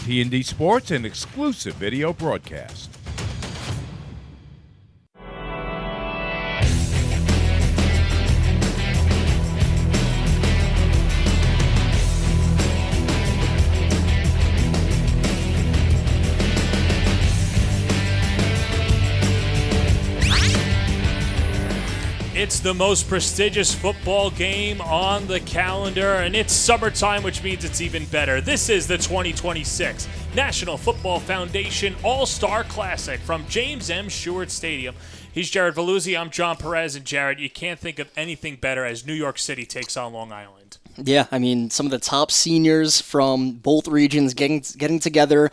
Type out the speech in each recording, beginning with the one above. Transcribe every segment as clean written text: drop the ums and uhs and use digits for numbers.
T&D Sports, an exclusive video broadcast. It's the most prestigious football game on the calendar, and it's summertime, which means it's even better. This is the 2026 National Football Foundation All Star Classic from James M. Stewart Stadium. He's Jared Veluzzi, I'm John Perez, and Jared, you can't think of anything better as New York City takes on Long Island. Yeah, I mean, some of the top seniors from both regions getting together.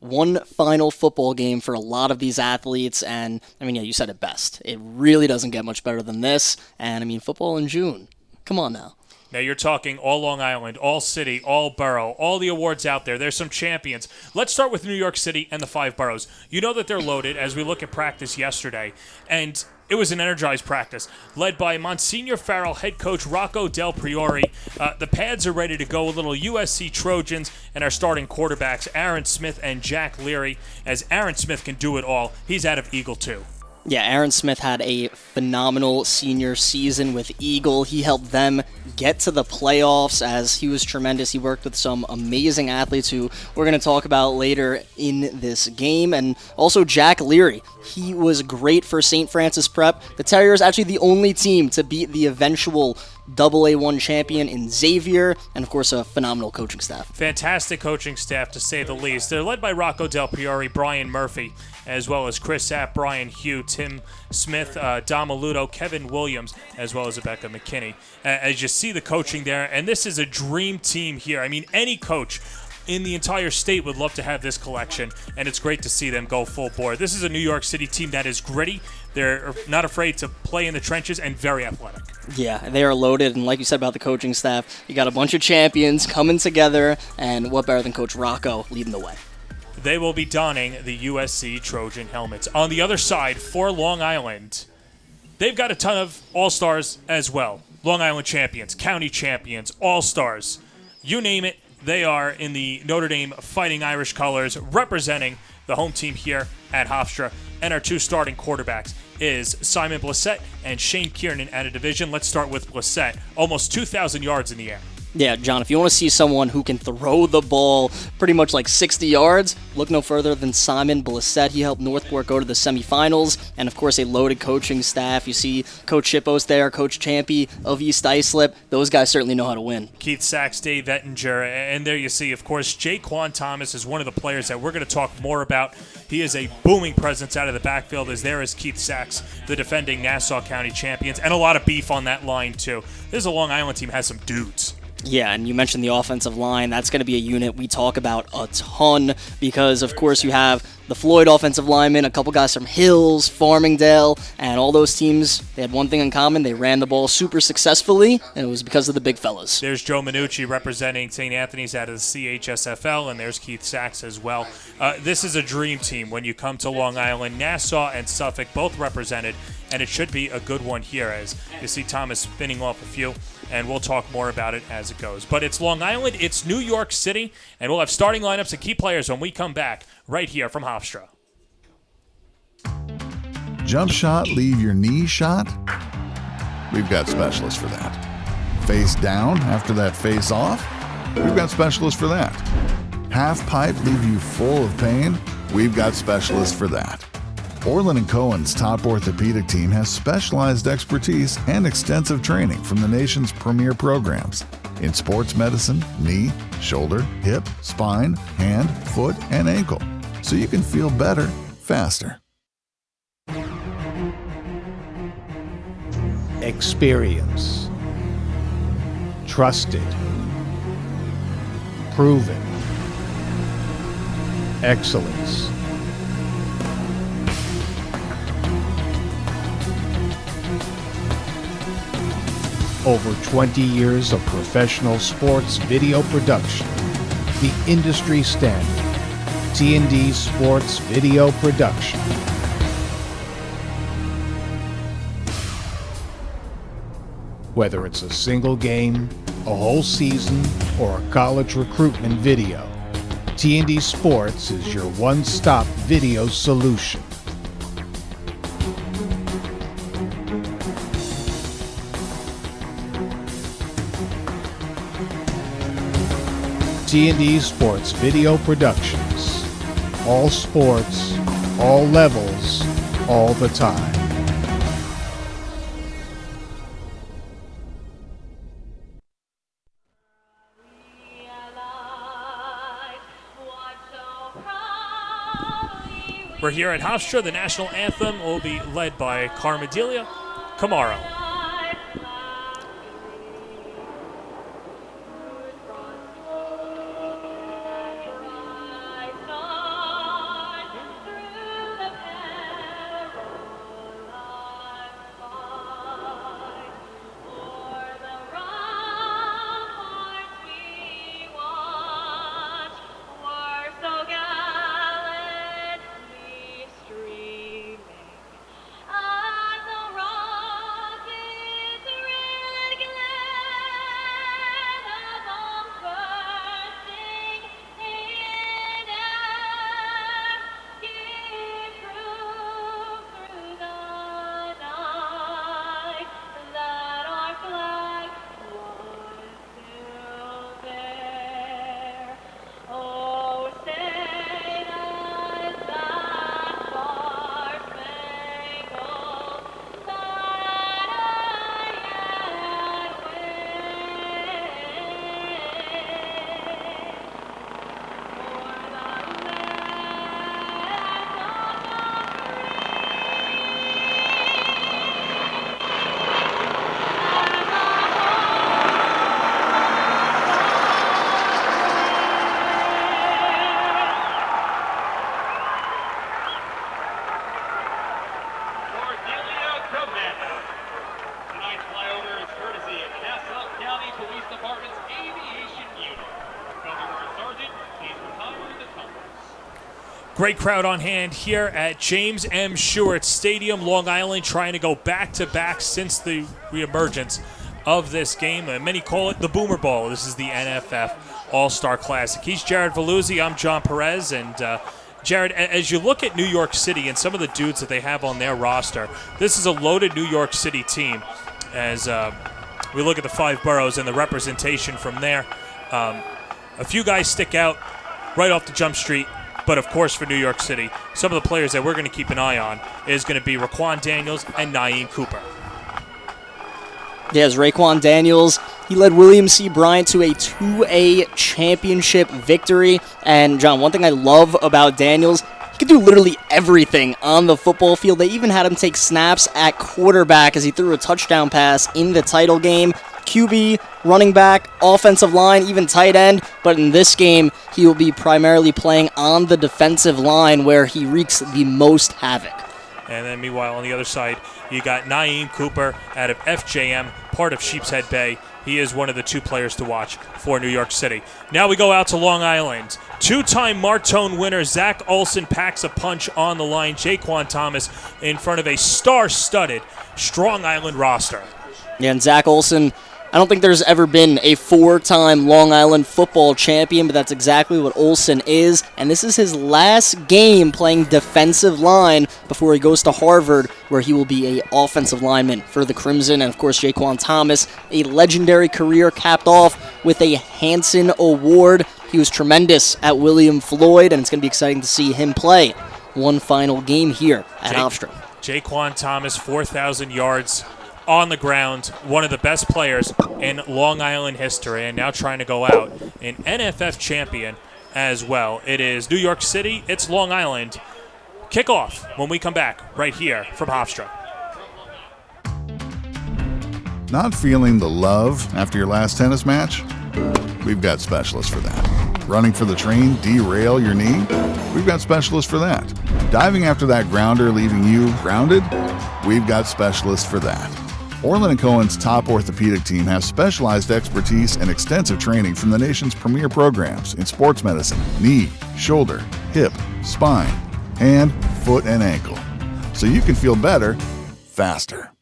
One final football game for a lot of these athletes, and I mean, yeah, you said it best. It really doesn't get much better than this, and I mean, football in June. Come on now. Now you're talking all Long Island, all city, all borough, all the awards out there. There's some champions. Let's start with New York City and the 5 boroughs. You know that they're loaded as we look at practice yesterday, and it was an energized practice, led by Monsignor Farrell head coach Rocco Del Priore. The pads are ready to go, a little USC Trojans, and our starting quarterbacks, Aaron Smith and Jack Leary. As Aaron Smith can do it all, he's out of Eagle too. Yeah, Aaron Smith had a phenomenal senior season with Eagle. He helped them get to the playoffs as he was tremendous. He worked with some amazing athletes who we're going to talk about later in this game. And also Jack Leary. He was great for St. Francis Prep. The Terriers actually the only team to beat the eventual AA1 champion in Xavier, and of course a phenomenal coaching staff. Fantastic coaching staff, to say the least. They're led by Rocco Del Priore, Brian Murphy, as well as Chris Sapp, Brian Hugh, Tim Smith, Dom Maluto, Kevin Williams, as well as Rebecca McKinney. As you see the coaching there, and this is a dream team here. I mean, any coach in the entire state would love to have this collection, and it's great to see them go full bore. This is a New York City team that is gritty. They're not afraid to play in the trenches and very athletic. Yeah, they are loaded, and like you said about the coaching staff, you got a bunch of champions coming together, and what better than Coach Rocco leading the way. They will be donning the USC Trojan helmets. On the other side, for Long Island, they've got a ton of All-Stars as well. Long Island champions, county champions, All-Stars. You name it, they are in the Notre Dame Fighting Irish colors, representing the home team here at Hofstra. And our 2 starting quarterbacks is Simon Blissett and Shane Kiernan at a division. Let's start with Blissett. Almost 2,000 yards in the air. Yeah, John, if you want to see someone who can throw the ball pretty much like 60 yards, look no further than Simon Blissett. He helped Northport go to the semifinals, and of course a loaded coaching staff. You see Coach Shippos there, Coach Champy of East Islip. Those guys certainly know how to win. Keith Sachs, Dave Ettinger, and there you see, of course, Jaquan Thomas is one of the players that we're going to talk more about. He is a booming presence out of the backfield, as there is Keith Sachs, the defending Nassau County champions, and a lot of beef on that line too. This is a Long Island team has some dudes. Yeah, and you mentioned the offensive line. That's going to be a unit we talk about a ton because, of course, you have the Floyd offensive lineman, a couple guys from Hills, Farmingdale, and all those teams, they had one thing in common. They ran the ball super successfully, and it was because of the big fellas. There's Joe Minucci representing St. Anthony's out of the CHSFL, and there's Keith Sachs as well. This is a dream team when you come to Long Island. Nassau and Suffolk both represented, and it should be a good one here as you see Thomas spinning off a few. And we'll talk more about it as it goes. But it's Long Island, it's New York City, and we'll have starting lineups and key players when we come back right here from Hofstra. Jump shot, leave your knee shot? We've got specialists for that. Face down after that face off? We've got specialists for that. Half pipe, leave you full of pain? We've got specialists for that. Orland & Cohen's top orthopedic team has specialized expertise and extensive training from the nation's premier programs in sports medicine, knee, shoulder, hip, spine, hand, foot, and ankle, so you can feel better, faster. Experience. Trusted. Proven. Excellence. Over 20 years of professional sports video production. The industry standard. T&D Sports Video Production. Whether it's a single game, a whole season, or a college recruitment video, T&D Sports is your one-stop video solution. T&D Sports Video Productions. All sports, all levels, all the time. We're here at Hofstra. The national anthem will be led by Carmedelia Camaro. Great crowd on hand here at James M. Stewart Stadium, Long Island, trying to go back-to-back since the reemergence of this game. Many call it the Boomer Bowl. This is the NFF All Star Classic. He's Jared Veluzzi. I'm John Perez. And Jared, as you look at New York City and some of the dudes that they have on their roster, this is a loaded New York City team. As we look at the 5 boroughs and the representation from there, a few guys stick out right off the jump street. But, of course, for New York City, some of the players that we're going to keep an eye on is going to be Raquan Daniels and Naeem Cooper. Yes, Raquan Daniels, he led William C. Bryant to a 2A championship victory. And, John, one thing I love about Daniels, he can do literally everything on the football field. They even had him take snaps at quarterback as he threw a touchdown pass in the title game. QB, running back, offensive line, even tight end. But in this game, he will be primarily playing on the defensive line where he wreaks the most havoc. And then meanwhile, on the other side, you got Naeem Cooper out of FJM, part of Sheepshead Bay. He is one of the 2 players to watch for New York City. Now we go out to Long Island. 2-time Martone winner Zach Olson packs a punch on the line. Jaquan Thomas in front of a star-studded Strong Island roster. Yeah, and Zach Olson, I don't think there's ever been a 4-time Long Island football champion, but that's exactly what Olson is. And this is his last game playing defensive line before he goes to Harvard, where he will be an offensive lineman for the Crimson. And, of course, Jaquan Thomas, a legendary career capped off with a Hanson Award. He was tremendous at William Floyd, and it's going to be exciting to see him play one final game here at Hofstra. Jaquan Thomas, 4,000 yards on the ground, one of the best players in Long Island history, and now trying to go out an NFF champion as well. It is New York City, it's Long Island. Kickoff when we come back right here from Hofstra. Not feeling the love after your last tennis match? We've got specialists for that. Running for the train, derail your knee? We've got specialists for that. Diving after that grounder, leaving you grounded? We've got specialists for that. Orland & Cohen's top orthopedic team has specialized expertise and extensive training from the nation's premier programs in sports medicine, knee, shoulder, hip, spine, hand, foot, and ankle. So you can feel better, faster.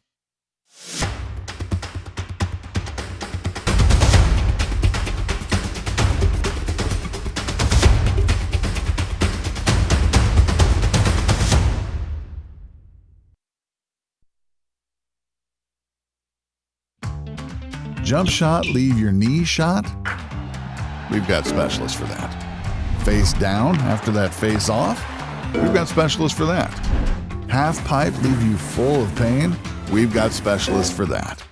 jump shot leave your knee shot? We've got specialists for that. Face down after that face off? We've got specialists for that. Half pipe leave you full of pain? We've got specialists for that.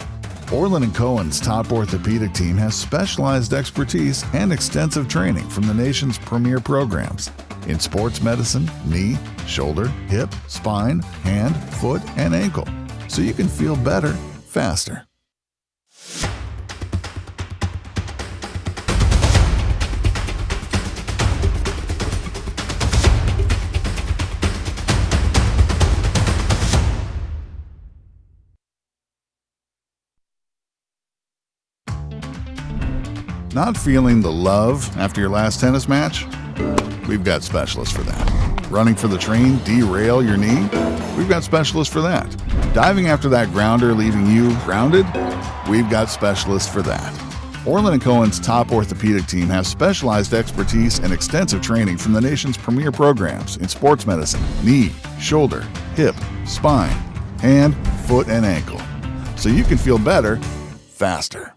Orland & Cohen's top orthopedic team has specialized expertise and extensive training from the nation's premier programs in sports medicine, knee, shoulder, hip, spine, hand, foot, and ankle, so you can feel better faster. Not feeling the love after your last tennis match? We've got specialists for that. Running for the train, derail your knee? We've got specialists for that. Diving after that grounder, leaving you grounded? We've got specialists for that. Orland & Cohen's top orthopedic team has specialized expertise and extensive training from the nation's premier programs in sports medicine, knee, shoulder, hip, spine, hand, foot, and ankle, so you can feel better faster.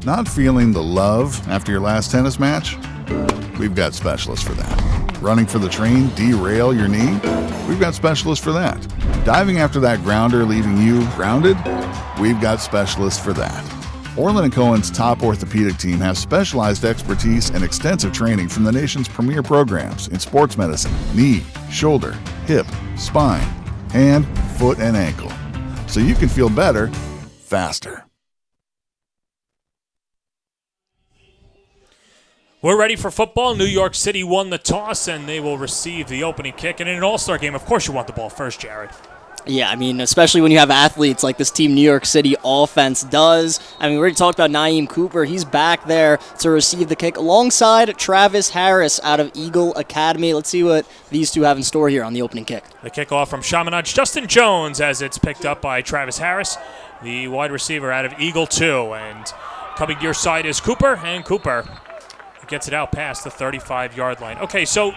Not feeling the love after your last tennis match? We've got specialists for that. Running for the train, derail your knee? We've got specialists for that. Diving after that grounder, leaving you grounded? We've got specialists for that. Orland & Cohen's top orthopedic team has specialized expertise and extensive training from the nation's premier programs in sports medicine, knee, shoulder, hip, spine, hand, foot, and ankle, so you can feel better faster. We're ready for football. New York City won the toss, and they will receive the opening kick. And in an all-star game, of course you want the ball first, Jared. Yeah, I mean, especially when you have athletes like this Team New York City offense does. I mean, we already talked about Naeem Cooper. He's back there to receive the kick alongside Travis Harris out of Eagle Academy. Let's see what these two have in store here on the opening kick. The kickoff from Chaminade, Justin Jones, as it's picked up by Travis Harris, the wide receiver out of Eagle 2. And coming to your side is Cooper, and Cooper gets it out past the 35-yard line. Okay, so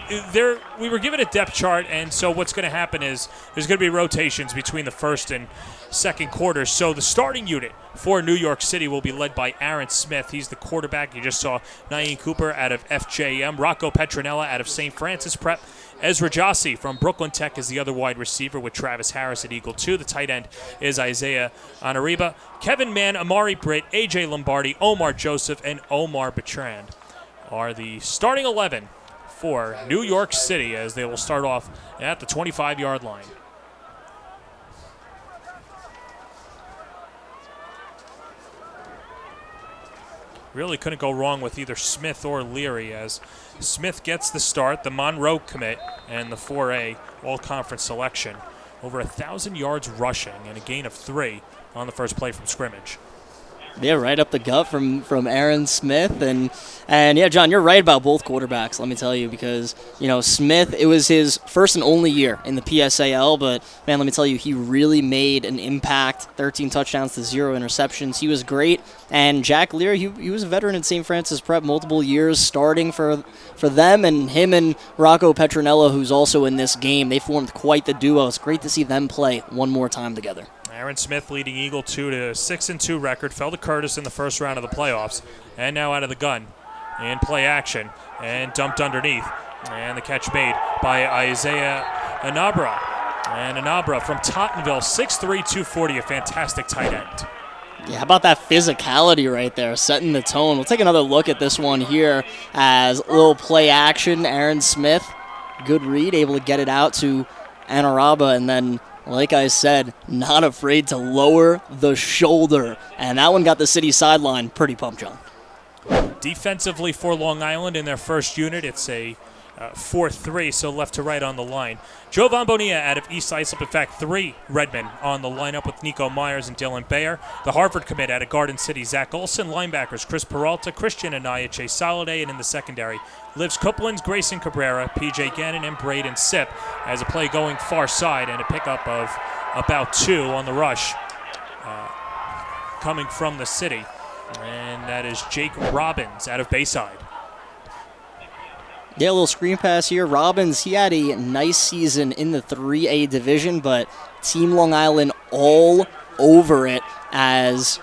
we were given a depth chart, and so what's going to happen is there's going to be rotations between the first and second quarters. So the starting unit for New York City will be led by Aaron Smith. He's the quarterback. You just saw Naeem Cooper out of FJM, Rocco Petronella out of St. Francis Prep. Ezra Jossi from Brooklyn Tech is the other wide receiver with Travis Harris at Eagle 2. The tight end is Isaiah Anariba. Kevin Mann, Amari Britt, A.J. Lombardi, Omar Joseph, and Omar Bertrand are the starting 11 for New York City as they will start off at the 25-yard line. Really couldn't go wrong with either Smith or Leary as Smith gets the start, the Monroe commit, and the 4A all-conference selection. Over 1,000 yards rushing and a gain of 3 on the first play from scrimmage. Yeah, right up the gut from Aaron Smith. And yeah, John, you're right about both quarterbacks, let me tell you, because, you know, Smith, it was his first and only year in the PSAL, but, man, let me tell you, he really made an impact. 13 touchdowns to 0 interceptions. He was great. And Jack Leary, he was a veteran in St. Francis Prep, multiple years starting for them, and him and Rocco Petronella, who's also in this game, they formed quite the duo. It's great to see them play one more time together. Aaron Smith leading Eagle 2 to a 6-2 record. Fell to Curtis in the first round of the playoffs. And now out of the gun in play action. And dumped underneath. And the catch made by Isaiah Anabra. And Anabra from Tottenville, 6'3", 240, a fantastic tight end. Yeah, how about that physicality right there, setting the tone. We'll take another look at this one here as a little play action. Aaron Smith, good read, able to get it out to Anaraba, and then, like I said, not afraid to lower the shoulder. And that one got the city sideline pretty pumped, John. Defensively for Long Island in their first unit, it's a 4-3, so left to right on the line. Joe Von Bonilla out of East Islip. In fact, 3 Redmen on the lineup with Nico Myers and Dylan Bayer. The Harvard commit out of Garden City, Zach Olson. Linebackers, Chris Peralta, Christian Anaya, Chase Soliday. And in the secondary, Livs Copeland, Grayson Cabrera, PJ Gannon, and Braden Sipp as a play going far side and a pickup of about 2 on the rush. coming from the city. And that is Jake Robbins out of Bayside. Yeah, a little screen pass here. Robbins, he had a nice season in the 3A division, but Team Long Island all over it as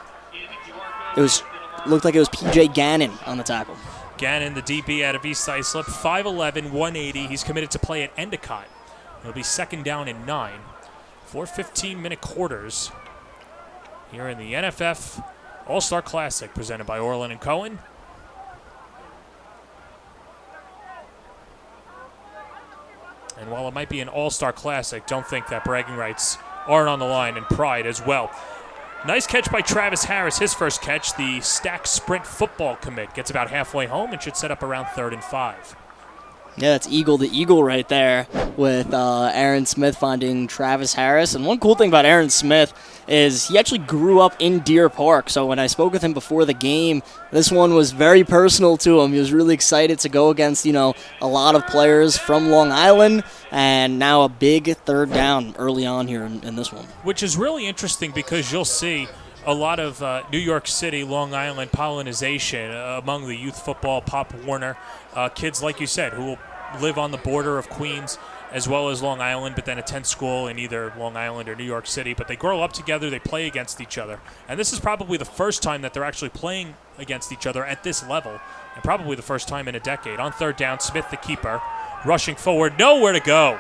looked like it was PJ Gannon on the tackle. Gannon, the DB out of East Islip, 5'11", 180. He's committed to play at Endicott. It'll be second down and 9 for 15-minute quarters here in the NFF All Star Classic presented by Orland and Cohen. And while it might be an All-Star Classic, don't think that bragging rights aren't on the line, and pride as well. Nice catch by Travis Harris, his first catch. The stack sprint football commit gets about halfway home and should set up around 3rd and 5. Yeah, that's eagle to eagle right there with Aaron Smith finding Travis Harris. And one cool thing about Aaron Smith is he actually grew up in Deer Park. So when I spoke with him before the game, this one was very personal to him. He was really excited to go against, a lot of players from Long Island. And now a big third down early on here in this one. Which is really interesting because you'll see a lot of New York City, Long Island pollination among the youth football, Pop Warner, kids, like you said, who will live on the border of Queens as well as Long Island, but then attend school in either Long Island or New York City. But they grow up together, they play against each other. And this is probably the first time that they're actually playing against each other at this level, and probably the first time in a decade. On third down, Smith, the keeper, rushing forward, nowhere to go.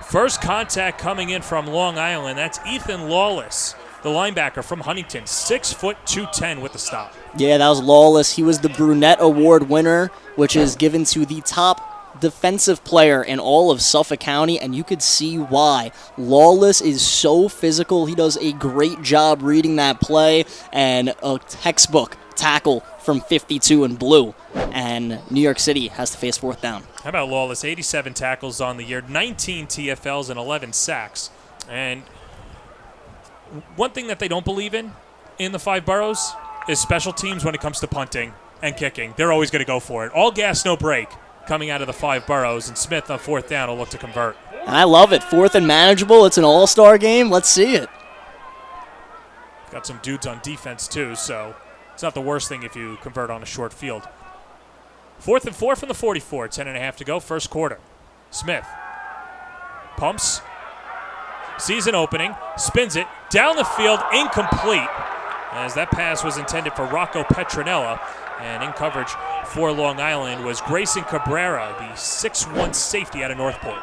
First contact coming in from Long Island, that's Ethan Lawless, the linebacker from Huntington, 6 foot 210 with the stop. Yeah, that was Lawless. He was the Brunette Award winner, which is given to the top defensive player in all of Suffolk County, and you could see why. Lawless is so physical. He does a great job reading that play, and a textbook tackle from 52 in blue. And New York City has to face fourth down. How about Lawless? 87 tackles on the year, 19 TFLs, and 11 sacks. And one thing that they don't believe in the five boroughs is special teams when it comes to punting and kicking. They're always going to go for it. All gas, no break coming out of the five boroughs, and Smith on fourth down will look to convert. And I love it. Fourth and manageable. It's an all-star game. Let's see it. Got some dudes on defense, too, so it's not the worst thing if you convert on a short field. 4th and 4 from the 44. 10.5 to go, first quarter. Smith pumps. Sees an opening. Spins it. Down the field. Incomplete. As that pass was intended for Rocco Petronella. And in coverage for Long Island was Grayson Cabrera, the 6'1 safety out of Northport.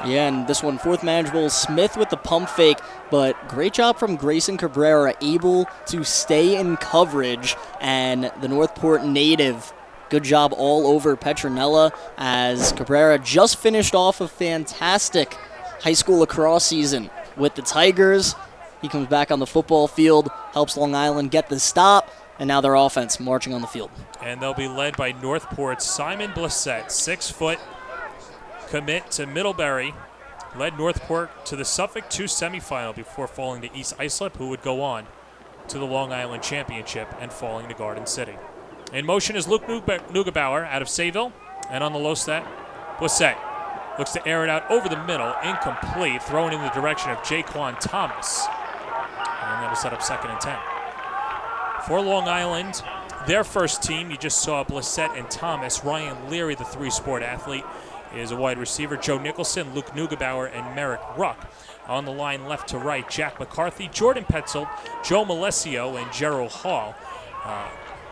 Yeah, and this one, fourth manageable. Smith with the pump fake, but great job from Grayson Cabrera, able to stay in coverage, and the Northport native, good job all over Petronella, as Cabrera just finished off a fantastic high school lacrosse season with the Tigers. He comes back on the football field, helps Long Island get the stop, and now their offense marching on the field. And they'll be led by Northport's Simon Blissett, 6 foot commit to Middlebury, led Northport to the Suffolk 2 semifinal before falling to East Islip, who would go on to the Long Island Championship and falling to Garden City. In motion is Luke Neugebauer out of Sayville, and on the low set, Blissett looks to air it out over the middle, incomplete, thrown in the direction of Jaquan Thomas. And that'll set up 2nd and 10. For Long Island, their first team, you just saw Blissett and Thomas. Ryan Leary, the three-sport athlete, is a wide receiver. Joe Nicholson, Luke Neugebauer, and Merrick Ruck. On the line left to right, Jack McCarthy, Jordan Petzold, Joe Malesio, and Gerald Hall.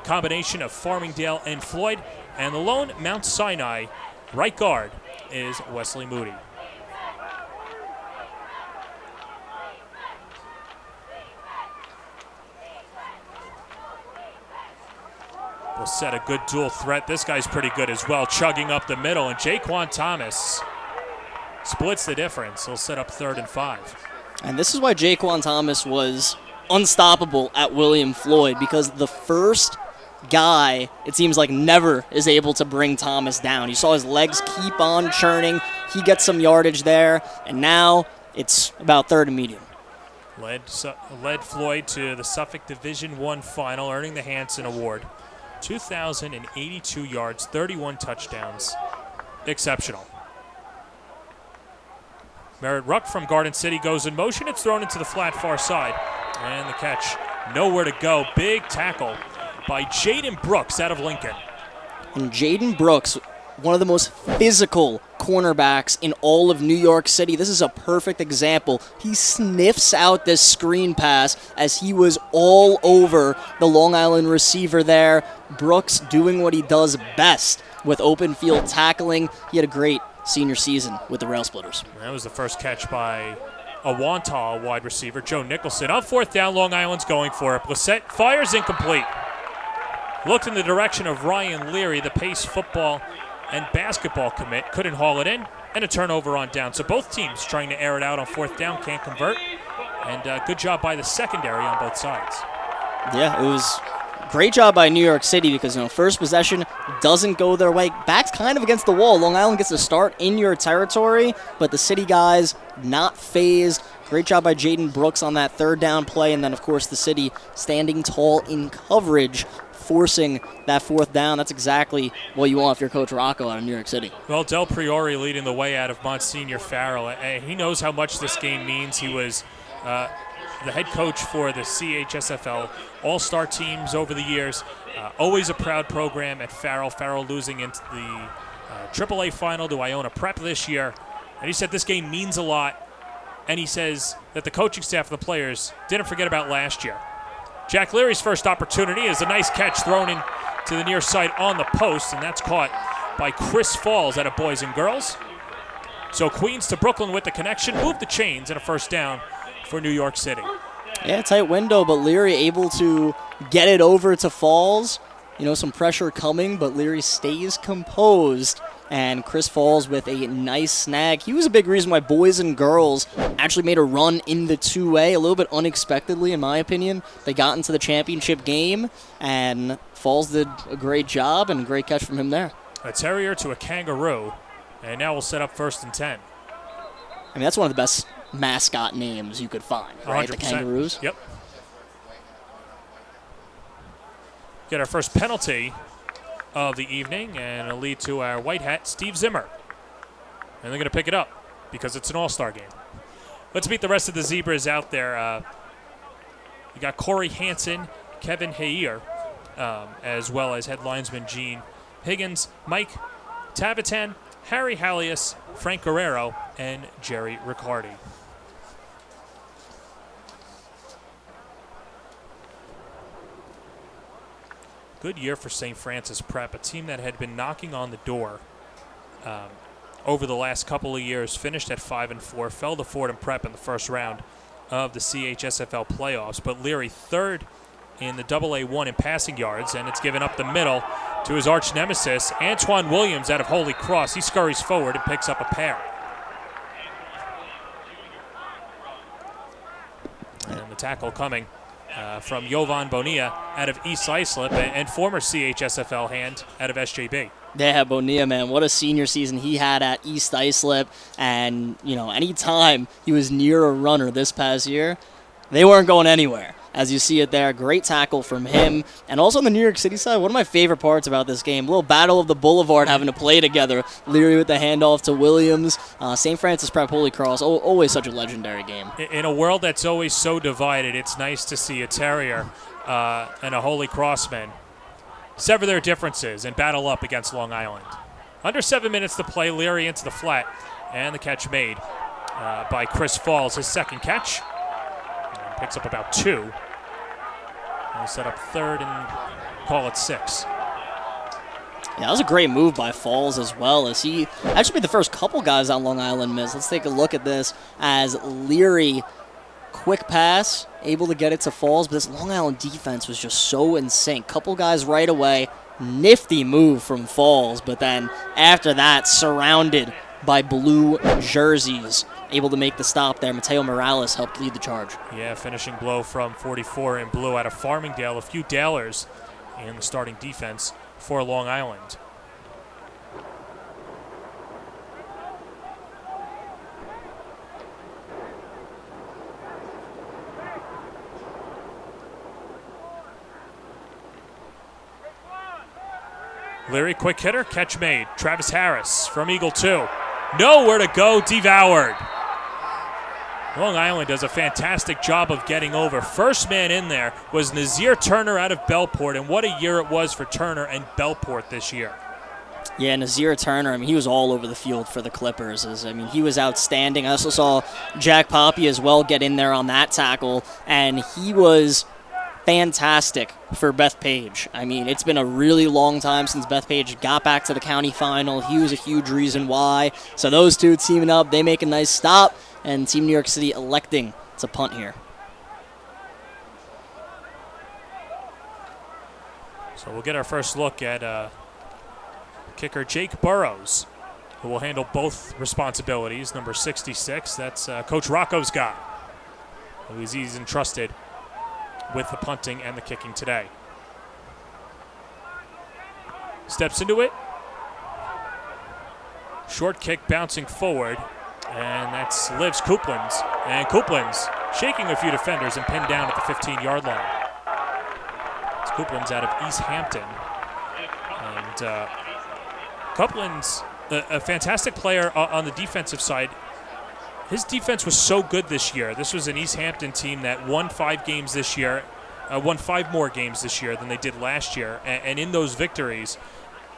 Combination of Farmingdale and Floyd. And the lone Mount Sinai right guard is Wesley Moody. Will set a good dual threat. This guy's pretty good as well, chugging up the middle, and Jaquan Thomas splits the difference. He'll set up 3rd and 5. And this is why Jaquan Thomas was unstoppable at William Floyd, because the first guy, it seems like, never is able to bring Thomas down. You saw his legs keep on churning. He gets some yardage there, and now it's about 3rd and medium. Led Floyd to the Suffolk Division I final, earning the Hanson Award. 2,082 yards, 31 touchdowns. Exceptional. Merritt Ruck from Garden City goes in motion. It's thrown into the flat far side. And the catch, nowhere to go. Big tackle by Jaden Brooks out of Lincoln. And Jaden Brooks, one of the most physical cornerbacks in all of New York City. This is a perfect example. He sniffs out this screen pass as he was all over the Long Island receiver there. Brooks doing what he does best with open field tackling. He had a great senior season with the Rail Splitters. That was the first catch by a Wantagh wide receiver, Joe Nicholson. On fourth down, Long Island's going for it. Blissett fires incomplete. Looked in the direction of Ryan Leary, the Pace football and basketball commit. Couldn't haul it in, and a turnover on down. So both teams trying to air it out on fourth down, can't convert. And good job by the secondary on both sides. Yeah, it was great job by New York City because, first possession doesn't go their way. Back's kind of against the wall. Long Island gets to start in your territory, but the City guys not phased. Great job by Jaden Brooks on that third down play, and then, of course, the City standing tall in coverage, forcing that fourth down. That's exactly what you want if you're Coach Rocco out of New York City. Well, Del Priori leading the way out of Monsignor Farrell. He knows how much this game means. He was the head coach for the CHSFL All Star teams over the years. Always a proud program at Farrell. Farrell losing into the AAA final to Iona Prep this year. And he said this game means a lot. And he says that the coaching staff and the players didn't forget about last year. Jack Leary's first opportunity is a nice catch thrown in to the near side on the post, and that's caught by Chris Falls out of Boys and Girls. So Queens to Brooklyn with the connection, move the chains, and a first down for New York City. Yeah, tight window, but Leary able to get it over to Falls. Some pressure coming, but Leary stays composed. And Chris Falls with a nice snag. He was a big reason why Boys and Girls actually made a run in the 2A, a little bit unexpectedly, in my opinion. They got into the championship game, and Falls did a great job, and a great catch from him there. A terrier to a kangaroo, and now we'll set up 1st and 10. I mean, that's one of the best mascot names you could find, right? 100%. The Kangaroos. Yep. Get our first penalty of the evening, and it'll lead to our white hat, Steve Zimmer. And they're going to pick it up because it's an all-star game. Let's meet the rest of the Zebras out there. You got Corey Hansen, Kevin Hayer, as well as head linesman Gene Higgins, Mike Tavitan, Harry Hallius, Frank Guerrero, and Jerry Riccardi. Good year for St. Francis Prep, a team that had been knocking on the door over the last couple of years, finished at 5-4, fell to Fordham Prep in the first round of the CHSFL playoffs, but Leary third in the AA1 in passing yards, and it's given up the middle to his arch nemesis, Antoine Williams out of Holy Cross. He scurries forward and picks up a pair. And the tackle coming from Jovan Bonilla out of East Islip and former CHSFL hand out of SJB. Yeah, Bonilla, man, what a senior season he had at East Islip. And, anytime he was near a runner this past year, they weren't going anywhere. As you see it there, great tackle from him. And also on the New York City side, one of my favorite parts about this game, a little battle of the boulevard having to play together. Leary with the handoff to Williams. St. Francis Prep Holy Cross, always such a legendary game. In a world that's always so divided, it's nice to see a Terrier and a Holy Crossman sever their differences and battle up against Long Island. Under 7 minutes to play, Leary into the flat, and the catch made by Chris Falls, his second catch. And picks up about 2. We'll set up third and call it 6. Yeah, that was a great move by Falls as well, as he actually made the first couple guys on Long Island miss. Let's take a look at this as Leary, quick pass, able to get it to Falls, but this Long Island defense was just so in sync. Couple guys right away, nifty move from Falls, but then after that, surrounded by blue jerseys, able to make the stop there. Mateo Morales helped lead the charge. Yeah, finishing blow from 44 in blue out of Farmingdale. A few Dalers in the starting defense for Long Island. Leary, quick hitter, catch made. Travis Harris from Eagle 2. Nowhere to go, devoured Long Island does a fantastic job of getting over. First man in there was Nazir Turner out of Bellport, and what a year it was for Turner and Bellport this year. Yeah, Nazir Turner, he was all over the field for the Clippers. He was outstanding. I also saw Jack Poppy as well get in there on that tackle, and he was fantastic for Bethpage. It's been a really long time since Bethpage got back to the county final. He was a huge reason why. So those two teaming up, they make a nice stop, and Team New York City electing to punt here. So we'll get our first look at kicker Jake Burrows, who will handle both responsibilities. Number 66, that's Coach Rocco's guy, who he's entrusted with the punting and the kicking today. Steps into it. Short kick bouncing forward, and that's Livs Couplands. And Couplands shaking a few defenders and pinned down at the 15-yard line. It's Couplands out of East Hampton. And Couplands, a fantastic player on the defensive side. His defense was so good this year. This was an East Hampton team that won 5 games this year, won 5 more games this year than they did last year. And in those victories,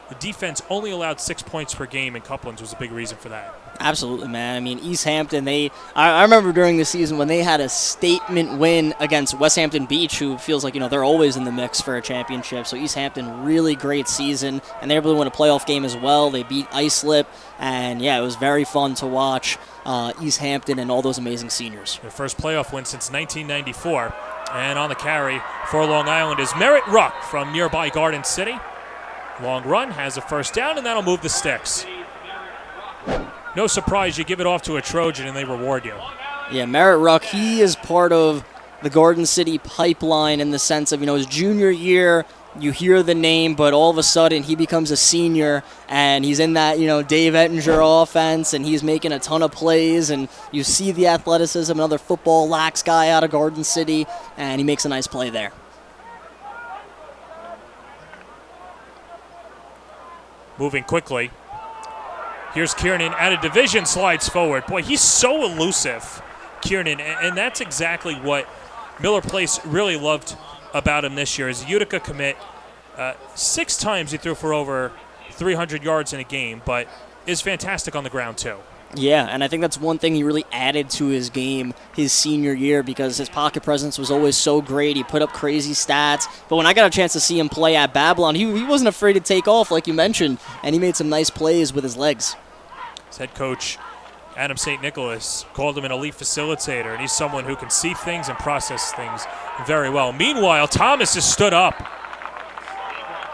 the defense only allowed 6 points per game, and Couplands was a big reason for that. Absolutely, man. East Hampton, I remember during the season when they had a statement win against West Hampton Beach, who feels like, they're always in the mix for a championship. So East Hampton, really great season, and they were able to win a playoff game as well. They beat Islip, and yeah, it was very fun to watch East Hampton and all those amazing seniors. Their first playoff win since 1994, and on the carry for Long Island is Merritt Ruck from nearby Garden City. Long run, has a first down, and that'll move the sticks. No surprise, you give it off to a Trojan and they reward you. Yeah, Merritt Ruck, he is part of the Garden City pipeline in the sense of, his junior year, you hear the name, but all of a sudden he becomes a senior and he's in that, Dave Ettinger offense, and he's making a ton of plays, and you see the athleticism, another football lax guy out of Garden City, and he makes a nice play there. Moving quickly. Here's Kiernan out of division, slides forward. Boy, he's so elusive, Kiernan, and that's exactly what Miller Place really loved about him this year. As a Utica commit, 6 times he threw for over 300 yards in a game, but is fantastic on the ground too. Yeah, and I think that's one thing he really added to his game his senior year, because his pocket presence was always so great. He put up crazy stats. But when I got a chance to see him play at Babylon, he wasn't afraid to take off, like you mentioned, and he made some nice plays with his legs. His head coach, Adam St. Nicholas, called him an elite facilitator, and he's someone who can see things and process things very well. Meanwhile, Thomas has stood up.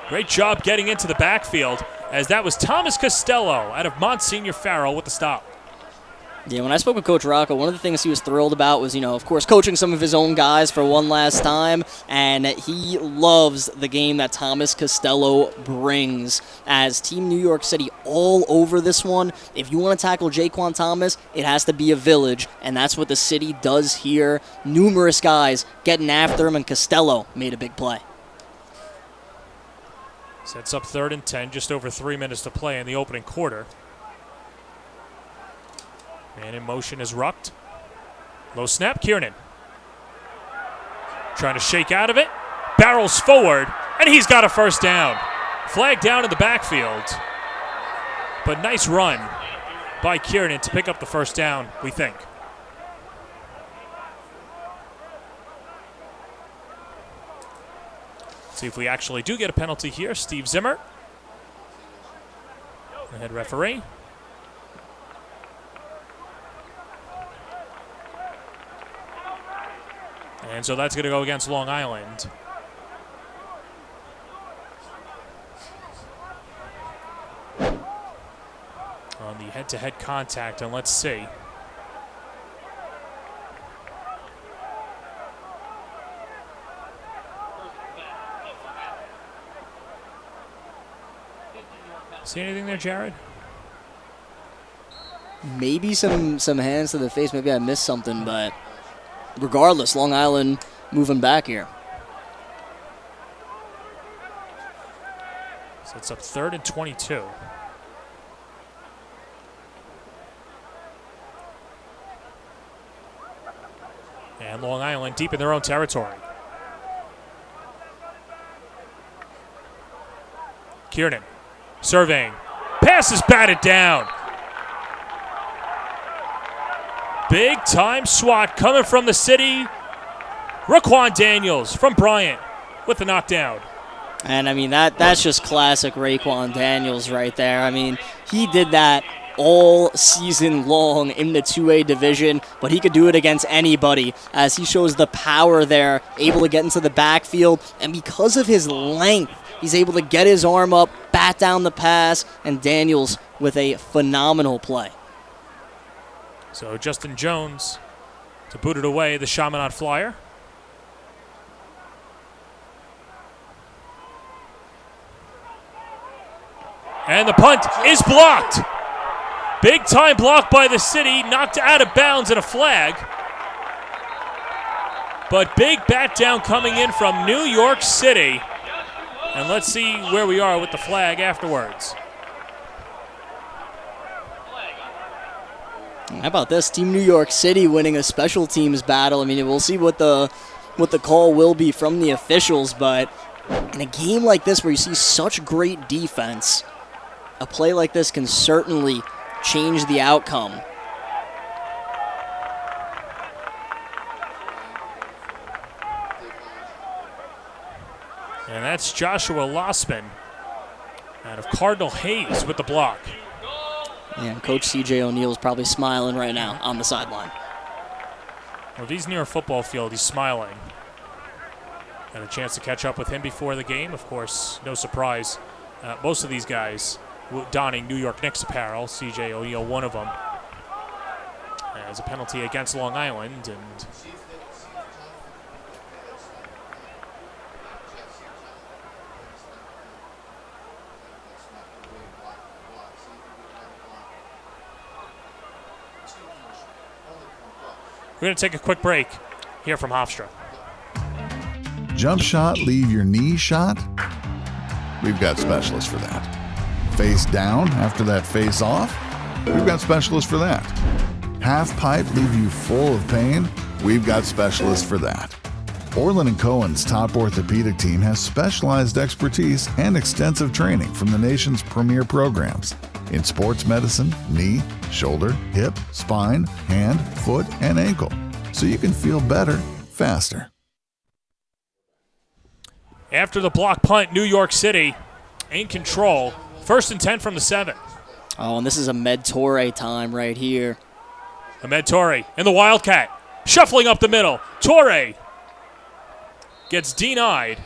Great job getting into the backfield, as that was Thomas Costello out of Monsignor Farrell with the stop. Yeah, when I spoke with Coach Rocco, one of the things he was thrilled about was, of course, coaching some of his own guys for one last time, and he loves the game that Thomas Costello brings as Team New York City all over this one. If you want to tackle Jaquan Thomas, it has to be a village, and that's what the city does here. Numerous guys getting after him, and Costello made a big play. Sets up 3rd and 10, just over 3 minutes to play in the opening quarter. Man in motion is Rucked. Low snap, Kiernan. Trying to shake out of it. Barrels forward, and he's got a first down. Flag down in the backfield. But nice run by Kiernan to pick up the first down, we think. See if we actually do get a penalty here. Steve Zimmer, the head referee. And so that's going to go against Long Island. On the head-to-head contact, and let's see. See anything there, Jared? Maybe some hands to the face. Maybe I missed something, but regardless, Long Island moving back here. So it's up 3rd and 22. And Long Island deep in their own territory. Kiernan surveying. Pass is batted down. Big time swat coming from the city. Raquan Daniels from Bryant with the knockdown. And I mean, that's just classic Raquan Daniels right there. I mean, he did that all season long in the 2A division, but he could do it against anybody as he shows the power there, able to get into the backfield, and because of his length, he's able to get his arm up, bat down the pass, and Daniels with a phenomenal play. So Justin Jones to boot it away, the Chaminade Flyer. And the punt is blocked. Big time block by the city, knocked out of bounds and a flag. But big bat down coming in from New York City. And let's see where we are with the flag afterwards. How about this? Team New York City winning a special teams battle. I mean, we'll see what the call will be from the officials, but in a game like this where you see such great defense, a play like this can certainly change the outcome. And that's Joshua Lossman out of Cardinal Hayes with the block. And Coach C.J. O'Neill's probably smiling right now on the sideline. Well, if he's near a football field, he's smiling. Had a chance to catch up with him before the game. Of course, no surprise. Most of these guys donning New York Knicks apparel. C.J. O'Neill, one of them. As a penalty against Long Island. And we're going to take a quick break here from Hofstra. Jump shot, leave your knee shot? We've got specialists for that. Face down after that face off? We've got specialists for that. Half pipe leave you full of pain? We've got specialists for that. Orland & Cohen's top orthopedic team has specialized expertise and extensive training from the nation's premier programs in sports medicine, knee, shoulder, hip, spine, hand, foot, and ankle, so you can feel better, faster. After the block punt, New York City in control. 1st and 10 from the 7. Oh, and this is a Med Torre time right here. Ahmed Torre in the Wildcat. Shuffling up the middle. Torre gets denied.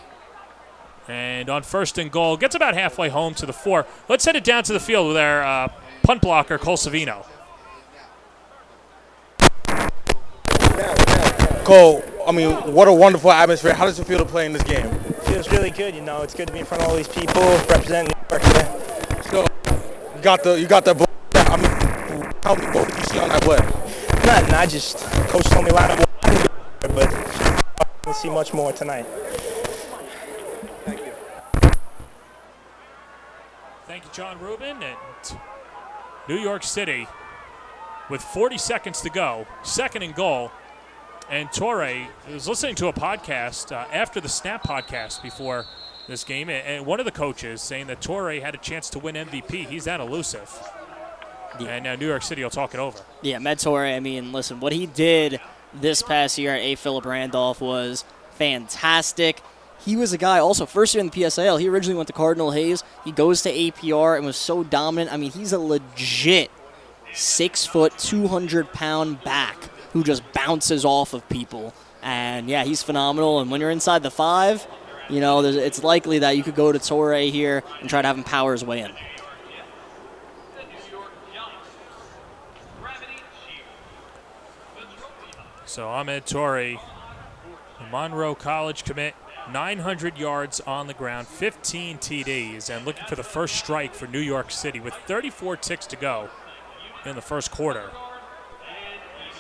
And on 1st and goal, gets about halfway home to the 4. Let's head it down to the field with our punt blocker, Cole Savino. Cole, I mean, what a wonderful atmosphere. How does it feel to play in this game? Feels really good, you know. It's good to be in front of all these people, representing New York today. So, you got the. I mean, how many goals did you see on that play? Nothing. Coach told me line up, but we'll see much more tonight. Thank you, John Rubin. And New York City with 40 seconds to go, 2nd and goal. And Torre was listening to a podcast after the Snap podcast before this game, and one of the coaches saying that Torre had a chance to win MVP. He's that elusive. Yeah. And now New York City will talk it over. Yeah, Med Torre, I mean, listen, what he did this past year at A. Philip Randolph was fantastic. He was a guy also, first year in the PSAL. He originally went to Cardinal Hayes. He goes to APR and was so dominant. I mean, he's a legit 6-foot, 200-pound back who just bounces off of people. And, yeah, he's phenomenal. And when you're inside the 5, you know, it's likely that you could go to Torre here and try to have him power his way in. So Ahmed Torre, Monroe College commit, 900 yards on the ground, 15 TDs, and looking for the first strike for New York City with 34 ticks to go in the first quarter.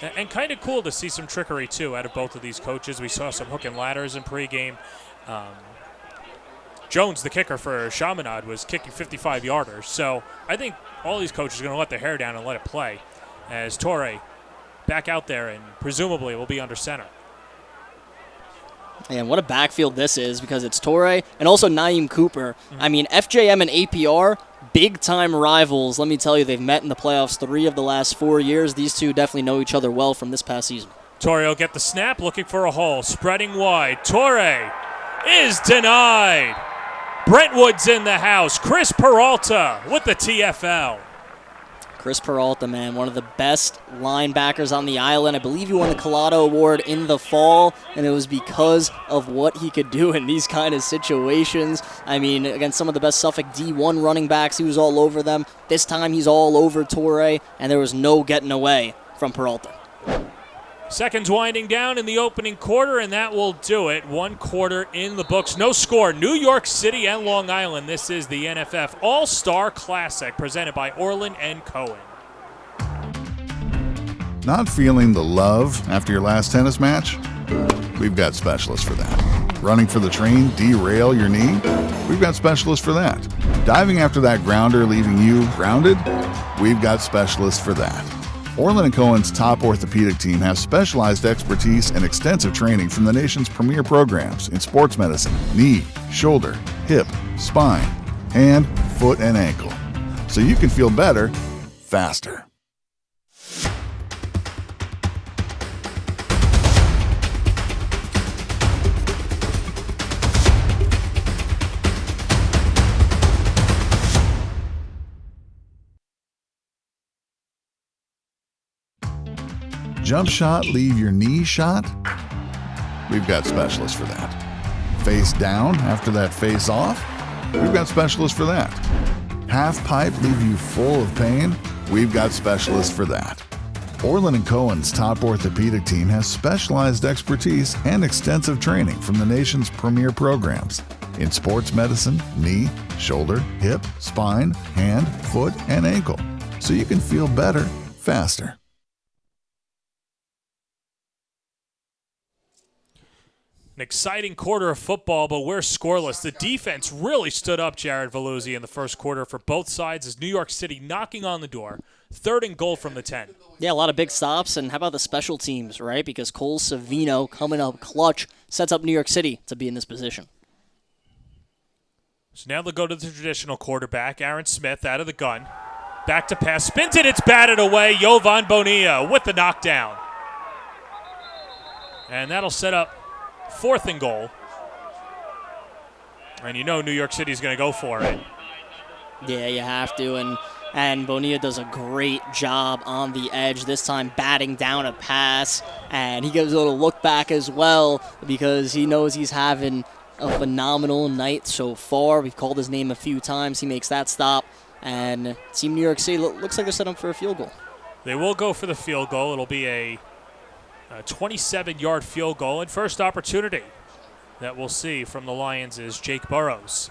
And kind of cool to see some trickery, too, out of both of these coaches. We saw some hook and ladders in pregame. Jones, the kicker for Chaminade, was kicking 55-yarders. So I think all these coaches are going to let their hair down and let it play as Torre back out there and presumably will be under center. And what a backfield this is, because it's Torre and also Naeem Cooper. I mean, FJM and APR, big-time rivals. Let me tell you, they've met in the playoffs 3 of the last 4 years. These two definitely know each other well from this past season. Torre will get the snap, looking for a hole, spreading wide. Torre is denied. Brentwood's in the house. Chris Peralta with the TFL. Chris Peralta, man, one of the best linebackers on the island. I believe he won the Collado Award in the fall, and it was because of what he could do in these kind of situations. I mean, against some of the best Suffolk D1 running backs, he was all over them. This time he's all over Torre, and there was no getting away from Peralta. Seconds winding down in the opening quarter, and that will do it. 1 quarter in the books. No score. New York City and Long Island. This is the NFF All Star Classic presented by Orland and Cohen. Not feeling the love after your last tennis match? We've got specialists for that. Running for the train, derail your knee? We've got specialists for that. Diving after that grounder, leaving you grounded? We've got specialists for that. Orland & Cohen's top orthopedic team has specialized expertise and extensive training from the nation's premier programs in sports medicine, knee, shoulder, hip, spine, hand, foot, and ankle. So you can feel better, faster. Jump shot, leave your knee shot? We've got specialists for that. Face down after that face off? We've got specialists for that. Half pipe, leave you full of pain? We've got specialists for that. Orland & Cohen's top orthopedic team has specialized expertise and extensive training from the nation's premier programs in sports medicine, knee, shoulder, hip, spine, hand, foot, and ankle. So you can feel better, faster. An exciting quarter of football, but we're scoreless. The defense really stood up, Jared Veluzzi, in the first quarter for both sides as New York City knocking on the door. 3rd and goal from the 10. Yeah, a lot of big stops, and how about the special teams, right? Because Cole Savino coming up clutch sets up New York City to be in this position. So now they'll go to the traditional quarterback, Aaron Smith, out of the gun. Back to pass, spins it, it's batted away. Jovan Bonilla with the knockdown. And that'll set up 4th and goal. And you know New York City's going to go for it. Yeah, you have to, and Bonilla does a great job on the edge, this time batting down a pass, and he gives a little look back as well because he knows he's having a phenomenal night so far. We've called his name a few times. He makes that stop, and Team New York City looks like they're set up for a field goal. They will go for the field goal. It'll be a 27-yard field goal, and first opportunity that we'll see from the Lions is Jake Burrows.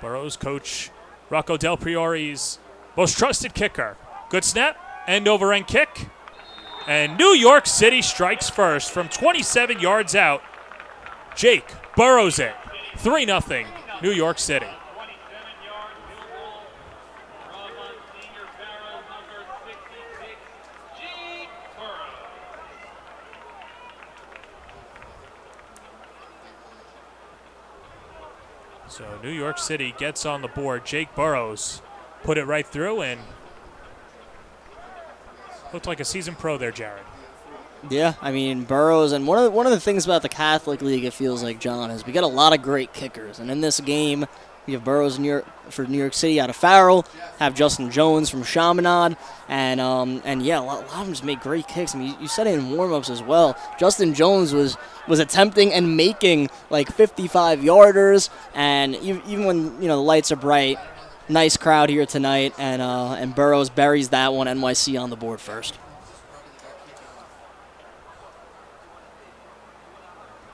Burrows, coach Rocco Del Priore's most trusted kicker. Good snap, end over end kick, and New York City strikes first from 27 yards out. Jake Burrows it, 3-0, New York City. So New York City gets on the board. Jake Burrows put it right through and looked like a seasoned pro there, Jared. Yeah, I mean, Burrows, and one of the things about the Catholic League, it feels like, John, is we got a lot of great kickers. And in this game, we have Burrows for New York City out of Farrell, have Justin Jones from Chaminade, and yeah, a lot of them just make great kicks. I mean, you said it in warm-ups as well. Justin Jones was attempting and making like 55-yarders, and even when the lights are bright, nice crowd here tonight, and Burrows buries that one. NYC on the board first.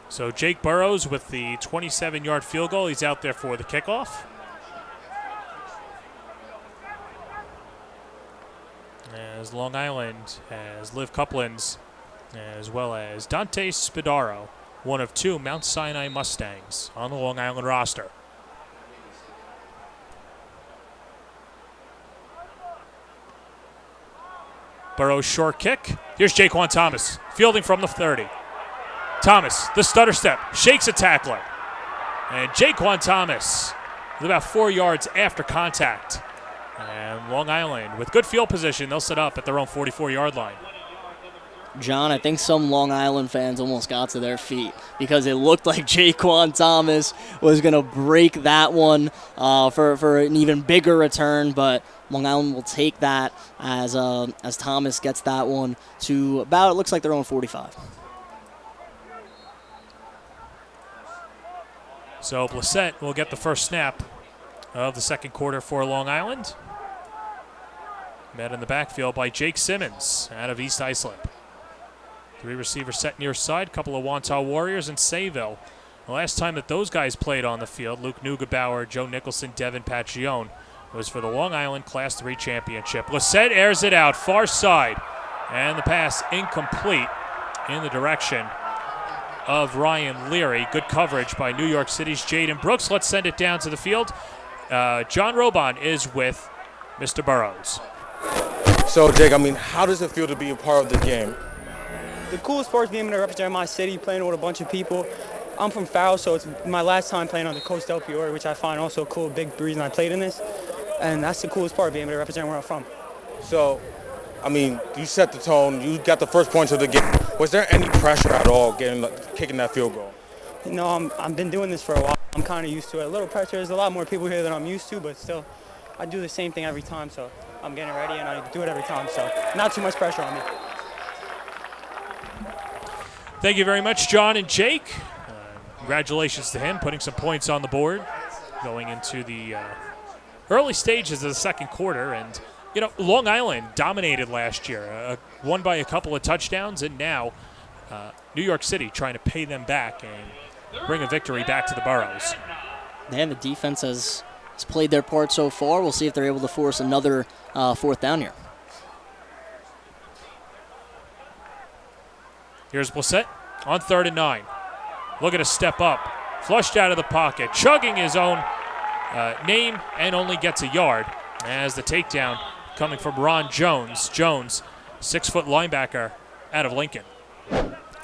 So Jake Burrows with the 27-yard field goal. He's out there for the kickoff. As Long Island has Liv Couplins, as well as Dante Spadaro, one of 2 Mount Sinai Mustangs on the Long Island roster. Burrow's short kick. Here's Jaquan Thomas, fielding from the 30. Thomas, the stutter step, shakes a tackler. And Jaquan Thomas is about 4 yards after contact. And Long Island, with good field position, they'll set up at their own 44-yard line. John, I think some Long Island fans almost got to their feet because it looked like Jaquan Thomas was going to break that one for an even bigger return, but Long Island will take that as Thomas gets that one to about, it looks like their own 45. So Blissett will get the first snap of the second quarter for Long Island. Met in the backfield by Jake Simmons out of East Islip. 3 receivers set near side, couple of Wantagh Warriors and Sayville. The last time that those guys played on the field, Luke Neugebauer, Joe Nicholson, Devin Pagione, was for the Long Island Class 3 championship. Blissett airs it out, far side, and the pass incomplete in the direction of Ryan Leary. Good coverage by New York City's Jaden Brooks. Let's send it down to the field. John Robon is with Mr. Burrows. So, Jake, I mean, how does it feel to be a part of the game? The coolest part is being able to represent my city, playing with a bunch of people. I'm from Farrell, so it's my last time playing on the Coast Del Peoria, which I find also cool, big reason I played in this. And that's the coolest part, being able to represent where I'm from. So, I mean, you set the tone. You got the first points of the game. Was there any pressure at all kicking that field goal? You know, I've been doing this for a while. I'm kind of used to it. A little pressure. There's a lot more people here than I'm used to, but still, I do the same thing every time, so I'm getting ready, and I do it every time, so not too much pressure on me. Thank you very much, John and Jake. Congratulations to him, putting some points on the board going into the early stages of the second quarter. And, you know, Long Island dominated last year, won by a couple of touchdowns, and now New York City trying to pay them back and bring a victory back to the Burrows. And the defense has played their part so far. We'll see if they're able to force another fourth down here. Here's Blissett on 3rd and 9. Look at a step up. Flushed out of the pocket. Chugging his own name and only gets a yard as the takedown coming from Ron Jones. Jones, 6-foot linebacker out of Lincoln.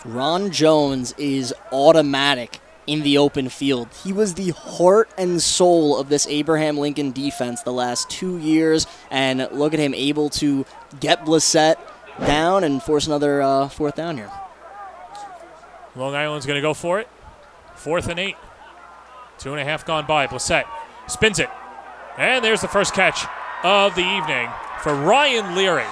Ron Jones is automatic in the open field. He was the heart and soul of this Abraham Lincoln defense the last 2 years, and look at him able to get Blissett down and force another fourth down here. Long Island's going to go for it. 4th and 8. 2.5 gone by. Blissett spins it. And there's the first catch of the evening for Ryan Leary.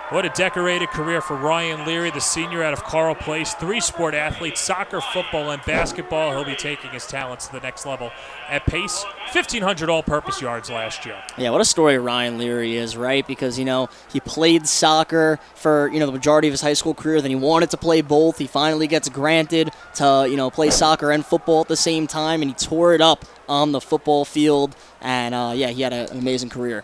What a decorated career for Ryan Leary, the senior out of Carle Place. 3-sport athlete, soccer, football, and basketball. He'll be taking his talents to the next level at pace. 1,500 all-purpose yards last year. Yeah, what a story Ryan Leary is, right? Because, you know, he played soccer for, you know, the majority of his high school career. Then he wanted to play both. He finally gets granted to, you know, play soccer and football at the same time, and he tore it up on the football field. And, yeah, he had an amazing career.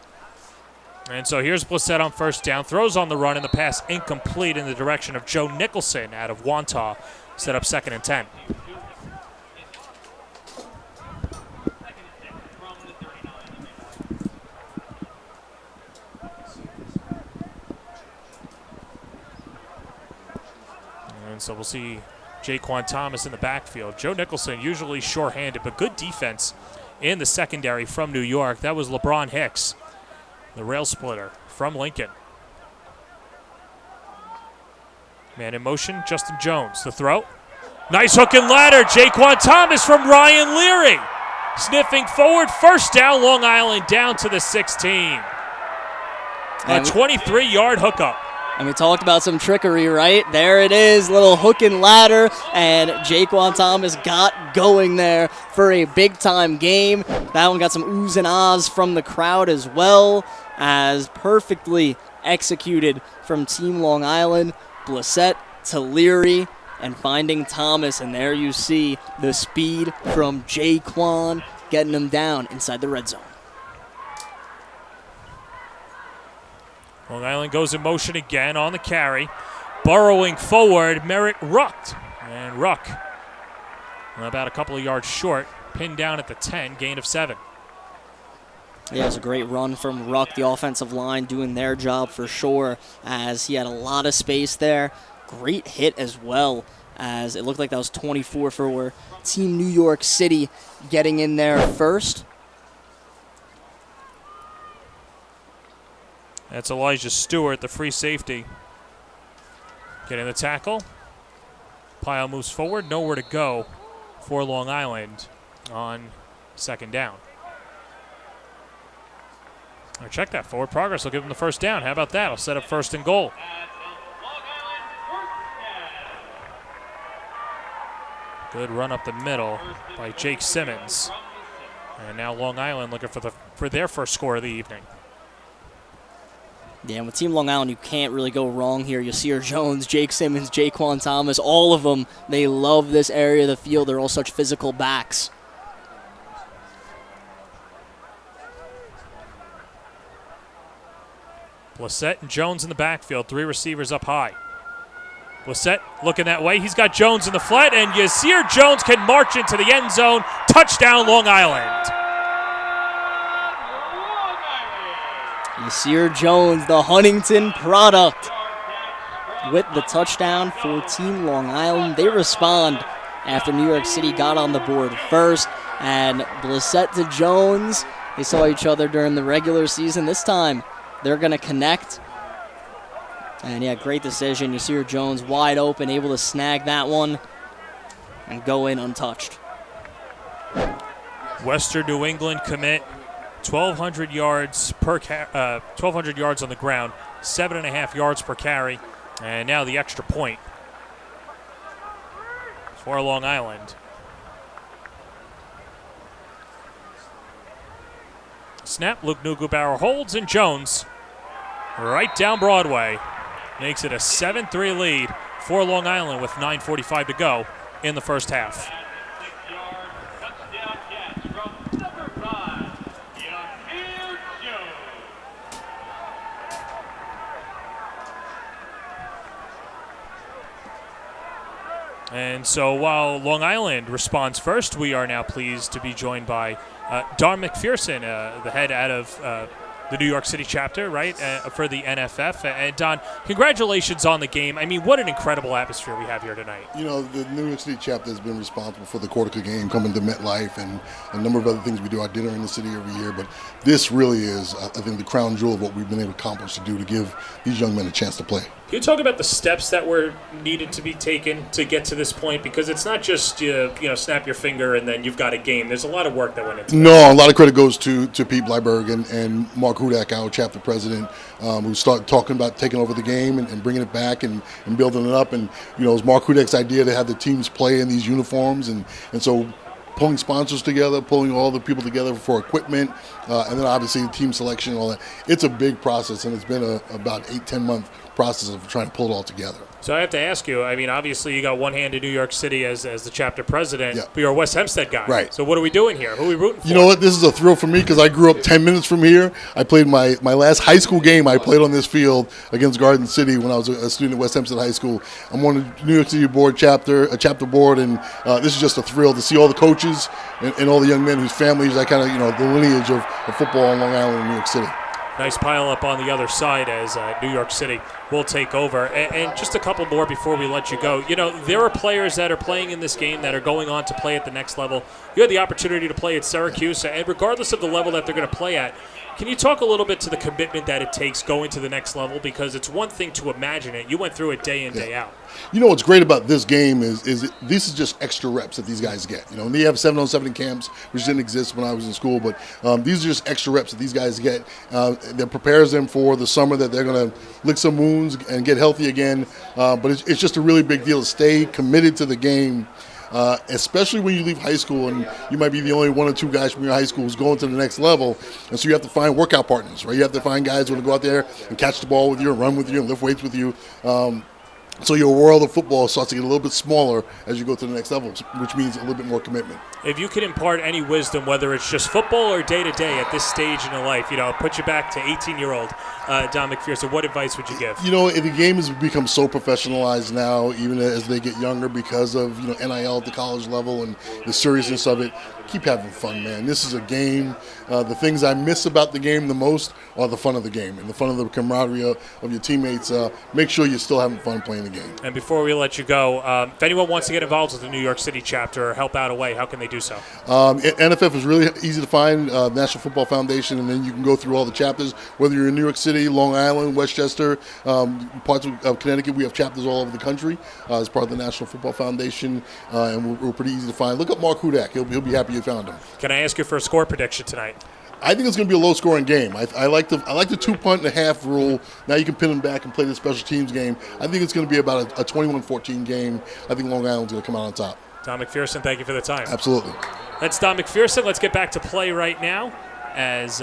And so here's Blissett on first down. Throws on the run, and the pass incomplete in the direction of Joe Nicholson out of Wantagh. Set up 2nd and 10. And so we'll see Jaquan Thomas in the backfield. Joe Nicholson, usually sure-handed, but good defense in the secondary from New York. That was LeBron Hicks, the rail splitter from Lincoln. Man in motion, Justin Jones. The throw. Nice hook and ladder. Jaquan Thomas from Ryan Leary. Sniffing forward. First down, Long Island down to the 16. A 23-yard hookup. And we talked about some trickery, right? There it is, little hook and ladder, and Jaquan Thomas got going there for a big-time game. That one got some oohs and ahs from the crowd as well, as perfectly executed from Team Long Island. Blissett to Leary and finding Thomas, and there you see the speed from Jaquan getting him down inside the red zone. Long Island goes in motion again on the carry. Burrowing forward, Merritt Ruck. And Ruck, about a couple of yards short, pinned down at the 10, gain of 7. Yeah, it was a great run from Ruck, the offensive line, doing their job for sure, as he had a lot of space there. Great hit as well, as it looked like that was 24 for Team New York City getting in there first. That's Elijah Stewart, the free safety, getting the tackle. Pyle moves forward, nowhere to go for Long Island on second down. Or check that, forward progress will give them the first down. How about that? I'll set up first and goal. Good run up the middle by Jake Simmons. And now Long Island looking for their first score of the evening. Yeah, and with Team Long Island, you can't really go wrong here. Yasir Jones, Jake Simmons, Jaquan Thomas, all of them, they love this area of the field. They're all such physical backs. Blissett and Jones in the backfield, 3 receivers up high. Blissett looking that way. He's got Jones in the flat, and Yasir Jones can march into the end zone. Touchdown, Long Island. Yasir Jones, the Huntington product, with the touchdown for Team Long Island. They respond after New York City got on the board first, and Blissett to Jones, they saw each other during the regular season. This time, they're going to connect. And yeah, great decision. Yasir Jones wide open, able to snag that one and go in untouched. Western New England commit, 1,200 yards per 1,200 yards on the ground, 7.5 yards per carry, and now the extra point for Long Island. Snap, Luke Nugelbauer holds, and Jones right down Broadway makes it a 7-3 lead for Long Island with 9:45 to go in the first half. And so while Long Island responds first, we are now pleased to be joined by Don McPherson, the head out of the New York City chapter, right, for the NFF. And Don, congratulations on the game. I mean, what an incredible atmosphere we have here tonight. You know, the New York City chapter has been responsible for the Cortica game coming to MetLife and a number of other things. We do our dinner in the city every year, but this really is, I think, the crown jewel of what we've been able to accomplish to do to give these young men a chance to play. Can you talk about the steps that were needed to be taken to get to this point? Because it's not just snap your finger and then you've got a game. There's a lot of work that went into it. No, a lot of credit goes to Pete Blyberg and Mark Hudak, our chapter president, who started talking about taking over the game and bringing it back and building it up. And it was Mark Hudak's idea to have the teams play in these uniforms, and so pulling sponsors together, pulling all the people together for equipment, and then obviously team selection and all that. It's a big process, and it's been about 8-10 month process of trying to pull it all together. So I have to ask you, I mean, obviously you got one hand in New York City as the chapter president, yeah, but you're a West Hempstead guy. Right. So what are we doing here? Who are we rooting for? You know what? This is a thrill for me because I grew up 10 minutes from here. I played my last high school game. I played on this field against Garden City when I was a student at West Hempstead High School. I'm on the New York City board chapter board, and this is just a thrill to see all the coaches and all the young men whose families I kind of, the lineage of football on Long Island and New York City. Nice pile up on the other side as New York City will take over. And just a couple more before we let you go. There are players that are playing in this game that are going on to play at the next level. You had the opportunity to play at Syracuse, and regardless of the level that they're going to play at, can you talk a little bit to the commitment that it takes going to the next level? Because it's one thing to imagine it. You went through it day in, day out. What's great about this game is this is just extra reps that these guys get. And they have 7-on-7 camps, which didn't exist when I was in school, but these are just extra reps that these guys get. That prepares them for the summer that they're going to lick some wounds and get healthy again. But it's just a really big deal to stay committed to the game. Especially when you leave high school and you might be the only one or two guys from your high school who's going to the next level, and so you have to find workout partners, right? You have to find guys who want to go out there and catch the ball with you and run with you and lift weights with you. So your world of football starts to get a little bit smaller as you go to the next level, which means a little bit more commitment. If you could impart any wisdom, whether it's just football or day-to-day at this stage in your life, put you back to 18-year-old Don McPherson, what advice would you give? The game has become so professionalized now, even as they get younger, because of NIL at the college level and the seriousness of it. Keep having fun, man. This is a game. The things I miss about the game the most are the fun of the game and the fun of the camaraderie of your teammates. Make sure you're still having fun playing the game. And before we let you go, if anyone wants to get involved with the New York City chapter or help out away, how can they do so? NFF is really easy to find, National Football Foundation, and then you can go through all the chapters, whether you're in New York City, Long Island, Westchester, parts of Connecticut. We have chapters all over the country as part of the National Football Foundation, and we're pretty easy to find. Look up Mark Hudak. He'll be happy you found him. Can I ask you for a score prediction tonight? I think it's going to be a low-scoring game. I like the 2-punt-and-a-half rule. Now you can pin them back and play the special teams game. I think it's going to be about a 21-14 game. I think Long Island's going to come out on top. Don McPherson, thank you for the time. Absolutely. That's Don McPherson. Let's get back to play right now as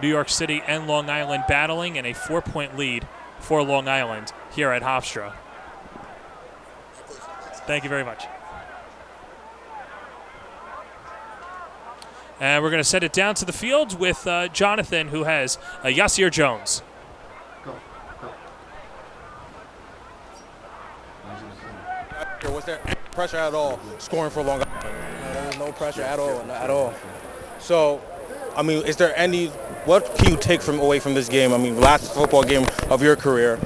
New York City and Long Island battling in a 4-point lead for Long Island here at Hofstra. Thank you very much. And we're going to send it down to the field with Jonathan, who has Yasir Jones. Was there any pressure at all scoring for Long Island? No, there was no pressure at all. So, is there what can you take away from this game? Last football game of your career,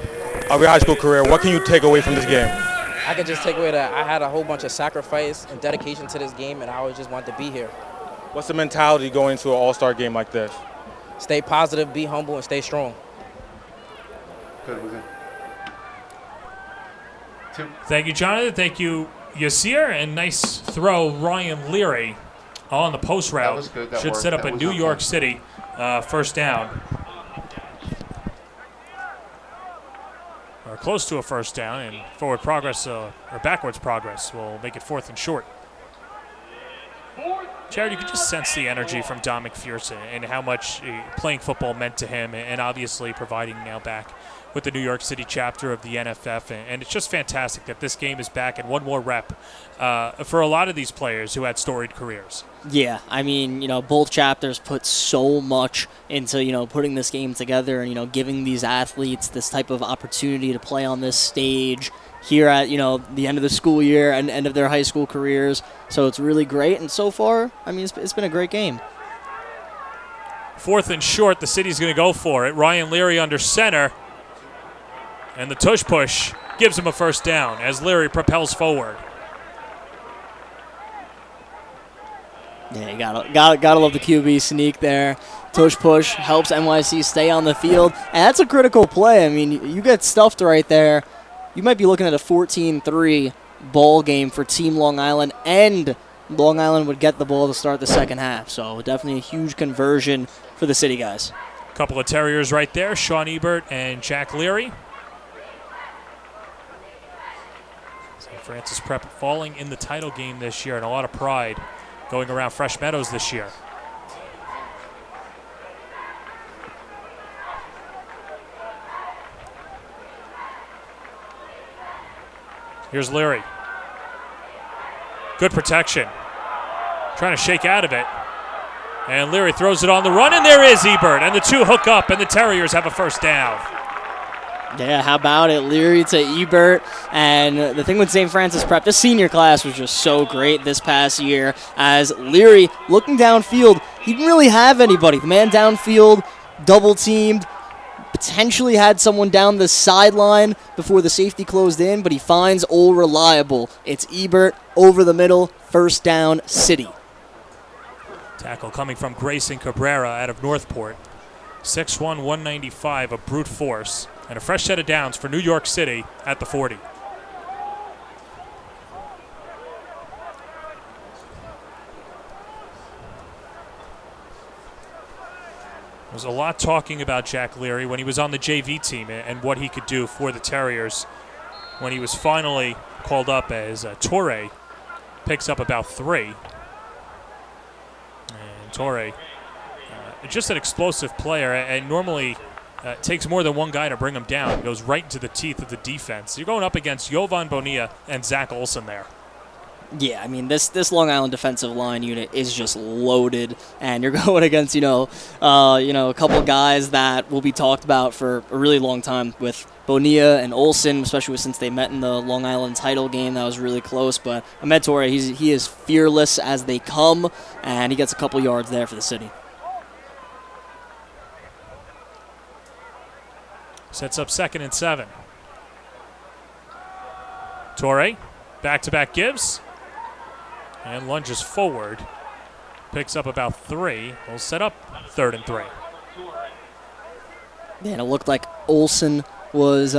of your high school career, what can you take away from this game? I could just take away that I had a whole bunch of sacrifice and dedication to this game, and I always just wanted to be here. What's the mentality going into an all-star game like this? Stay positive, be humble, and stay strong. Good, we're good. Thank you, Jonathan. Thank you, Yasir. And nice throw, Ryan Leary on the post route. That was good. That should worked. set up That a was New on York time. City first down. Or close to a first down, and forward progress or backwards progress will make it 4th and short. Jared, you could just sense the energy from Don McPherson and how much playing football meant to him, and obviously providing now back with the New York City chapter of the NFF. And it's just fantastic that this game is back and one more rep for a lot of these players who had storied careers. Yeah, both chapters put so much into, putting this game together and, giving these athletes this type of opportunity to play on this stage here at, the end of the school year and end of their high school careers. So it's really great. And so far, it's been a great game. 4th and short, the city's going to go for it. Ryan Leary under center. And the tush push gives him a first down as Leary propels forward. Yeah, you gotta love the QB sneak there. Tush push helps NYC stay on the field. And that's a critical play. You get stuffed right there. You might be looking at a 14-3 ball game for Team Long Island, and Long Island would get the ball to start the second half. So definitely a huge conversion for the city guys. Couple of Terriers right there, Sean Ebert and Jack Leary. St. Francis Prep falling in the title game this year, and a lot of pride going around Fresh Meadows this year. Here's Leary. Good protection. Trying to shake out of it. And Leary throws it on the run, and there is Ebert. And the two hook up, and the Terriers have a first down. Yeah, how about it? Leary to Ebert. And the thing with St. Francis Prep, the senior class was just so great this past year. As Leary, looking downfield, he didn't really have anybody. The man downfield, double-teamed, potentially had someone down the sideline before the safety closed in, but he finds Old Reliable. It's Ebert over the middle, first down, City. Tackle coming from Grayson Cabrera out of Northport. 6'1", 195, a brute force. And a fresh set of downs for New York City at the 40. There's a lot talking about Jack Leary when he was on the JV team and what he could do for the Terriers. When he was finally called up as Torre, picks up about 3. And Torre, just an explosive player, and normally It takes more than one guy to bring him down. He goes right into the teeth of the defense. You're going up against Jovan Bonilla and Zach Olson there. Yeah, I mean, this Long Island defensive line unit is just loaded, and you're going against, a couple guys that will be talked about for a really long time with Bonilla and Olson, especially since they met in the Long Island title game. That was really close, but Ahmed Torre, he is fearless as they come, and he gets a couple yards there for the city. Sets up 2nd and 7. Torre, back-to-back gives. And lunges forward. Picks up about 3. Will set up 3rd and 3. Yeah, and it looked like Olson was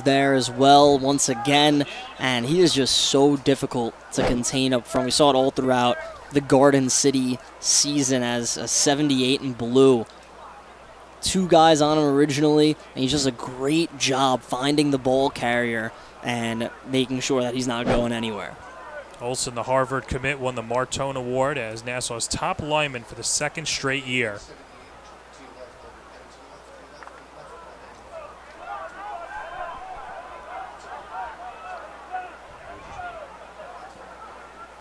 there as well once again, and he is just so difficult to contain up front. We saw it all throughout the Garden City season as a 78 in blue. 2 guys on him originally, and he does a great job finding the ball carrier and making sure that he's not going anywhere. Olson, the Harvard commit, won the Martone Award as Nassau's top lineman for the 2nd straight year.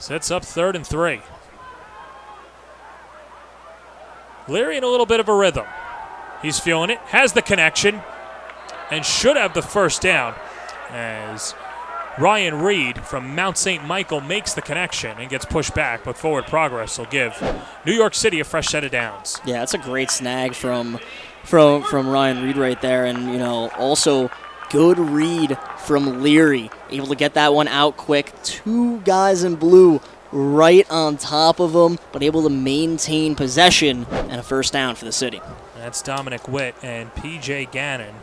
Sets up 3rd and 3. Leary in a little bit of a rhythm. He's feeling it, has the connection, and should have the first down as Ryan Reed from Mount St. Michael makes the connection and gets pushed back, but forward progress will give New York City a fresh set of downs. Yeah, that's a great snag from Ryan Reed right there, and also good read from Leary, able to get that one out quick. 2 guys in blue right on top of him, but able to maintain possession and a first down for the city. That's Dominic Witt and P.J. Gannon.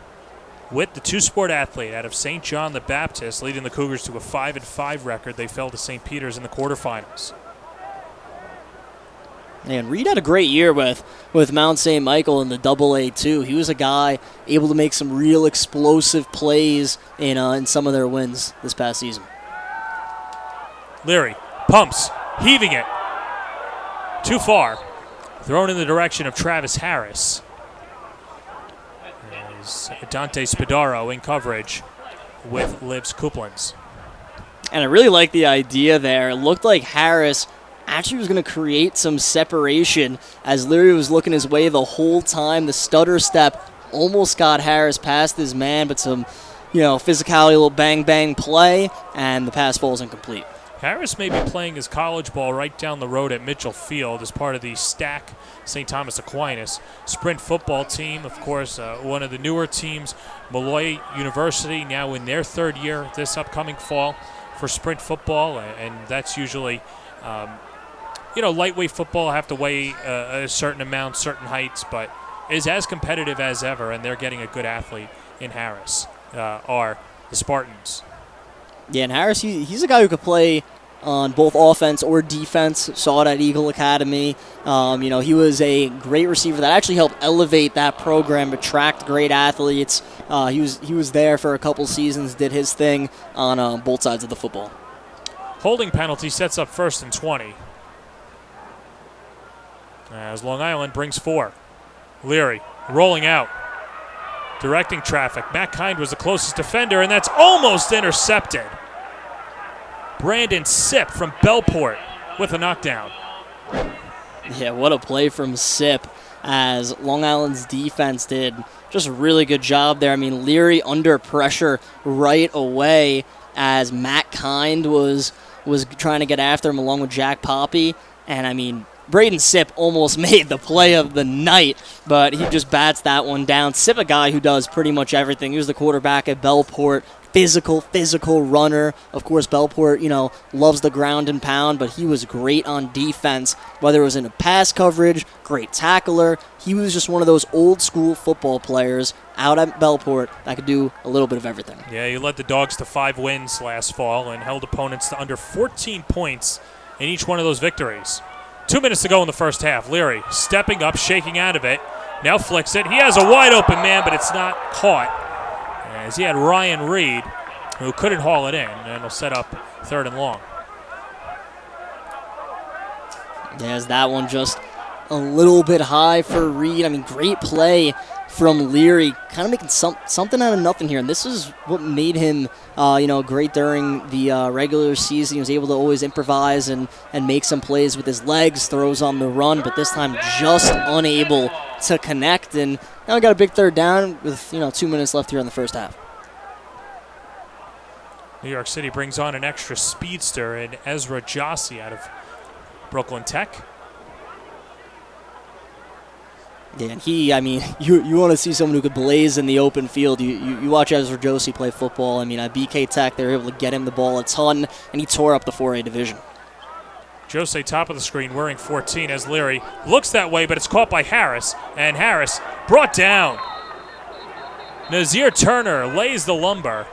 Witt, the two-sport athlete out of St. John the Baptist, leading the Cougars to a 5-5 record. They fell to St. Peter's in the quarterfinals. And Reed had a great year with Mount St. Michael in the AA too. He was a guy able to make some real explosive plays in some of their wins this past season. Leary pumps, heaving it. Too far. Thrown in the direction of Travis Harris. There's Dante Spadaro in coverage with Livs Kuplins. And I really like the idea there. It looked like Harris actually was going to create some separation as Leary was looking his way the whole time. The stutter step almost got Harris past his man, but some, physicality, a little bang-bang play, and the pass falls incomplete. Harris may be playing his college ball right down the road at Mitchell Field as part of the Stack St. Thomas Aquinas sprint football team. Of course, one of the newer teams, Malloy University, now in their 3rd year this upcoming fall for sprint football, and that's usually, lightweight football, have to weigh a certain amount, certain heights, but is as competitive as ever, and they're getting a good athlete in Harris, are the Spartans. Yeah, and Harris, he's a guy who could play on both offense or defense. Saw it at Eagle Academy. He was a great receiver that actually helped elevate that program, attract great athletes. He was there for a couple seasons, did his thing on both sides of the football. Holding penalty sets up 1st and 20. As Long Island brings 4. Leary rolling out, directing traffic. Matt Kind was the closest defender, and that's almost intercepted. Brandon Sipp from Bellport with a knockdown. Yeah, what a play from Sipp as Long Island's defense did just a really good job there. I mean, Leary under pressure right away as Matt Kind was trying to get after him along with Jack Poppy. And, I mean, Braden Sipp almost made the play of the night, but he just bats that one down. Sipp, a guy who does pretty much everything. He was the quarterback at Bellport. Physical runner. Of course, Bellport, loves the ground and pound, but he was great on defense, whether it was in a pass coverage, great tackler. He was just one of those old school football players out at Bellport that could do a little bit of everything. Yeah, he led the Dogs to 5 wins last fall and held opponents to under 14 points in each one of those victories. 2 minutes to go in the first half. Leary stepping up, shaking out of it. Now flicks it. He has a wide open man, but it's not caught, as he had Ryan Reed, who couldn't haul it in, and will set up 3rd and long. As that one just a little bit high for Reed. I mean, great play from Leary, kind of making something out of nothing here. And this is what made him, great during the regular season. He was able to always improvise and make some plays with his legs, throws on the run, but this time just unable to connect. And now we got a big third down with 2 minutes left here in the first half. New York City brings on an extra speedster in Ezra Jossi out of Brooklyn Tech. Yeah, and you want to see someone who could blaze in the open field. You watch Ezra Jossi play football. I mean, at BK Tech, they were able to get him the ball a ton, and he tore up the 4A division. Jose, top of the screen, wearing 14 as Leary looks that way, but it's caught by Harris, and Harris brought down. Nazir Turner lays the lumber.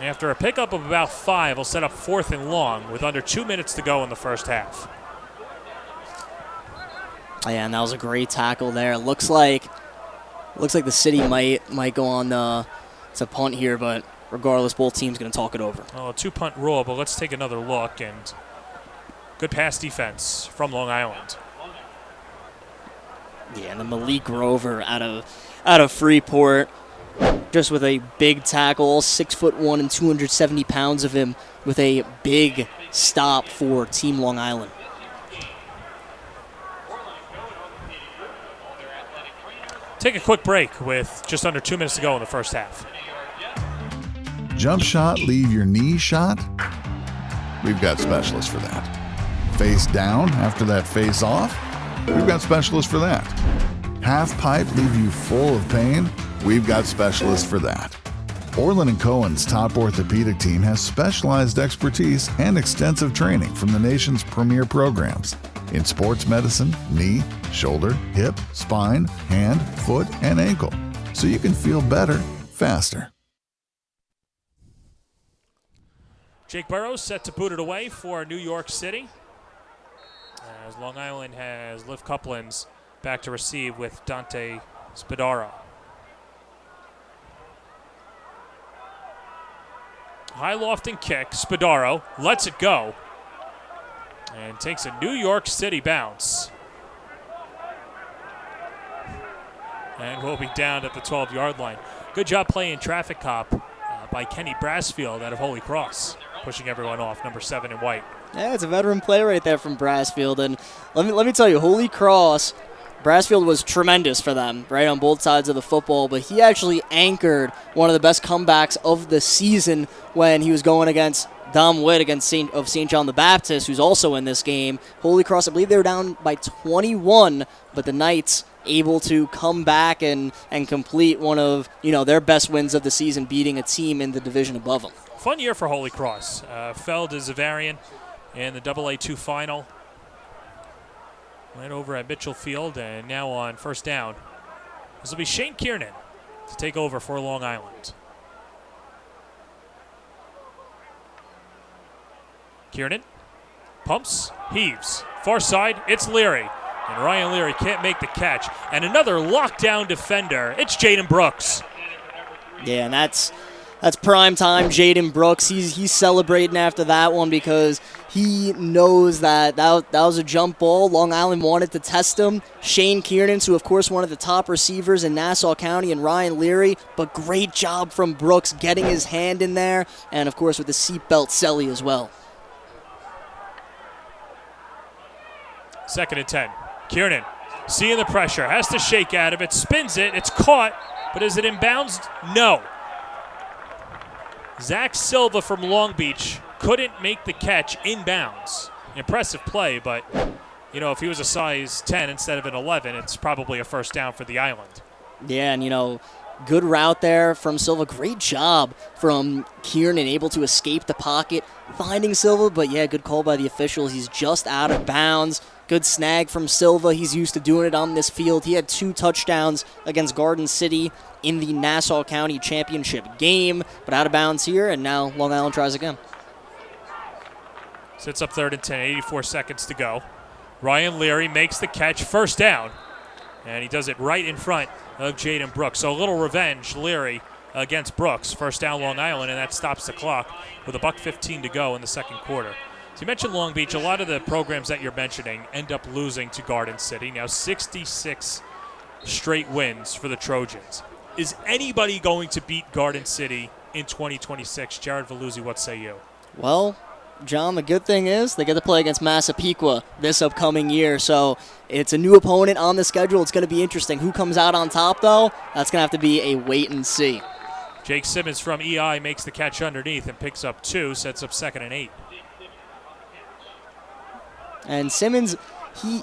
After a pickup of about 5, he'll set up 4th and long with under 2 minutes to go in the first half. Yeah, and that was a great tackle there. Looks like the city might go on to punt here, but regardless, both teams going to talk it over. Oh, 2-punt rule, but let's take another look. And good pass defense from Long Island. Yeah, and the Malik Grover out of Freeport, just with a big tackle, 6'1" and 270 pounds of him, with a big stop for Team Long Island. Take a quick break with just under 2 minutes to go in the first half. Jump shot, leave your knee shot? We've got specialists for that. Face down after that face off? We've got specialists for that. Half pipe, leave you full of pain? We've got specialists for that. Orland & Cohen's top orthopedic team has specialized expertise and extensive training from the nation's premier programs in sports medicine, knee, shoulder, hip, spine, hand, foot, and ankle, so you can feel better, faster. Jake Burrows set to boot it away for New York City, as Long Island has Liv Couplins back to receive with Dante Spadaro. High lofting kick. Spadaro lets it go and takes a New York City bounce. And will be down at the 12-yard line. Good job playing traffic cop by Kenny Brassfield out of Holy Cross, pushing everyone off, number 7 in white. Yeah, it's a veteran play right there from Brassfield. And let me tell you, Holy Cross, Brassfield was tremendous for them, right, on both sides of the football, but he actually anchored one of the best comebacks of the season when he was going against Dom Witt against St. John the Baptist, who's also in this game. Holy Cross, I believe they were down by 21, but the Knights able to come back and complete one of their best wins of the season, beating a team in the division above them. Fun year for Holy Cross. Fell to Zavarian in the AA2 final. Right over at Mitchell Field, and now on first down, this will be Shane Kiernan to take over for Long Island. Kiernan pumps, heaves, far side, it's Leary. And Ryan Leary can't make the catch. And another lockdown defender, it's Jaden Brooks. Yeah, and that's prime time Jaden Brooks. He's celebrating after that one because he knows that was a jump ball. Long Island wanted to test him. Shane Kiernan, who of course one of the top receivers in Nassau County, and Ryan Leary, but great job from Brooks getting his hand in there, and of course with the seatbelt Selly as well. 2nd and 10. Kiernan, seeing the pressure, has to shake out of it, spins it, it's caught, but is it in bounds? No. Zach Silva from Long Beach couldn't make the catch in bounds. Impressive play, but, if he was a size 10 instead of an 11, it's probably a first down for the island. Yeah, and, good route there from Silva. Great job from Kiernan, able to escape the pocket, finding Silva, but, yeah, good call by the officials. He's just out of bounds. Good snag from Silva. He's used to doing it on this field. He had 2 touchdowns against Garden City in the Nassau County Championship game, but out of bounds here, and now Long Island tries again. Sits up 3rd and 10, 84 seconds to go. Ryan Leary makes the catch, first down, and he does it right in front of Jaden Brooks. So a little revenge, Leary against Brooks. First down Long Island, and that stops the clock with $1:15 to go in the second quarter. So you mentioned Long Beach. A lot of the programs that you're mentioning end up losing to Garden City. Now 66 straight wins for the Trojans. Is anybody going to beat Garden City in 2026? Jared Veluzzi, what say you? Well, John, the good thing is they get to play against Massapequa this upcoming year, so it's a new opponent on the schedule. It's going to be interesting. Who comes out on top, though? That's going to have to be a wait and see. Jake Simmons from EI makes the catch underneath and picks up 2, sets up 2nd and 8. And Simmons,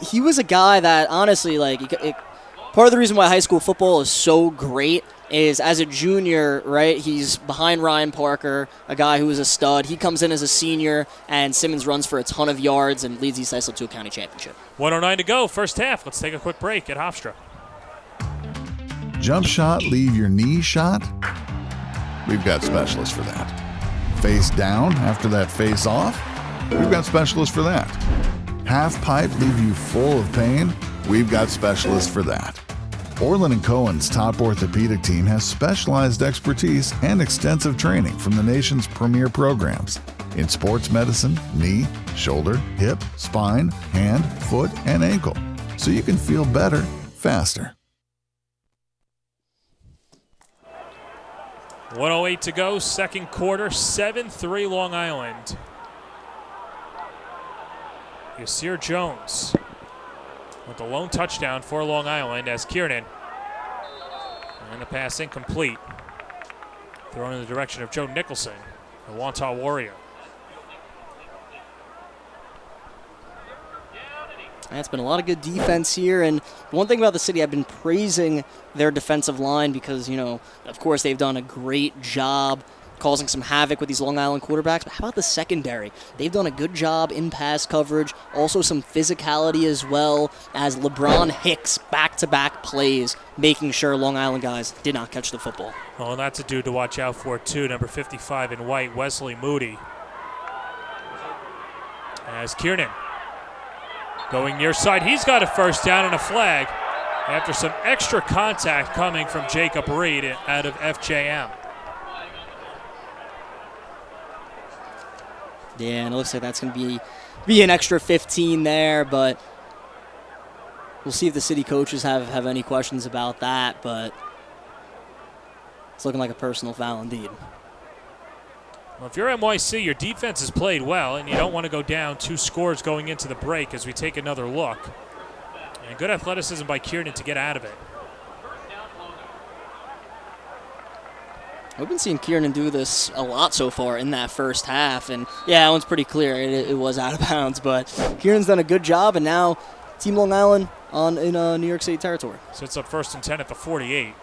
he was a guy that, honestly, part of the reason why high school football is so great is as a junior, right, he's behind Ryan Parker, a guy who is a stud. He comes in as a senior, and Simmons runs for a ton of yards and leads East Islip to a county championship. 1:09 to go, first half. Let's take a quick break at Hofstra. Jump shot, leave your knee shot? We've got specialists for that. Face down after that face off? We've got specialists for that. Half pipe, leave you full of pain? We've got specialists for that. Orland & Cohen's top orthopedic team has specialized expertise and extensive training from the nation's premier programs in sports medicine, knee, shoulder, hip, spine, hand, foot, and ankle, so you can feel better, faster. 1:08 to go, second quarter, 7-3 Long Island. Yasir Jones with the lone touchdown for Long Island as Kiernan. And the pass incomplete. Thrown in the direction of Joe Nicholson, the Wantagh Warrior. It's been a lot of good defense here, and one thing about the city, I've been praising their defensive line because, of course, they've done a great job causing some havoc with these Long Island quarterbacks. But how about the secondary? They've done a good job in pass coverage, also some physicality as well, as LeBron Hicks back-to-back plays, making sure Long Island guys did not catch the football. Well, and that's a dude to watch out for, too, number 55 in white, Wesley Moody. As Kiernan going near side, he's got a first down and a flag after some extra contact coming from Jacob Reed out of FJM. Yeah, and it looks like that's going to be an extra 15 there, but we'll see if the city coaches have any questions about that, but it's looking like a personal foul indeed. Well, if you're NYC, your defense has played well, and you don't want to go down 2 scores going into the break as we take another look. And good athleticism by Kiernan to get out of it. We've been seeing Kiernan do this a lot so far in that first half, and yeah, that one's pretty clear. It was out of bounds, but Kiernan's done a good job, and now Team Long Island in New York City territory. Sits up 1st and 10 at the 48.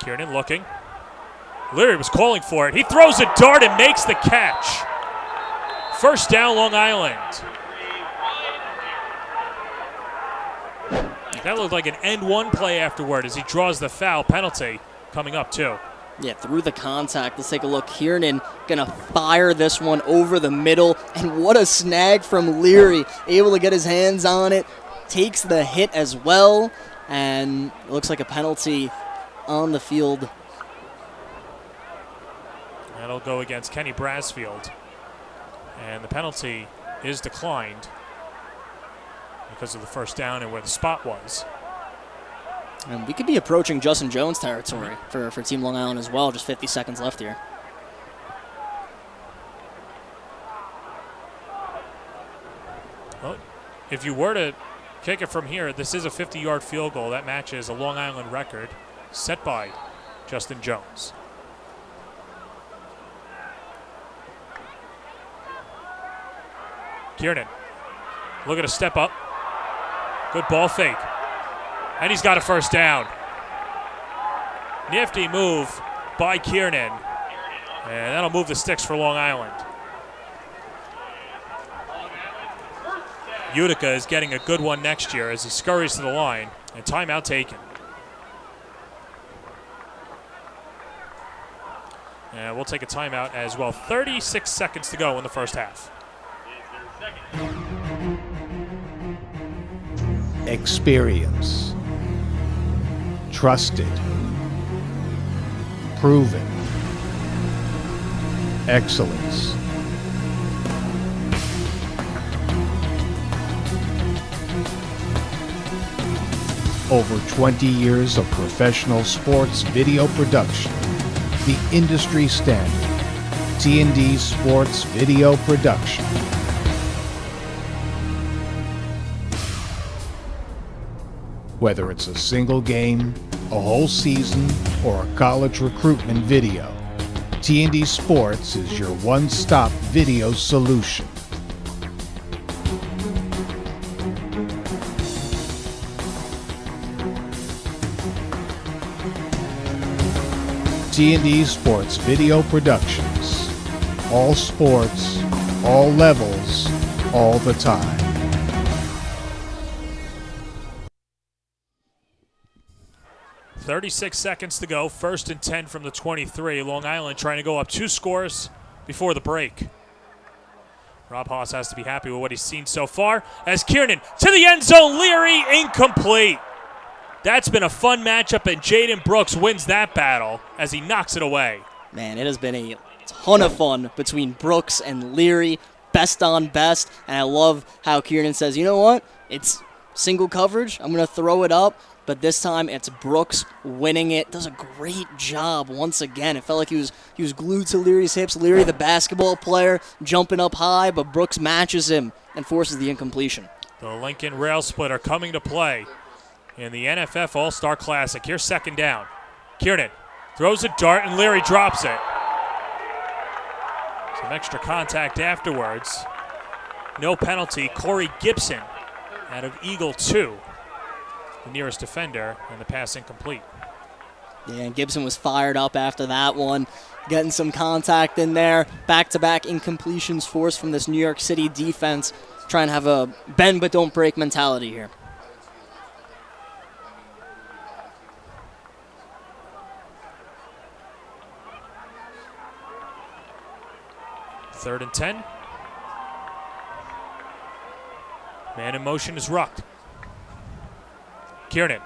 Kiernan looking. Leary was calling for it. He throws a dart and makes the catch. First down, Long Island. That looked like an end one play afterward as he draws the foul penalty coming up too. Yeah, through the contact. Let's take a look. Kiernan gonna fire this one over the middle, and what a snag from Leary. Able to get his hands on it, takes the hit as well, and it looks like a penalty on the field. That'll go against Kenny Brasfield, and the penalty is declined because of the first down and where the spot was. And we could be approaching Justin Jones territory for Team Long Island as well. Just 50 seconds left here. Well, if you were to kick it from here, this is a 50-yard field goal. That matches a Long Island record set by Justin Jones. Kiernan, look at a step up. Good ball fake. And he's got a first down. Nifty move by Kiernan. And that'll move the sticks for Long Island. Utica is getting a good one next year as he scurries to the line. And timeout taken. And we'll take a timeout as well. 36 seconds to go in the first half. Experience. Trusted. Proven. excellence. Over 20 years of professional sports video production, the industry standard, T&D Sports Video Production. Whether it's a single game, a whole season, or a college recruitment video, T&D Sports is your one-stop video solution. T&D Sports Video Productions. All sports, all levels, all the time. .36 seconds to go. 1st and 10 from the 23. Long Island trying to go up 2 scores before the break. Rob Haas has to be happy with what he's seen so far. As Kiernan to the end zone. Leary incomplete. That's been a fun matchup, and Jaden Brooks wins that battle as he knocks it away. Man, it has been a ton of fun between Brooks and Leary, best on best, and I love how Kiernan says, you know what, it's single coverage, I'm going to throw it up, but this time it's Brooks winning it. Does a great job once again. It felt like he was glued to Leary's hips. Leary, the basketball player, jumping up high, but Brooks matches him and forces the incompletion. The Lincoln Rail Splitter coming to play in the NFF All Star Classic. Here's 2nd down. Kiernan throws a dart, and Leary drops it. Some extra contact afterwards. No penalty. Corey Gibson out of Eagle 2, the nearest defender, and the pass incomplete. Yeah, and Gibson was fired up after that one, getting some contact in there. Back-to-back incompletions forced from this New York City defense, trying to have a bend but don't break mentality here. Third and 10. Man in motion is Rucked. Kiernan.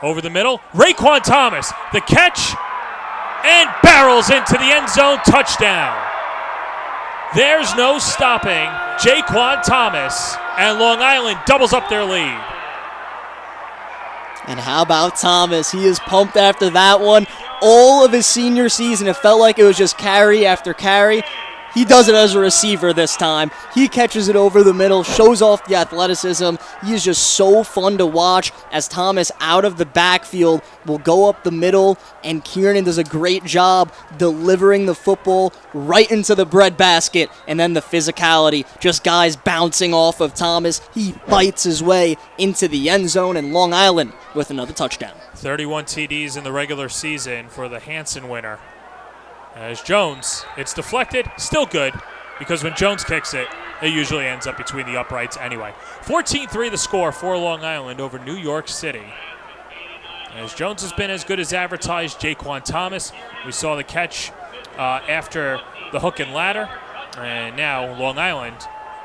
Over the middle. Raekwon Thomas. The catch. And barrels into the end zone. Touchdown. There's no stopping Jaquan Thomas. And Long Island doubles up their lead. And how about Thomas? He is pumped after that one. All of his senior season, it felt like it was just carry after carry. He does it as a receiver this time. He catches it over the middle, shows off the athleticism. He is just so fun to watch as Thomas out of the backfield will go up the middle, and Kiernan does a great job delivering the football right into the breadbasket, and then the physicality, just guys bouncing off of Thomas. He fights his way into the end zone, and Long Island with another touchdown. 31 TDs in the regular season for the Hanson winner. As Jones, it's deflected, still good, because when Jones kicks it, it usually ends up between the uprights anyway. 14-3 the score for Long Island over New York City. As Jones has been as good as advertised, Jaquan Thomas, we saw the catch after the hook and ladder, and now Long Island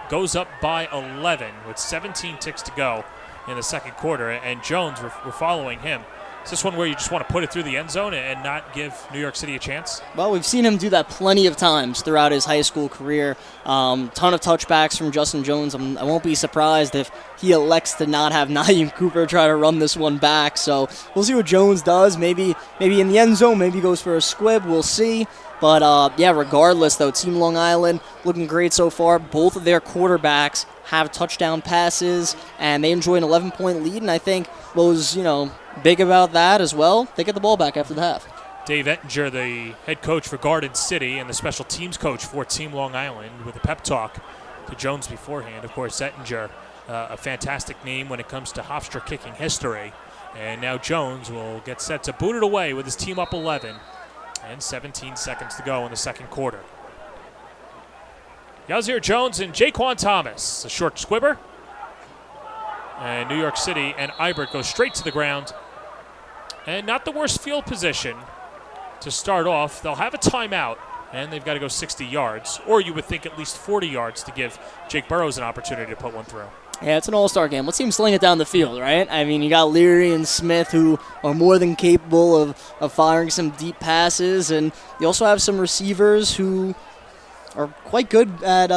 goes up by 11 with 17 ticks to go in the second quarter, and Jones, we're following him. Is this one where you just want to put it through the end zone and not give New York City a chance? Well, we've seen him do that plenty of times throughout his high school career. Ton of touchbacks from Justin Jones. I won't be surprised if he elects to not have Naeem Cooper try to run this one back. So we'll see what Jones does. Maybe in the end zone, maybe goes for a squib. We'll see. But, yeah, regardless, though, Team Long Island looking great so far. Both of their quarterbacks have touchdown passes, and they enjoy an 11-point lead. And I think what was, big about that as well, they get the ball back after the half. Dave Ettinger, the head coach for Garden City and the special teams coach for Team Long Island, with a pep talk to Jones beforehand. Of course, Ettinger, a fantastic name when it comes to Hofstra kicking history. And now Jones will get set to boot it away with his team up 11 and 17 seconds to go in the second quarter. Yazir Jones and Jaquan Thomas, a short squibber. And New York City and Eibert go straight to the ground. And not the worst field position to start off. They'll have a timeout, and they've got to go 60 yards. Or you would think at least 40 yards to give Jake Burrows an opportunity to put one through. Yeah, it's an all-star game. Let's see him sling it down the field, right? I mean, you got Leary and Smith who are more than capable of firing some deep passes, and you also have some receivers who are quite good at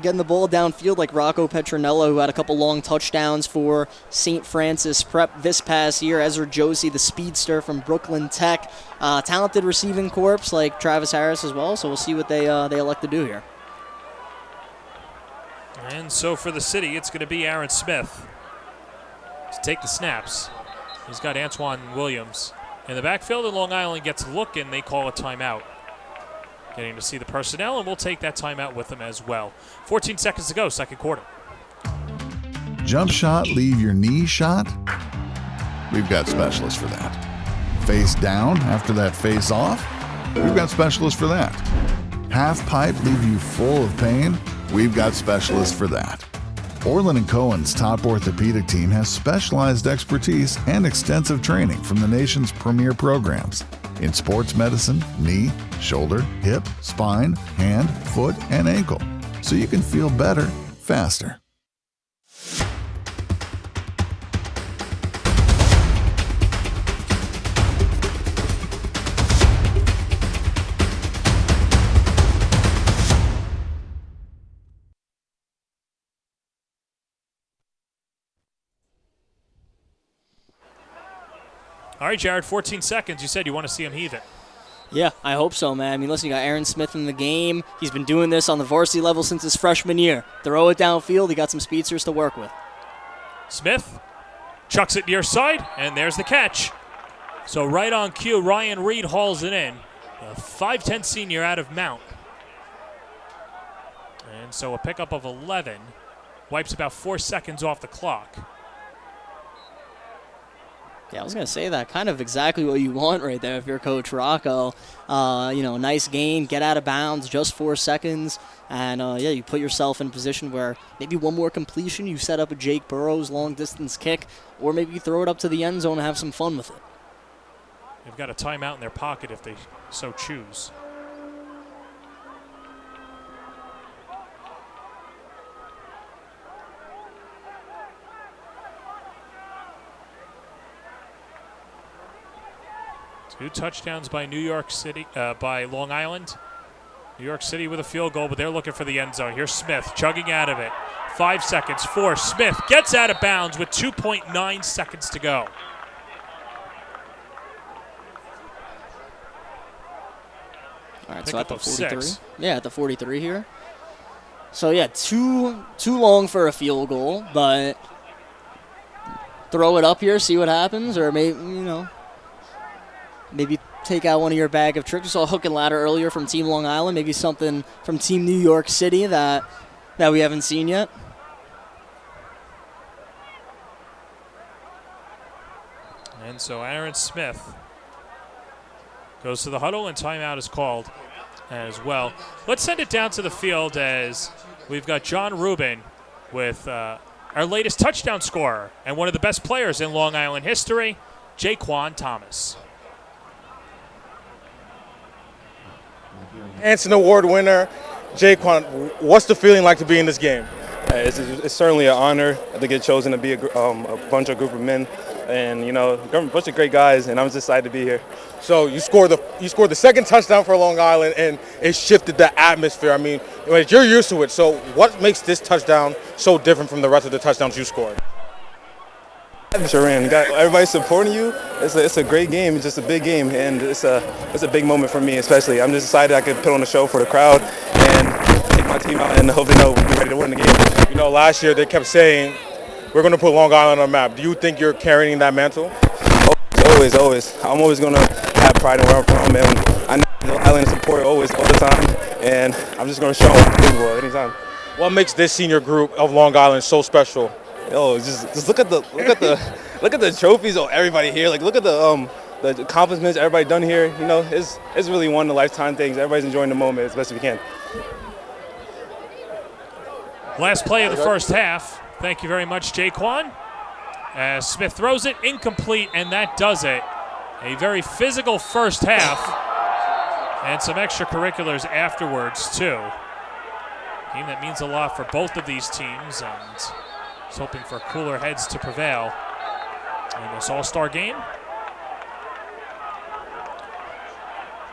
getting the ball downfield, like Rocco Petronello, who had a couple long touchdowns for St. Francis Prep this past year. Ezra Josie, the speedster from Brooklyn Tech. Talented receiving corps like Travis Harris as well, so we'll see what they elect to do here. And so for the city, it's going to be Aaron Smith to take the snaps. He's got Antoine Williams in the backfield, and Long Island gets a look, and they call a timeout. Getting to see the personnel, and we'll take that timeout with them as well. 14 seconds to go, second quarter. Jump shot, leave your knee shot? We've got specialists for that. Face down after that face off? We've got specialists for that. Half pipe, leave you full of pain? We've got specialists for that. Orland & Cohen's top orthopedic team has specialized expertise and extensive training from the nation's premier programs in sports medicine, knee, shoulder, hip, spine, hand, foot, and ankle, so you can feel better faster. All right, Jared, 14 seconds. You said you want to see him heave it. Yeah, I hope so, man. I mean, listen, you got Aaron Smith in the game. He's been doing this on the varsity level since his freshman year. Throw it downfield. He got some speedsters to work with. Smith chucks it near side, and there's the catch. So right on cue, Ryan Reed hauls it in. A 5'10 senior out of Mount. And so a pickup of 11. Wipes about 4 seconds off the clock. Yeah, I was going to say that. Kind of exactly what you want right there if you're Coach Rocco. Nice gain, get out of bounds, just 4 seconds. And, you put yourself in a position where maybe one more completion, you set up a Jake Burrows long-distance kick, or maybe you throw it up to the end zone and have some fun with it. They've got a timeout in their pocket if they so choose. Two touchdowns by by Long Island. New York City with a field goal, but they're looking for the end zone. Here's Smith chugging out of it. 5 seconds, 4. Smith gets out of bounds with 2.9 seconds to go. All right, Pick so up at the of 43. 6. Yeah, at the 43 here. So, yeah, too long for a field goal, but throw it up here, see what happens, or maybe take out one of your bag of tricks. You saw a hook and ladder earlier from Team Long Island, maybe something from Team New York City that we haven't seen yet. And so Aaron Smith goes to the huddle, and timeout is called as well. Let's send it down to the field as we've got John Rubin with our latest touchdown scorer and one of the best players in Long Island history, Jaquan Thomas. Anson Award winner, Jaquan, what's the feeling like to be in this game? It's certainly an honor to get chosen to be a group of men, and a bunch of great guys, and I'm just excited to be here. So you scored the second touchdown for Long Island, and it shifted the atmosphere. I mean, you're used to it. So what makes this touchdown so different from the rest of the touchdowns you scored? Sharon, got everybody supporting you. It's a great game. It's just a big game, and it's a big moment for me, especially. I'm just excited I could put on a show for the crowd and take my team out and hope they know we're ready to win the game. Last year they kept saying we're going to put Long Island on the map. Do you think you're carrying that mantle? Always. I'm always going to have pride in where I'm from, and I know Long Island support all the time, and I'm just going to show them anytime. What makes this senior group of Long Island so special? Just look at the trophies of everybody here. Like, look at the accomplishments everybody done here. It's really one of the lifetime things. Everybody's enjoying the moment as best we can. Last play of the first half. Thank you very much, Jaquan. As Smith throws it, incomplete, and that does it. A very physical first half, and some extracurriculars afterwards too. Game that means a lot for both of these teams, and He's hoping for cooler heads to prevail in this All-Star game.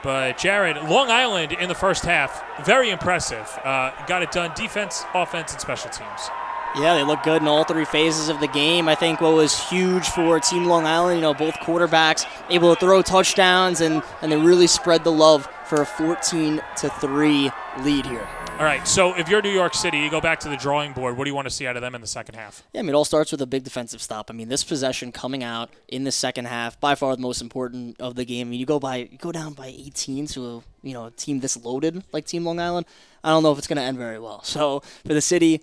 But Jared, Long Island in the first half, very impressive. Got it done, defense, offense, and special teams. Yeah, they look good in all three phases of the game. I think what was huge for Team Long Island, both quarterbacks able to throw touchdowns, and they really spread the love for a 14-3 lead here. All right, so if you're New York City, you go back to the drawing board. What do you want to see out of them in the second half? Yeah, it all starts with a big defensive stop. This possession coming out in the second half, by far the most important of the game. You go down by 18 to a team this loaded like Team Long Island. I don't know if it's going to end very well. So for the city,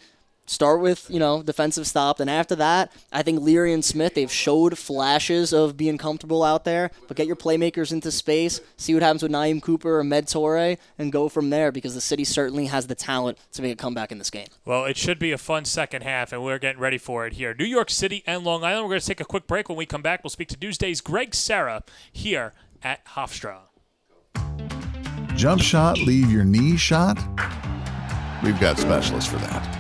start with, defensive stop. And after that, I think Leary and Smith, they've showed flashes of being comfortable out there. But get your playmakers into space, see what happens with Naeem Cooper or Med Torre, and go from there, because the city certainly has the talent to make a comeback in this game. Well, it should be a fun second half, and we're getting ready for it here. New York City and Long Island. We're going to take a quick break. When we come back, we'll speak to Newsday's Greg Serra here at Hofstra. Jump shot, leave your knee shot? We've got specialists for that.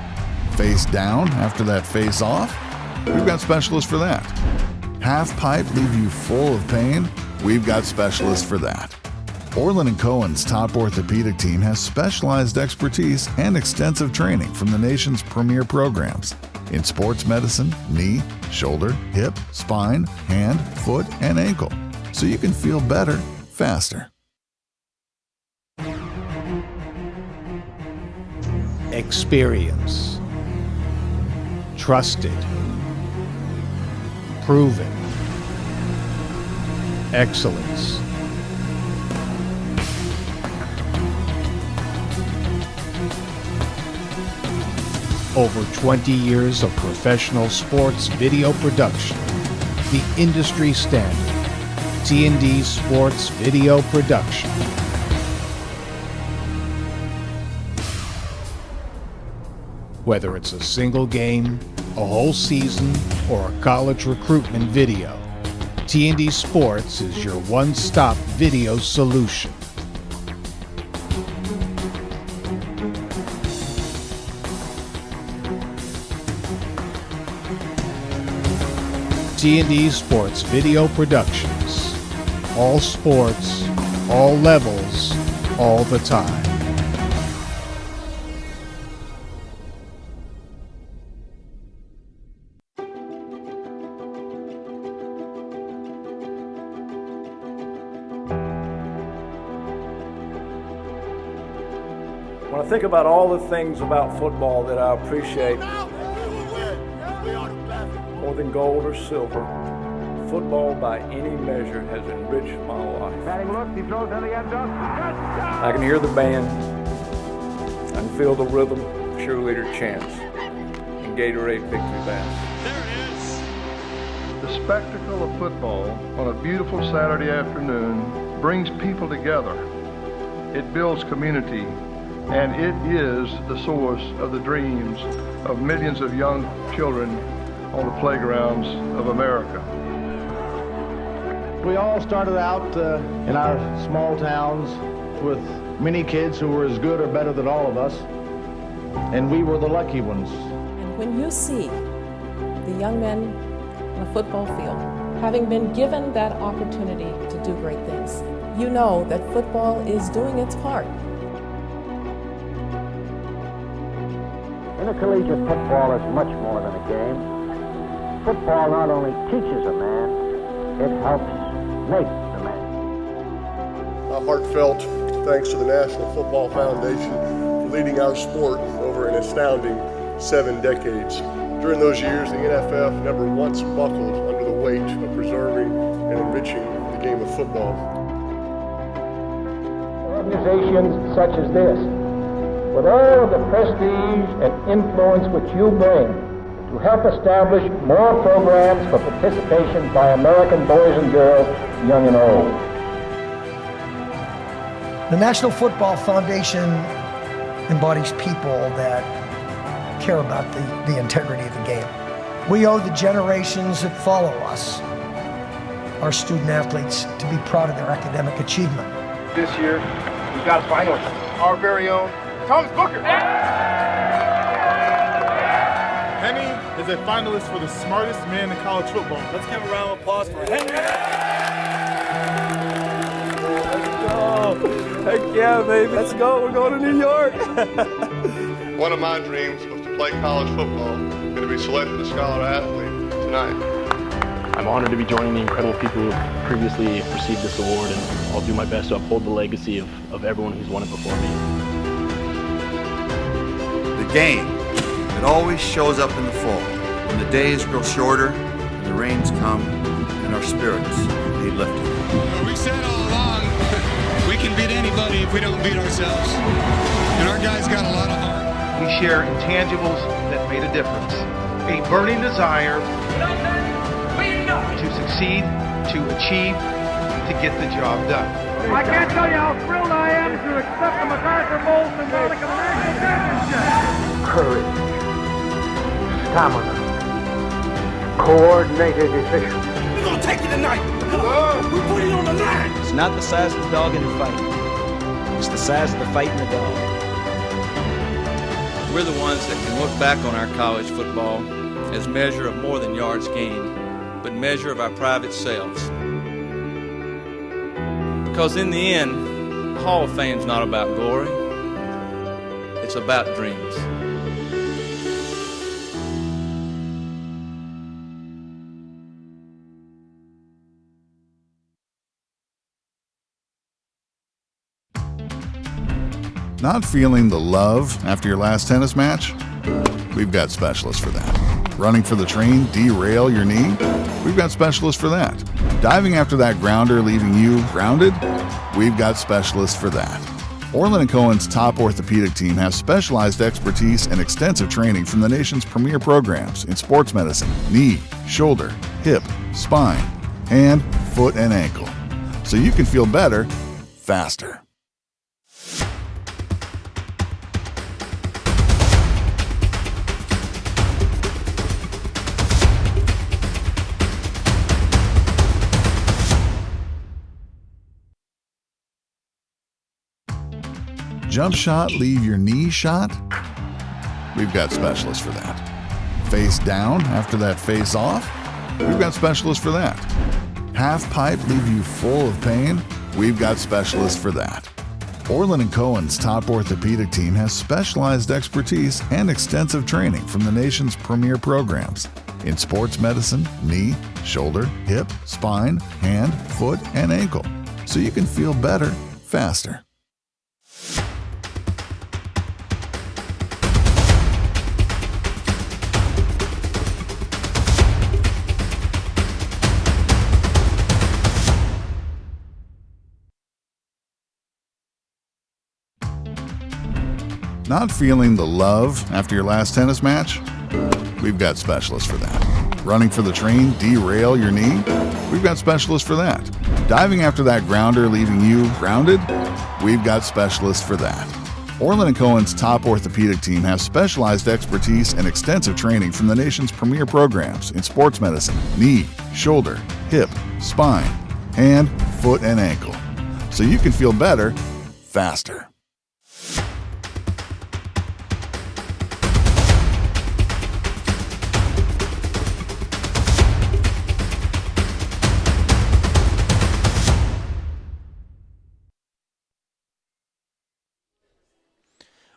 Face down after that face off? We've got specialists for that. Half pipe leave you full of pain? We've got specialists for that. Orland & Cohen's top orthopedic team has specialized expertise and extensive training from the nation's premier programs in sports medicine, knee, shoulder, hip, spine, hand, foot, and ankle, so you can feel better faster. Experience. Trusted. Proven. Excellence. Over 20 years of professional sports video production. The industry standard. T&D Sports Video Production. Whether it's a single game, a whole season, or a college recruitment video, T&D Sports is your one-stop video solution. T&D Sports Video Productions. All sports, all levels, all the time. When I think about all the things about football that I appreciate, more than gold or silver, football by any measure has enriched my life. I can hear the band, I can feel the rhythm, cheerleader chants, and Gatorade victory bands. The spectacle of football on a beautiful Saturday afternoon brings people together. It builds community, and it is the source of the dreams of millions of young children on the playgrounds of America. We all started out in our small towns with many kids who were as good or better than all of us, and we were the lucky ones. And when you see the young men on the football field having been given that opportunity to do great things, you know that football is doing its part. Intercollegiate football is much more than a game. Football not only teaches a man, it helps make the man. A heartfelt thanks to the National Football Foundation for leading our sport over an astounding 7 decades. During those years, the NFF never once buckled under the weight of preserving and enriching the game of football. Organizations such as this, with all of the prestige and influence which you bring, to help establish more programs for participation by American boys and girls, young and old. The National Football Foundation embodies people that care about the integrity of the game. We owe the generations that follow us, our student athletes, to be proud of their academic achievement. This year, we've got a finalist, our very own Thomas Booker. Penny is a finalist for the smartest man in college football. Let's give a round of applause for Henry. Heck yeah, baby. Let's go. We're going to New York. One of my dreams was to play college football and to be selected as Scholar Athlete tonight. I'm honored to be joining the incredible people who have previously received this award, and I'll do my best to uphold the legacy of everyone who's won it before me. The game, it always shows up in the fall, when the days grow shorter, and the rains come, and our spirits need lifting. We said all along, we can beat anybody if we don't beat ourselves. And our guys got a lot of heart. We share intangibles that made a difference. A burning desire to succeed, to achieve, to get the job done. I can't tell you how thrilled I am to accept the MacArthur Bowl symbolic of the national championship. Courage, stamina, coordinated efficiency. We're going to take it tonight. We're putting it on the line. It's not the size of the dog in the fight. It's the size of the fight in the dog. We're the ones that can look back on our college football as measure of more than yards gained, but measure of our private selves. Because in the end, the Hall of Fame's not about glory. It's about dreams. Not feeling the love after your last tennis match? We've got specialists for that. Running for the train, derail your knee? We've got specialists for that. Diving after that grounder, leaving you grounded? We've got specialists for that. Orland & Cohen's top orthopedic team has specialized expertise and extensive training from the nation's premier programs in sports medicine, knee, shoulder, hip, spine, hand, foot, and ankle. So you can feel better, faster. Jump shot, leave your knee shot? We've got specialists for that. Face down after that face off? We've got specialists for that. Half pipe, leave you full of pain? We've got specialists for that. Orland & Cohen's top orthopedic team has specialized expertise and extensive training from the nation's premier programs in sports medicine, knee, shoulder, hip, spine, hand, foot, and ankle. So you can feel better, faster. Not feeling the love after your last tennis match? We've got specialists for that. Running for the train, derail your knee? We've got specialists for that. Diving after that grounder, leaving you grounded? We've got specialists for that. Orland & Cohen's top orthopedic team has specialized expertise and extensive training from the nation's premier programs in sports medicine, knee, shoulder, hip, spine, hand, foot, and ankle. So you can feel better, faster.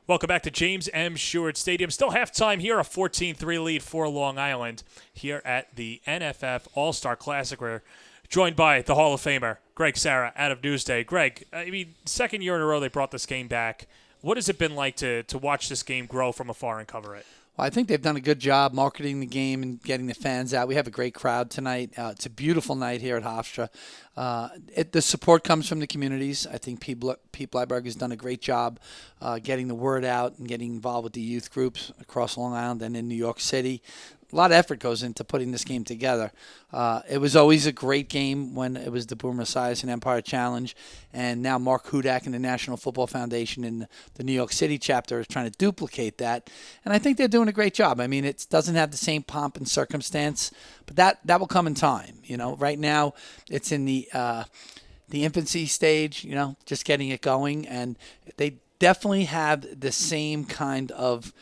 Welcome back to James M. Stewart Stadium. Still halftime here, a 14-3 lead for Long Island here at the NFF All Star Classic. We're joined by the Hall of Famer, Greg Sarah, out of Newsday. Greg, I mean, second year in a row they brought this game back. What has it been like to watch this game grow from afar and cover it? Well, I think they've done a good job marketing the game and getting the fans out. We have a great crowd tonight. It's a beautiful night here at Hofstra. The support comes from the communities. I think Pete Bleiberg has done a great job getting the word out and getting involved with the youth groups across Long Island and in New York City. A lot of effort goes into putting this game together. It was always a great game when it was the Boomer Esiason Empire Challenge, and now Mark Hudak and the National Football Foundation in the New York City chapter is trying to duplicate that, and I think they're doing a great job. I mean, it doesn't have the same pomp and circumstance, but that will come in time. You know, right now it's in the infancy stage. You know, just getting it going, and they definitely have the same kind of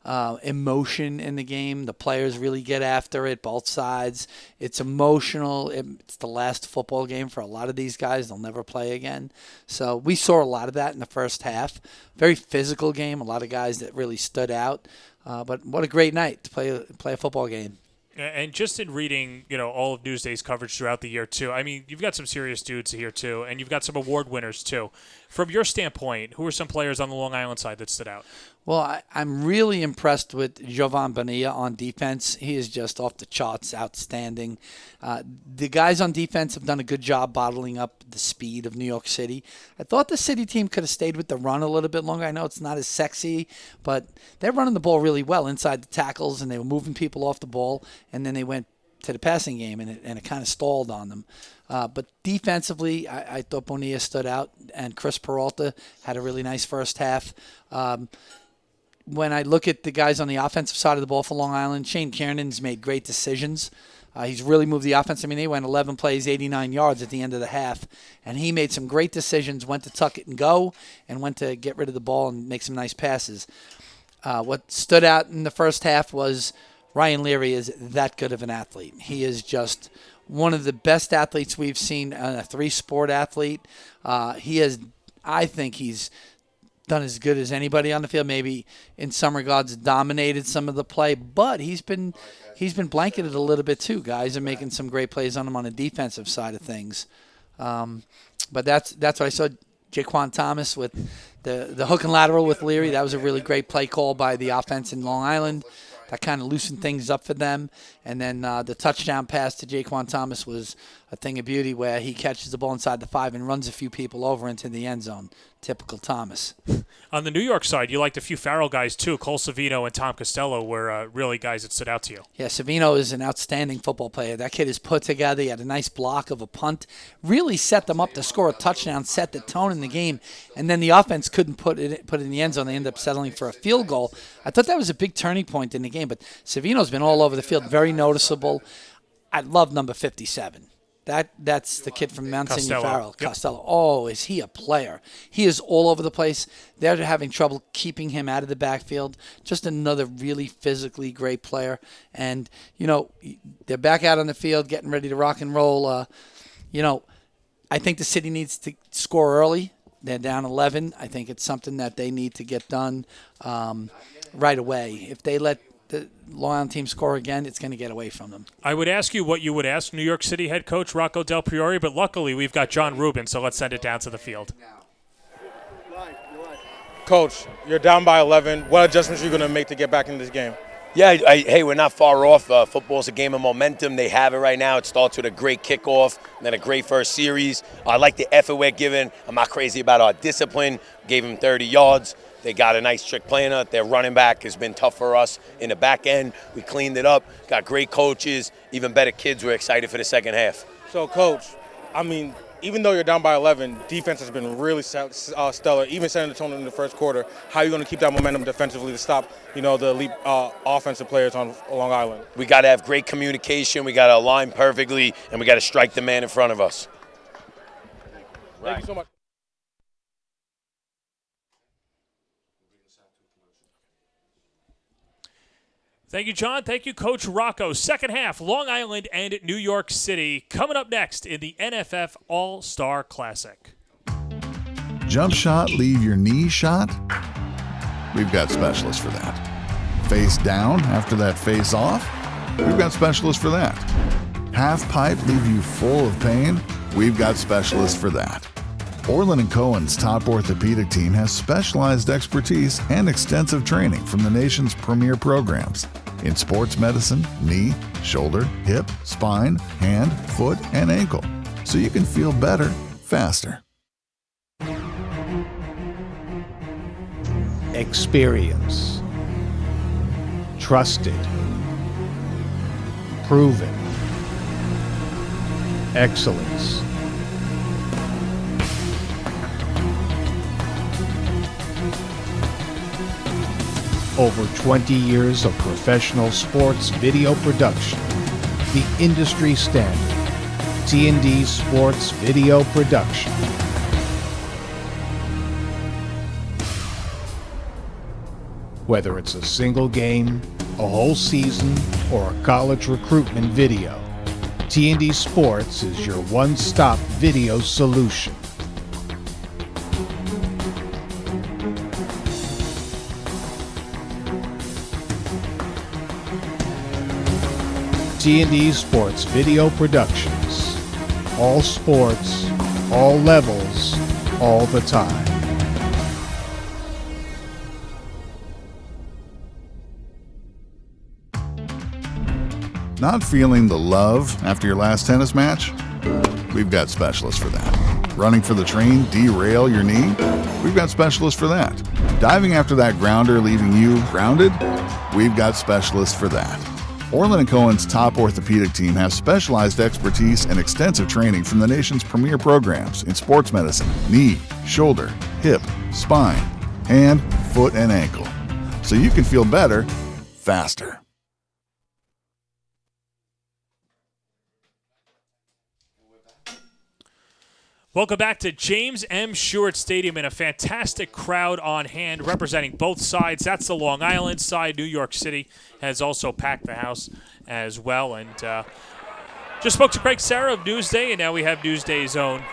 emotion in the game. The players really get after it, both sides. It's emotional. It's the last football game for a lot of these guys. They'll never play again. So we saw a lot of that in the first half. Very physical game. A lot of guys that really stood out. But what a great night to play a football game. And just in reading, all of Newsday's coverage throughout the year, too, I mean, you've got some serious dudes here, too, and you've got some award winners, too. From your standpoint, who are some players on the Long Island side that stood out? Well, I'm really impressed with Jovan Bonilla on defense. He is just off the charts, outstanding. The guys on defense have done a good job bottling up the speed of New York City. I thought the City team could have stayed with the run a little bit longer. I know it's not as sexy, but they're running the ball really well inside the tackles, and they were moving people off the ball, and then they went to the passing game, and it kind of stalled on them. But defensively, I thought Bonilla stood out, and Chris Peralta had a really nice first half. When I look at the guys on the offensive side of the ball for Long Island, Shane Kiernan's made great decisions. He's really moved the offense. I mean, they went 11 plays, 89 yards at the end of the half, and he made some great decisions, went to tuck it and go, and went to get rid of the ball and make some nice passes. What stood out in the first half was Ryan Leary is that good of an athlete. He is just one of the best athletes we've seen, a three-sport athlete. I think he's done as good as anybody on the field. Maybe in some regards dominated some of the play, but he's been blanketed a little bit too. Guys are making some great plays on him on the defensive side of things. But that's what I saw. Jaquan Thomas with the hook and lateral with Leary. That was a really great play call by the offense in Long Island. That kind of loosened things up for them. And then the touchdown pass to Jaquan Thomas was a thing of beauty where he catches the ball inside the 5 and runs a few people over into the end zone. Typical Thomas. On the New York side, you liked a few Farrell guys, too. Cole Savino and Tom Costello were really guys that stood out to you. Yeah, Savino is an outstanding football player. That kid is put together. He had a nice block of a punt. Really set them up to score a touchdown, set the tone in the game. And then the offense couldn't put it in the end zone. They ended up settling for a field goal. I thought that was a big turning point in the game. But Savino's been all over the field, very noticeable. I love number 57. That's the kid from Mount Senior Farrell, Yep. Costello. Oh, is he a player? He is all over the place. They're having trouble keeping him out of the backfield. Just another really physically great player. And, they're back out on the field getting ready to rock and roll. I think the City needs to score early. They're down 11. I think it's something that they need to get done right away. If they let the Long Island team score again, it's going to get away from them. I would ask you what you would ask New York City head coach Rocco Del Priore, but luckily we've got John Rubin, so let's send it down to the field. Coach, you're down by 11. What adjustments are you going to make to get back into this game? Yeah, hey, we're not far off. Football's a game of momentum. They have it right now. It starts with a great kickoff, and then a great first series. I like the effort we're giving. I'm not crazy about our discipline. Gave them 30 yards. They got a nice trick playing it. Their running back has been tough for us in the back end. We cleaned it up, got great coaches, even better kids. We're excited for the second half. So, Coach, even though you're down by 11, defense has been really stellar, even setting the tone in the first quarter. How are you going to keep that momentum defensively to stop, the elite offensive players on Long Island? We got to have great communication. We got to align perfectly, and we got to strike the man in front of us. Thank you so much. Thank you, John. Thank you, Coach Rocco. Second half, Long Island and New York City. Coming up next in the NFF All Star Classic. Jump shot, leave your knee shot? We've got specialists for that. Face down after that face off? We've got specialists for that. Half pipe, leave you full of pain? We've got specialists for that. Orland & Cohen's top orthopedic team has specialized expertise and extensive training from the nation's premier programs in sports medicine, knee, shoulder, hip, spine, hand, foot, and ankle, so you can feel better faster. Experience. Trusted. Proven. Excellence. Over 20 years of professional sports video production. The industry standard. T&D Sports Video Production. Whether it's a single game, a whole season, or a college recruitment video, T&D Sports is your one-stop video solution. T&D Sports Video Productions. All sports, all levels, all the time. Not feeling the love after your last tennis match? We've got specialists for that. Running for the train, derail your knee? We've got specialists for that. Diving after that grounder, leaving you grounded? We've got specialists for that. Orland & Cohen's top orthopedic team has specialized expertise and extensive training from the nation's premier programs in sports medicine, knee, shoulder, hip, spine, hand, foot, and ankle. So you can feel better, faster. Welcome back to James M. Stewart Stadium and a fantastic crowd on hand representing both sides. That's the Long Island side. New York City has also packed the house as well. And just spoke to Craig Sarah of Newsday, and now we have Newsday's own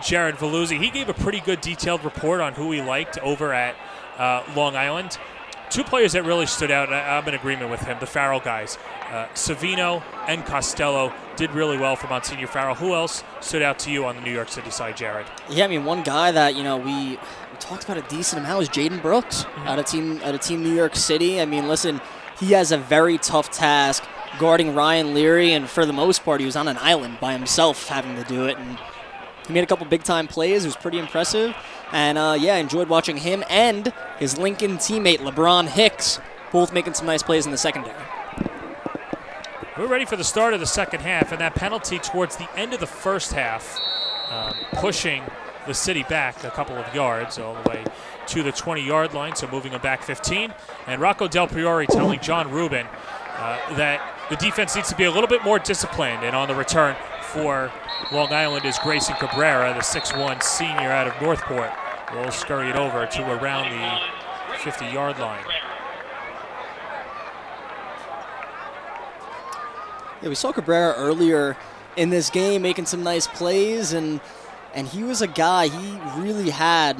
Jared Veluzzi. He gave a pretty good detailed report on who he liked over at Long Island. Two players that really stood out, I'm in agreement with him, the Farrell guys. Savino and Costello did really well for Monsignor Farrell. Who else stood out to you on the New York City side, Jared? Yeah, I mean, one guy that, we talked about a decent amount is Jaden Brooks out of Team New York City. I mean, listen, he has a very tough task guarding Ryan Leary, and for the most part, he was on an island by himself having to do it, and he made a couple big-time plays. It was pretty impressive. And, I enjoyed watching him and his Lincoln teammate, LeBron Hicks, both making some nice plays in the secondary. We're ready for the start of the second half, and that penalty towards the end of the first half, pushing the city back a couple of yards all the way to the 20-yard line, so moving them back 15. And Rocco Del Priore telling John Rubin that the defense needs to be a little bit more disciplined, and on the return for Long Island is Grayson Cabrera, the 6'1 senior out of Northport. Will scurry it over to around the 50-yard line. Yeah, we saw Cabrera earlier in this game making some nice plays, and he was a guy, he really had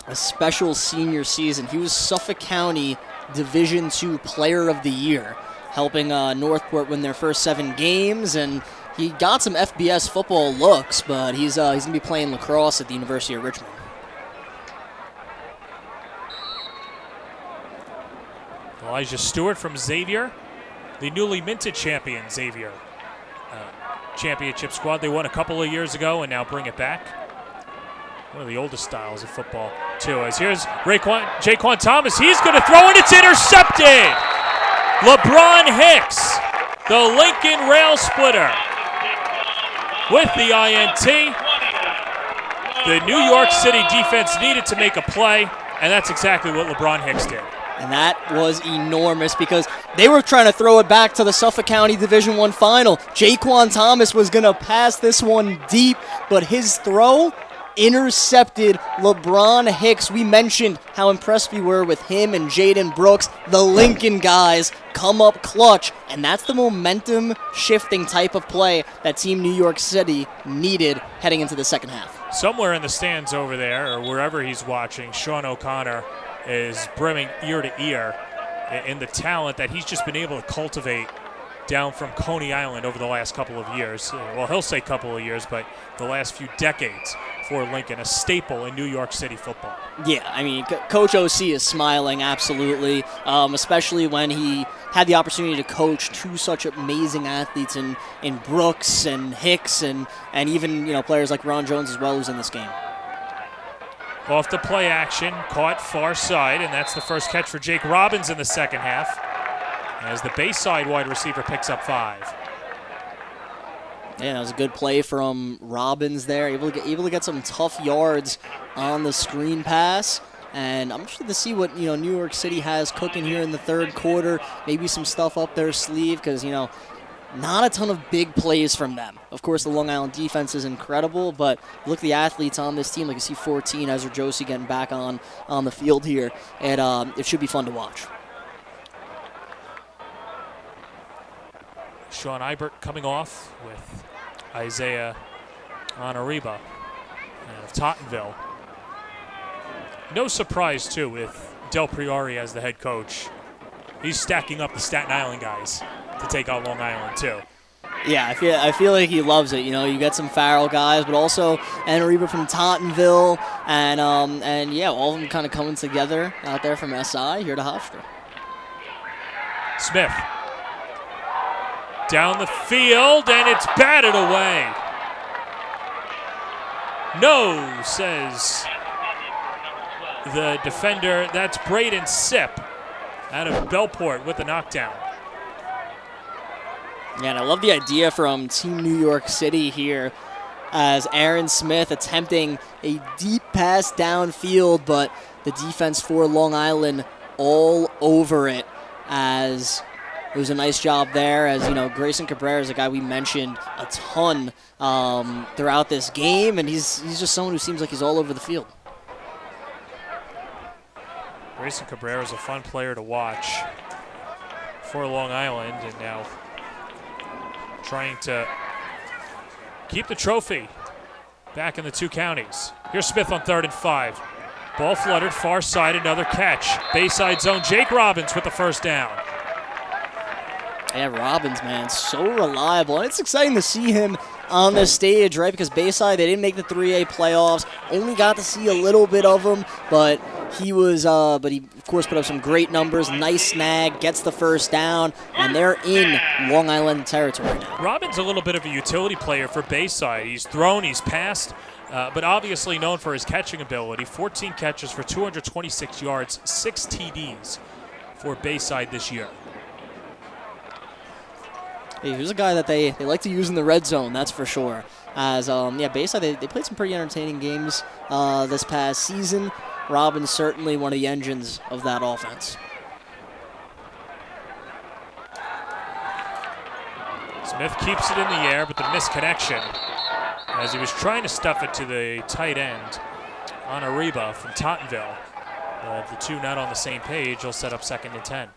a special senior season. He was Suffolk County Division II Player of the Year, helping Northport win their first 7 games, and he got some FBS football looks, but he's going to be playing lacrosse at the University of Richmond. Elijah Stewart from Xavier, the newly minted champion Xavier championship squad. They won a couple of years ago and now bring it back. One of the oldest styles of football, too. As here's Jaquan Thomas. He's going to throw, and it's intercepted. LeBron Hicks, the Lincoln Rail Splitter, with the INT. The New York City defense needed to make a play, and that's exactly what LeBron Hicks did. And that was enormous because they were trying to throw it back to the Suffolk County Division I final. Jaquan Thomas was going to pass this one deep, but his throw intercepted LeBron Hicks. We mentioned how impressed we were with him and Jaden Brooks. The Lincoln guys come up clutch, and that's the momentum shifting type of play that Team New York City needed heading into the second half. Somewhere in the stands over there, or wherever he's watching, Sean O'Connor is brimming ear to ear in the talent that he's just been able to cultivate down from Coney Island over the last couple of years. Well, he'll say couple of years, but the last few decades for Lincoln, a staple in New York City football. Yeah, I mean, Coach OC is smiling, absolutely, especially when he had the opportunity to coach two such amazing athletes in Brooks and Hicks and even players like Ron Jones as well, who's in this game. Off the play action, caught far side, and that's the first catch for Jake Robbins in the second half, as the base side wide receiver picks up 5. Yeah, that was a good play from Robbins there, able to get some tough yards on the screen pass. And I'm interested to see what New York City has cooking here in the third quarter. Maybe some stuff up their sleeve because not a ton of big plays from them. Of course, the Long Island defense is incredible, but look at the athletes on this team. Like you see 14, Ezra Josie getting back on the field here. It should be fun to watch. Sean Ibert coming off with Isaiah Onariba out of Tottenville. No surprise, too, with Del Priori as the head coach. He's stacking up the Staten Island guys to take out Long Island, too. Yeah, I feel like he loves it. You know, you get some Farrell guys, but also Enriba from Tottenville, and yeah, all of them kind of coming together out there from SI here to Hofstra. Smith down the field, and it's batted away. No, says the defender. That's Braden Sipp out of Bellport with the knockdown. Yeah, and I love the idea from Team New York City here as Aaron Smith attempting a deep pass downfield, but the defense for Long Island all over it, as it was a nice job there. As you know, Grayson Cabrera is a guy we mentioned a ton throughout this game, and he's just someone who seems like he's all over the field. Grayson Cabrera is a fun player to watch for Long Island, and now trying to keep the trophy back in the two counties. Here's Smith on 3rd and 5. Ball fluttered, far side, another catch. Bayside zone, Jake Robbins with the first down. Yeah, Robbins, man, so reliable. And it's exciting to see him on the stage, right? Because Bayside, they didn't make the 3A playoffs. Only got to see a little bit of him, but he of course put up some great numbers. Nice snag, gets the first down, and they're in Long Island territory now. Robbins a little bit of a utility player for Bayside. He's thrown, he's passed, but obviously known for his catching ability. 14 catches for 226 yards, 6 TDs for Bayside this year. Hey, here's a guy that they like to use in the red zone, that's for sure. As Bayside, they played some pretty entertaining games this past season. Robbins certainly one of the engines of that offense. Smith keeps it in the air, but the misconnection as he was trying to stuff it to the tight end on Ariba from Tottenville. The two not on the same page. He'll set up 2nd and 10.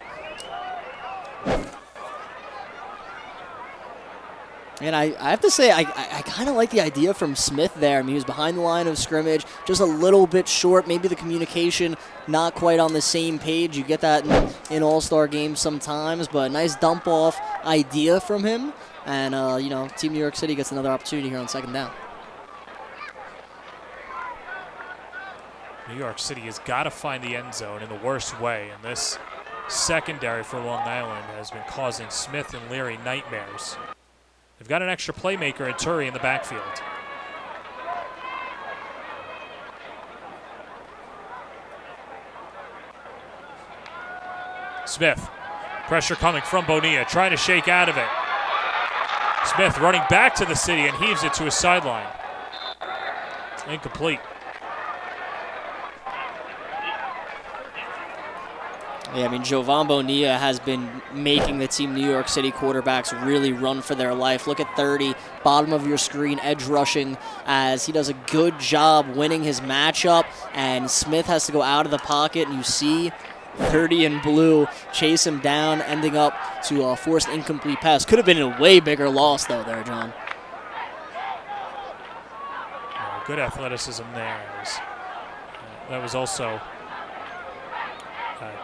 And I have to say, I kind of like the idea from Smith there. I mean, he was behind the line of scrimmage, just a little bit short. Maybe the communication not quite on the same page. You get that in all-star games sometimes, but nice dump-off idea from him. And, Team New York City gets another opportunity here on 2nd down. New York City has got to find the end zone in the worst way, and this secondary for Long Island has been causing Smith and Leary nightmares. They've got an extra playmaker in Turi in the backfield. Smith, pressure coming from Bonilla, trying to shake out of it. Smith running back to the city and heaves it to his sideline. Incomplete. Yeah, I mean, Jovan Bonilla has been making the Team New York City quarterbacks really run for their life. Look at 30, bottom of your screen, edge rushing, as he does a good job winning his matchup, and Smith has to go out of the pocket, and you see 30 in blue chase him down, ending up to a forced incomplete pass. Could have been a way bigger loss, though, there, John. Good athleticism there. That was also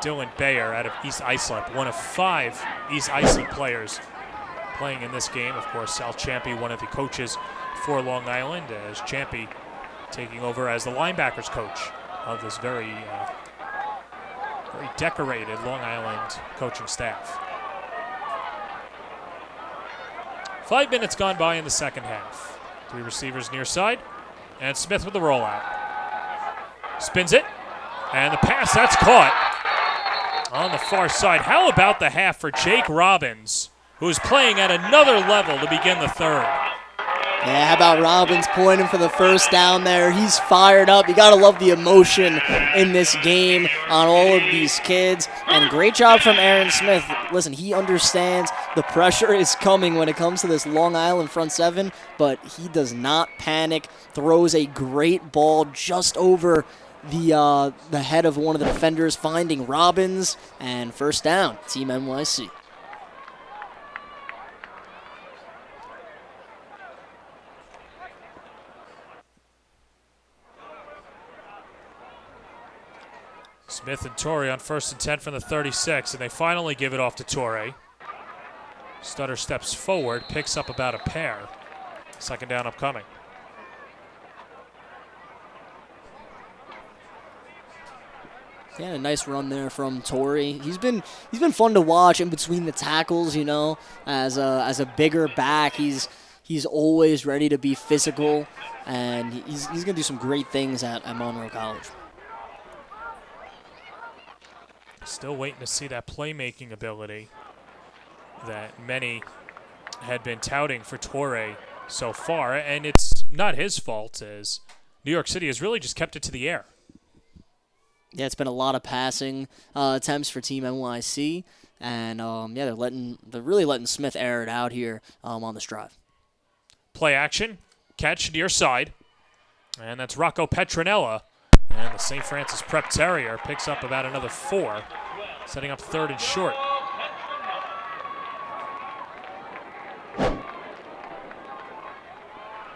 Dylan Bayer out of East Islip, one of 5 East Islip players playing in this game. Of course, Sal Champy, one of the coaches for Long Island, as Champy taking over as the linebackers coach of this very decorated Long Island coaching staff. 5 minutes gone by in the second half. 3 receivers near side, and Smith with the rollout. Spins it, and the pass, that's caught on the far side. How about the half for Jake Robbins, who's playing at another level to begin the third? Yeah, how about Robbins pointing for the first down there? He's fired up. You got to love the emotion in this game on all of these kids. And great job from Aaron Smith. Listen, he understands the pressure is coming when it comes to this Long Island front seven, but he does not panic. Throws a great ball just over the head of one of the defenders, finding Robbins, and first down, Team NYC. Smith and Torrey on 1st and 10 from the 36, and they finally give it off to Torrey. Stutter steps forward, picks up about a pair. 2nd down upcoming. Yeah, a nice run there from Torrey. He's been fun to watch in between the tackles. You know, as a bigger back, he's always ready to be physical, and he's gonna do some great things at Monroe College. Still waiting to see that playmaking ability that many had been touting for Torrey so far, and it's not his fault, as New York City has really just kept it to the air. Yeah, it's been a lot of passing attempts for Team NYC, and they're really letting Smith air it out here on this drive. Play action, catch near side, and that's Rocco Petronella, and the St. Francis Prep Terrier picks up about another 4, setting up 3rd and short.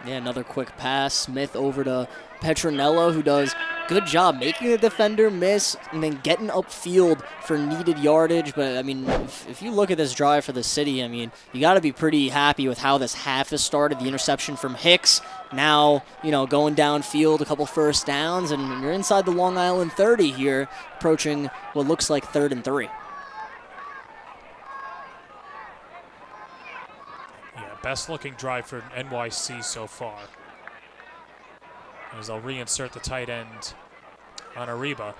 Yeah, another quick pass. Smith over to Petronella, who does good job making the defender miss and then getting upfield for needed yardage. But, I mean, if you look at this drive for the city, I mean, you got to be pretty happy with how this half has started. The interception from Hicks, now, going downfield, a couple first downs, and you're inside the Long Island 30 here, approaching what looks like 3rd and 3. Best looking drive for NYC so far, as they'll reinsert the tight end on Ariba.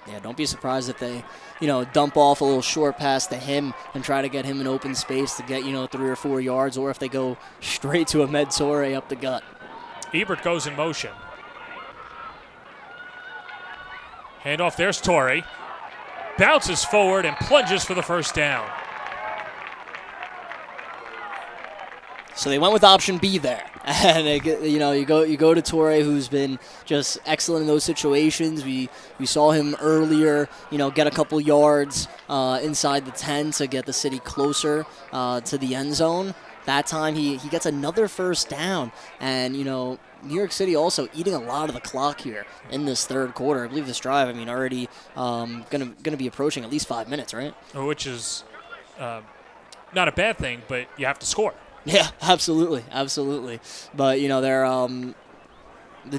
Yeah, don't be surprised if they, dump off a little short pass to him and try to get him in open space to get, 3 or 4 yards, or if they go straight to Ahmed Torrey up the gut. Ebert goes in motion. Handoff, there's Torrey. Bounces forward and plunges for the 1st down. So they went with option B there, and you go to Torrey, who's been just excellent in those situations. We saw him earlier, get a couple yards inside the 10 to get the city closer to the end zone. That time he gets another 1st down, and New York City also eating a lot of the clock here in this 3rd quarter. I believe this drive, already gonna be approaching at least 5 minutes, right? Which is not a bad thing, but you have to score. Yeah, absolutely. But they're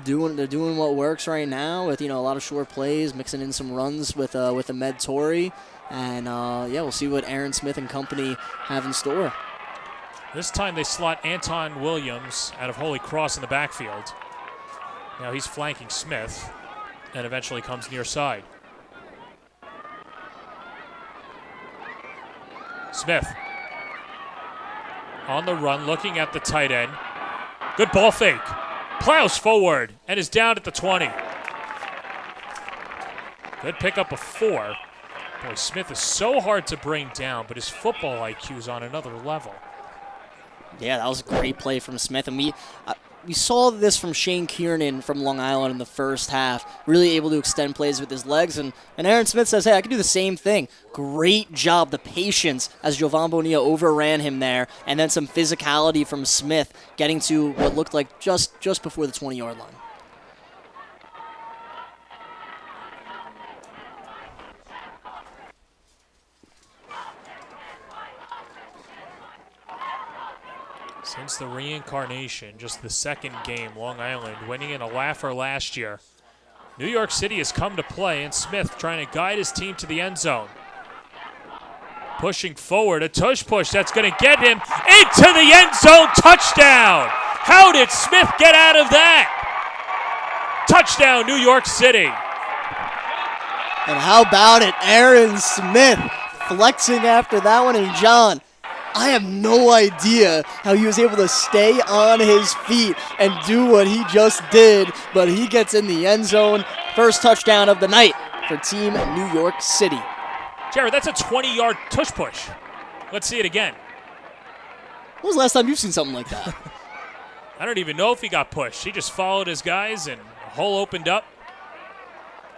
doing what works right now with a lot of short plays, mixing in some runs with Ahmed Torrey, and we'll see what Aaron Smith and company have in store. This time they slot Anton Williams out of Holy Cross in the backfield. Now he's flanking Smith and eventually comes near side. Smith on the run, looking at the tight end. Good ball fake. Plows forward and is down at the 20. Good pickup of 4. Boy, Smith is so hard to bring down, but his football IQ is on another level. Yeah, that was a great play from Smith. And we saw this from Shane Kiernan from Long Island in the 1st half, really able to extend plays with his legs. And Aaron Smith says, hey, I can do the same thing. Great job, the patience as Jovan Bonilla overran him there. And then some physicality from Smith getting to what looked like just before the 20-yard line. Since the reincarnation, just the 2nd game, Long Island winning in a laugher last year. New York City has come to play, and Smith trying to guide his team to the end zone. Pushing forward, a tush push that's going to get him into the end zone. Touchdown! How did Smith get out of that? Touchdown, New York City. And how about it, Aaron Smith flexing after that one, and John, I have no idea how he was able to stay on his feet and do what he just did, but he gets in the end zone. 1st touchdown of the night for Team New York City. Jared, that's a 20-yard tush push. Let's see it again. When was the last time you've seen something like that? I don't even know if he got pushed. He just followed his guys and a hole opened up.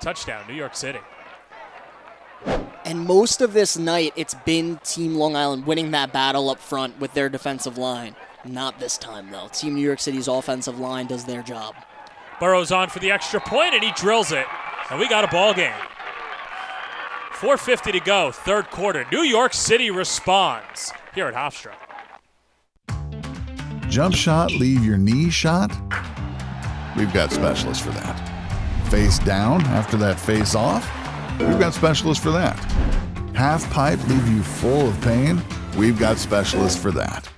Touchdown, New York City. And most of this night, it's been Team Long Island winning that battle up front with their defensive line. Not this time, though. Team New York City's offensive line does their job. Burrows on for the extra point, and he drills it. And we got a ball game. 4:50 to go, third quarter. New York City responds here at Hofstra. Jump shot, leave your knee shot? We've got specialists for that. Face down after that face off? We've got specialists for that. Half pipe, leave you full of pain? We've got specialists for that.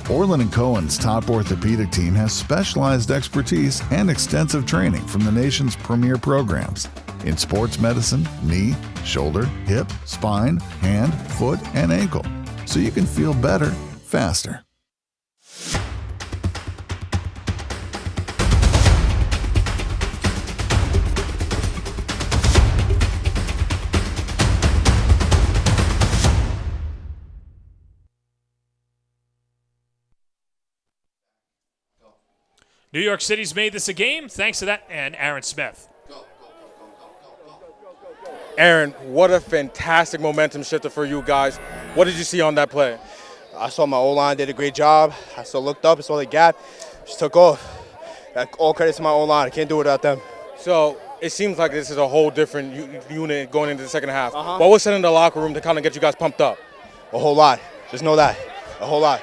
Orland & Cohen's top orthopedic team has specialized expertise and extensive training from the nation's premier programs in sports medicine, knee, shoulder, hip, spine, hand, foot, and ankle, so you can feel better faster. New York City's made this a game thanks to that and Aaron Smith. Aaron, what a fantastic momentum shifter for you guys. What did you see on that play? I saw my O-line did a great job. I still looked up, saw the gap, just took off. All credit to my O-line. I can't do it without them. So it seems like this is a whole different unit going into the second half. What was said in the locker room to kind of get you guys pumped up? A whole lot. Just know that. A whole lot.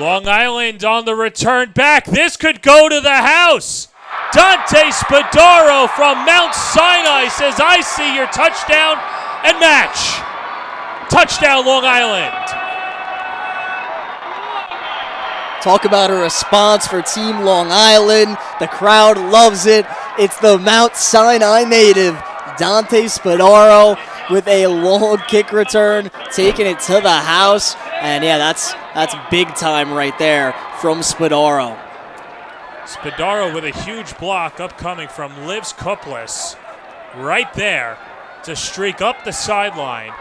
Long Island on the return back. This could go to the house. Dante Spadaro from Mount Sinai says, I see your touchdown and match. Touchdown, Long Island. Talk about a response for Team Long Island. The crowd loves it. It's the Mount Sinai native, Dante Spadaro, with a long kick return, taking it to the house. And yeah, that's big time right there from Spadaro. Spadaro with a huge block upcoming from Livs Kuplis right there to streak up the sideline.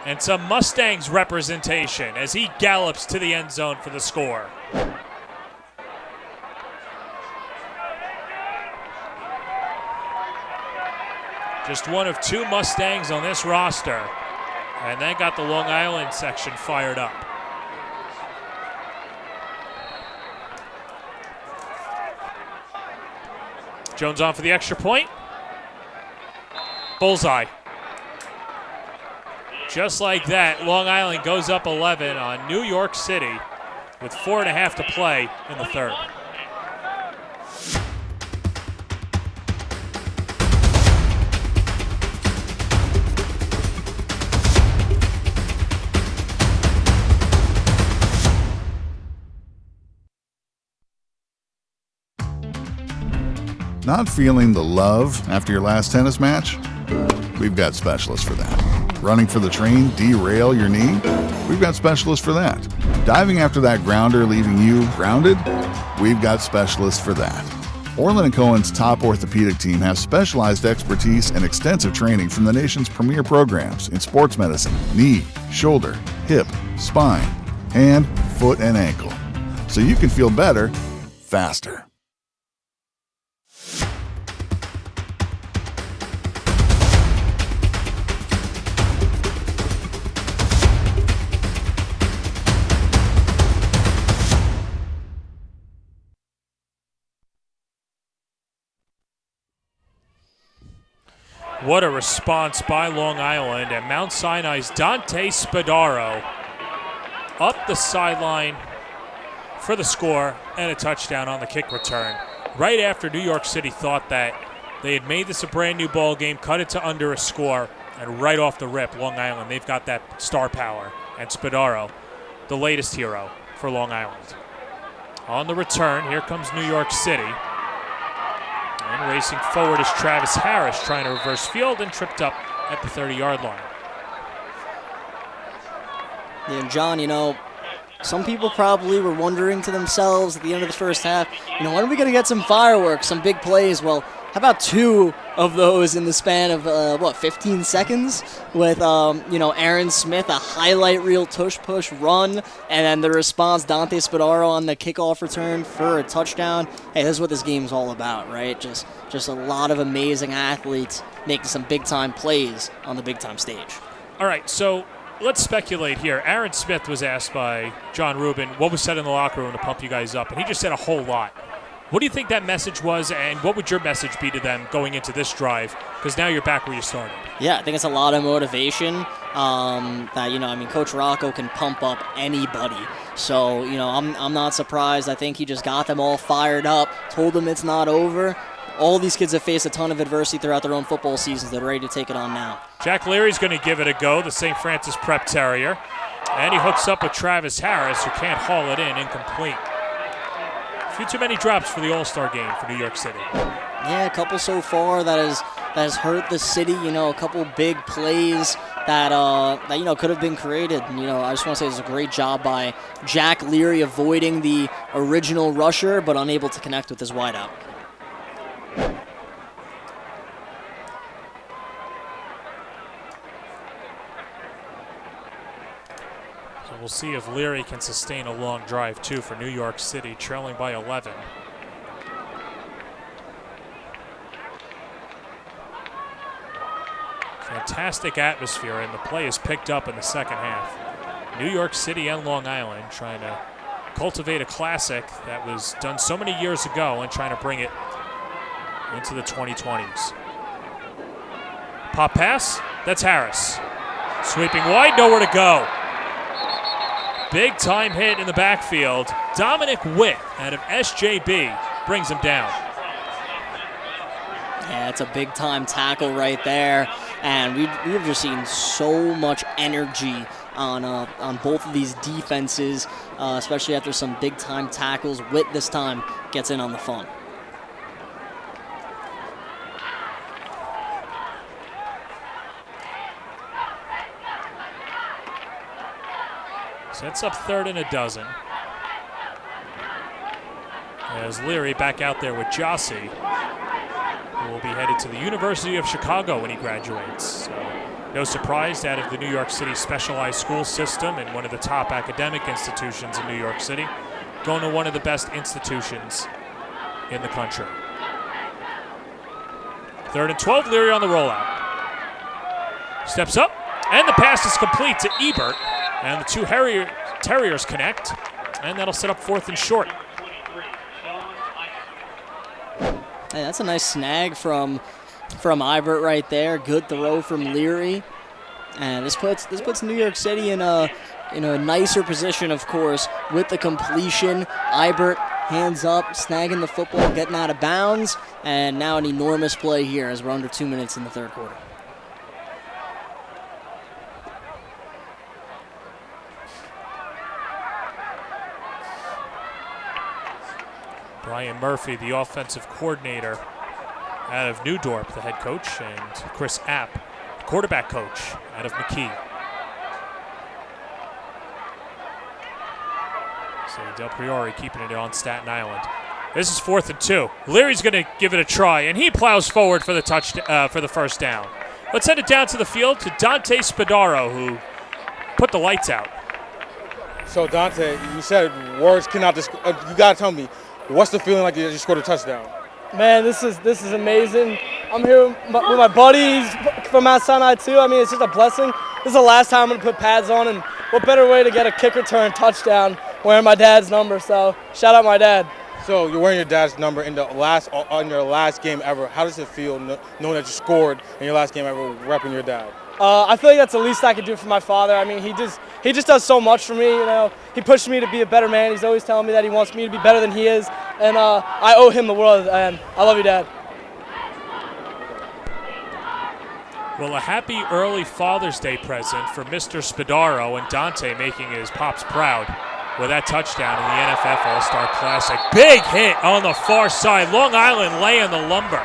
And some Mustangs representation as he gallops to the end zone for the score. Just one of two Mustangs on this roster. And that got the Long Island section fired up. Jones on for the extra point. Bullseye. Just like that, Long Island goes up 11 on New York City with 4.5 to play in the third. Not feeling the love after your last tennis match? We've got specialists for that. Running for the train, derail your knee? We've got specialists for that. Diving after that grounder, leaving you grounded? We've got specialists for that. Orland & Cohen's top orthopedic team has specialized expertise and extensive training from the nation's premier programs in sports medicine, knee, shoulder, hip, spine, hand, foot, and ankle, so you can feel better faster. What a response by Long Island, and Mount Sinai's Dante Spadaro up the sideline for the score and a touchdown on the kick return. Right after New York City thought that they had made this a brand new ball game, cut it to under a score, and right off the rip, Long Island, they've got that star power. And Spadaro, the latest hero for Long Island. On the return, here comes New York City. And racing forward is Travis Harris, trying to reverse field and tripped up at the 30-yard line. Yeah, and John, some people probably were wondering to themselves at the end of the first half, when are we going to get some fireworks, some big plays? Well, how about two of those in the span of, 15 seconds with, Aaron Smith, a highlight reel tush-push run, and then the response, Dante Spadaro on the kickoff return for a touchdown. Hey, this is what this game's all about, right? Just a lot of amazing athletes making some big-time plays on the big-time stage. All right, so let's speculate here. Aaron Smith was asked by John Rubin what was said in the locker room to pump you guys up, and he just said a whole lot. What do you think that message was, and what would your message be to them going into this drive? Because now you're back where you started. Yeah, I think it's a lot of motivation. Coach Rocco can pump up anybody. So, I'm not surprised. I think he just got them all fired up, told them it's not over. All these kids have faced a ton of adversity throughout their own football seasons. They're ready to take it on now. Jack Leary's going to give it a go, the St. Francis Prep Terrier. And he hooks up with Travis Harris, who can't haul it in, incomplete. A few too many drops for the All-Star game for New York City. Yeah, a couple so far that has hurt the city. A couple big plays that could have been created. I just want to say it's a great job by Jack Leary avoiding the original rusher, but unable to connect with his wideout. We'll see if Leary can sustain a long drive, too, for New York City, trailing by 11. Fantastic atmosphere, and the play is picked up in the second half. New York City and Long Island trying to cultivate a classic that was done so many years ago and trying to bring it into the 2020s. Pop pass, that's Harris. Sweeping wide, nowhere to go. Big time hit in the backfield. Dominic Witt out of SJB brings him down. Yeah, it's a big time tackle right there. And we've just seen so much energy on both of these defenses, especially after some big time tackles. Witt this time gets in on the fun. Sets up 3rd and a dozen. As Leary back out there with Jossie, who will be headed to the University of Chicago when he graduates. So no surprise, out of the New York City specialized school system and one of the top academic institutions in New York City, going to one of the best institutions in the country. 3rd and 12, Leary on the rollout. Steps up, and the pass is complete to Ebert. And the two Terriers connect, and that'll set up 4th and short. Hey, that's a nice snag from Ibert right there. Good throw from Leary, and this puts New York City in a nicer position, of course, with the completion. Ibert hands up, snagging the football, getting out of bounds, and now an enormous play here as we're under 2 minutes in the third quarter. Brian Murphy, the offensive coordinator out of New Dorp, the head coach, and Chris App, the quarterback coach out of McKee. So Del Priori keeping it on Staten Island. This is 4th and 2. Leary's going to give it a try, and he plows forward for the for the first down. Let's send it down to the field to Dante Spadaro, who put the lights out. So Dante, you said words cannot describe. You gotta tell me, what's the feeling like you scored a touchdown? Man, this is amazing. I'm here with my buddies from Mount Sinai too. I mean, it's just a blessing. This is the last time I'm gonna put pads on, and what better way to get a kick return touchdown wearing my dad's number? So shout out my dad. So you're wearing your dad's number in on your last game ever. How does it feel knowing that you scored in your last game ever, repping your dad? I feel like that's the least I could do for my father. I mean, he just does so much for me. He pushed me to be a better man. He's always telling me that he wants me to be better than he is, and I owe him the world. And I love you, Dad. Well, a happy early Father's Day present for Mr. Spadaro, and Dante making his pops proud with that touchdown in the NFF All Star Classic. Big hit on the far side. Long Island laying the lumber.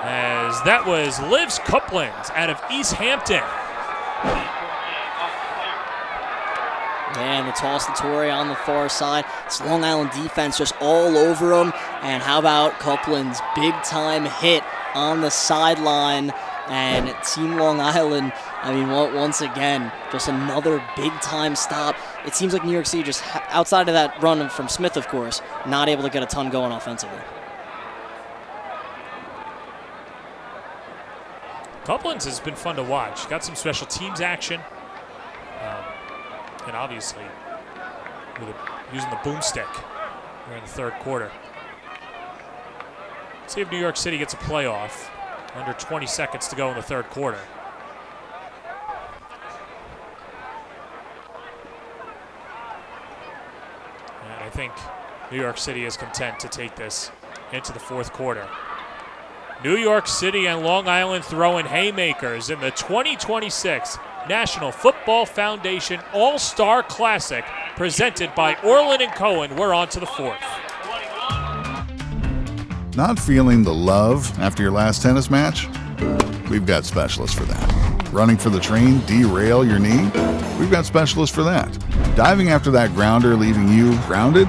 As that was Livs Copeland out of East Hampton. And the toss to Torrey on the far side. It's Long Island defense just all over him. And how about Copeland's big-time hit on the sideline? And Team Long Island, I mean, once again, just another big-time stop. It seems like New York City just, outside of that run from Smith, of course, not able to get a ton going offensively. Copeland's has been fun to watch. Got some special teams action. And obviously, using the boomstick We're in the third quarter. See if New York City gets a playoff. Under 20 seconds to go in the third quarter. And I think New York City is content to take this into the fourth quarter. New York City and Long Island throwing haymakers in the 2026 National Football Foundation All Star Classic presented by Orland & Cohen. We're on to the fourth. Not feeling the love after your last tennis match? We've got specialists for that. Running for the train, derail your knee? We've got specialists for that. Diving after that grounder, leaving you grounded?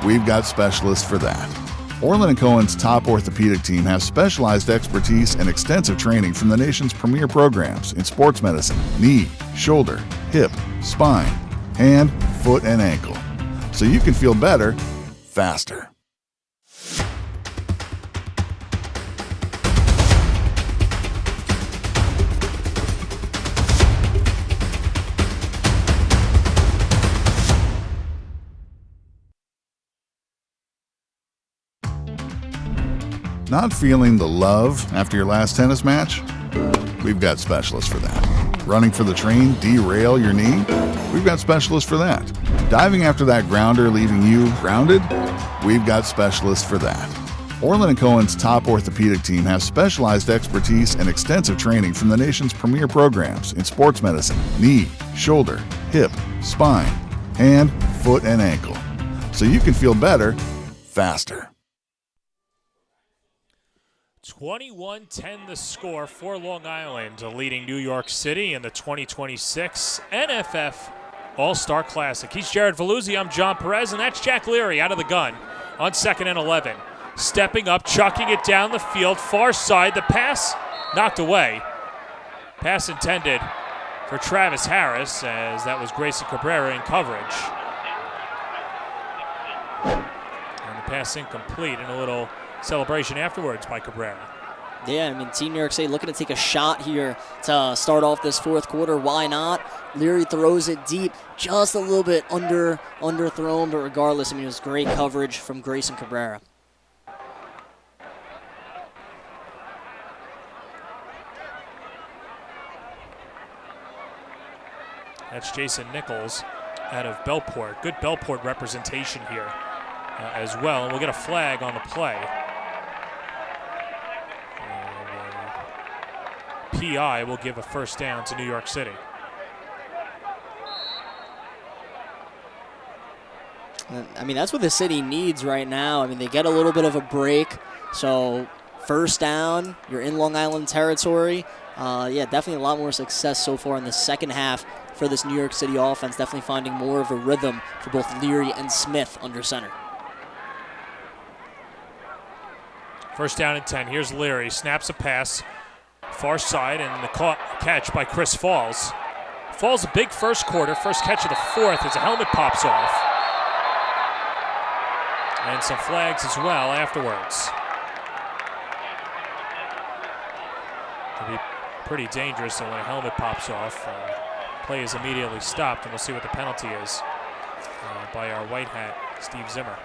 We've got specialists for that. Orland & Cohen's top orthopedic team has specialized expertise and extensive training from the nation's premier programs in sports medicine, knee, shoulder, hip, spine, hand, foot, and ankle. So you can feel better, faster. Not feeling the love after your last tennis match? We've got specialists for that. Running for the train, derail your knee? We've got specialists for that. Diving after that grounder, leaving you grounded? We've got specialists for that. Orland & Cohen's top orthopedic team has specialized expertise and extensive training from the nation's premier programs in sports medicine, knee, shoulder, hip, spine, hand, foot, and ankle. So you can feel better, faster. 21-10 the score for Long Island, leading New York City in the 2026 NFF All Star Classic. He's Jared Veluzzi, I'm John Perez, and that's Jack Leary out of the gun on 2nd and 11. Stepping up, chucking it down the field, far side, the pass knocked away. Pass intended for Travis Harris, as that was Grayson Cabrera in coverage. And the pass incomplete, and a little celebration afterwards by Cabrera. Yeah, I mean, Team New York City looking to take a shot here to start off this fourth quarter. Why not? Leary throws it deep, just a little bit underthrown, but regardless, I mean, it was great coverage from Grayson Cabrera. That's Jason Nichols out of Bellport. Good Bellport representation here as well. And we'll get a flag on the play. PI will give a first down to New York City. I mean, that's what the city needs right now. I mean, they get a little bit of a break. So first down, you're in Long Island territory. Yeah, definitely a lot more success so far in the second half for this New York City offense. Definitely finding more of a rhythm for both Leary and Smith under center. First down and 10. Here's Leary. Snaps a pass. Far side, and the catch by Chris Falls. Falls a big first quarter. First catch of the fourth as a helmet pops off. And some flags as well afterwards. It'll be pretty dangerous, so when a helmet pops off, play is immediately stopped, and we'll see what the penalty is by our white hat, Steve Zimmer.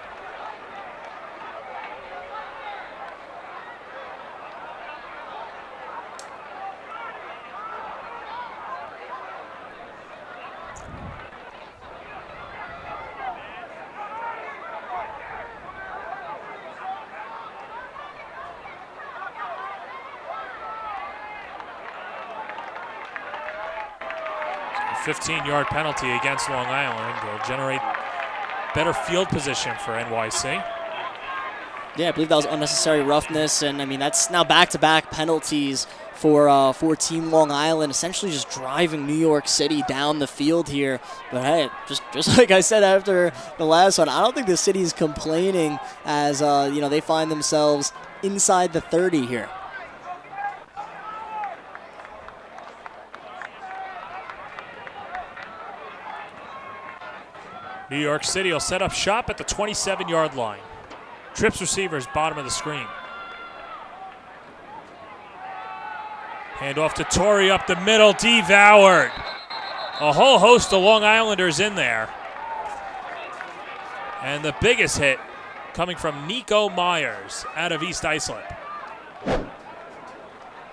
A 15-yard penalty against Long Island will generate better field position for NYC. Yeah, I believe that was unnecessary roughness, and I mean that's now back-to-back penalties for Team Long Island, essentially just driving New York City down the field here. But hey, just like I said after the last one, I don't think the city's complaining as they find themselves inside the 30 here. New York City will set up shop at the 27-yard line. Trips receivers, bottom of the screen. Hand off to Torrey up the middle, devoured. A whole host of Long Islanders in there. And the biggest hit coming from Nico Myers out of East Islip.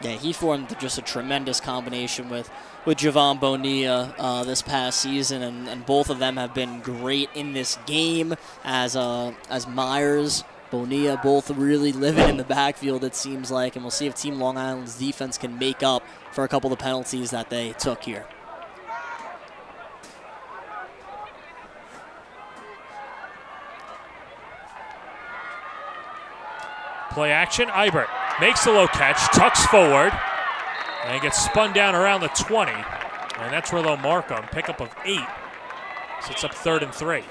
Yeah, he formed just a tremendous combination with Javon Bonilla this past season, and both of them have been great in this game as Myers, Bonilla, both really living in the backfield, it seems like, and we'll see if Team Long Island's defense can make up for a couple of the penalties that they took here. Play action, Eibert makes the low catch, tucks forward, and gets spun down around the 20. And that's where they'll mark him. Pickup of 8. Sits up 3rd and 3.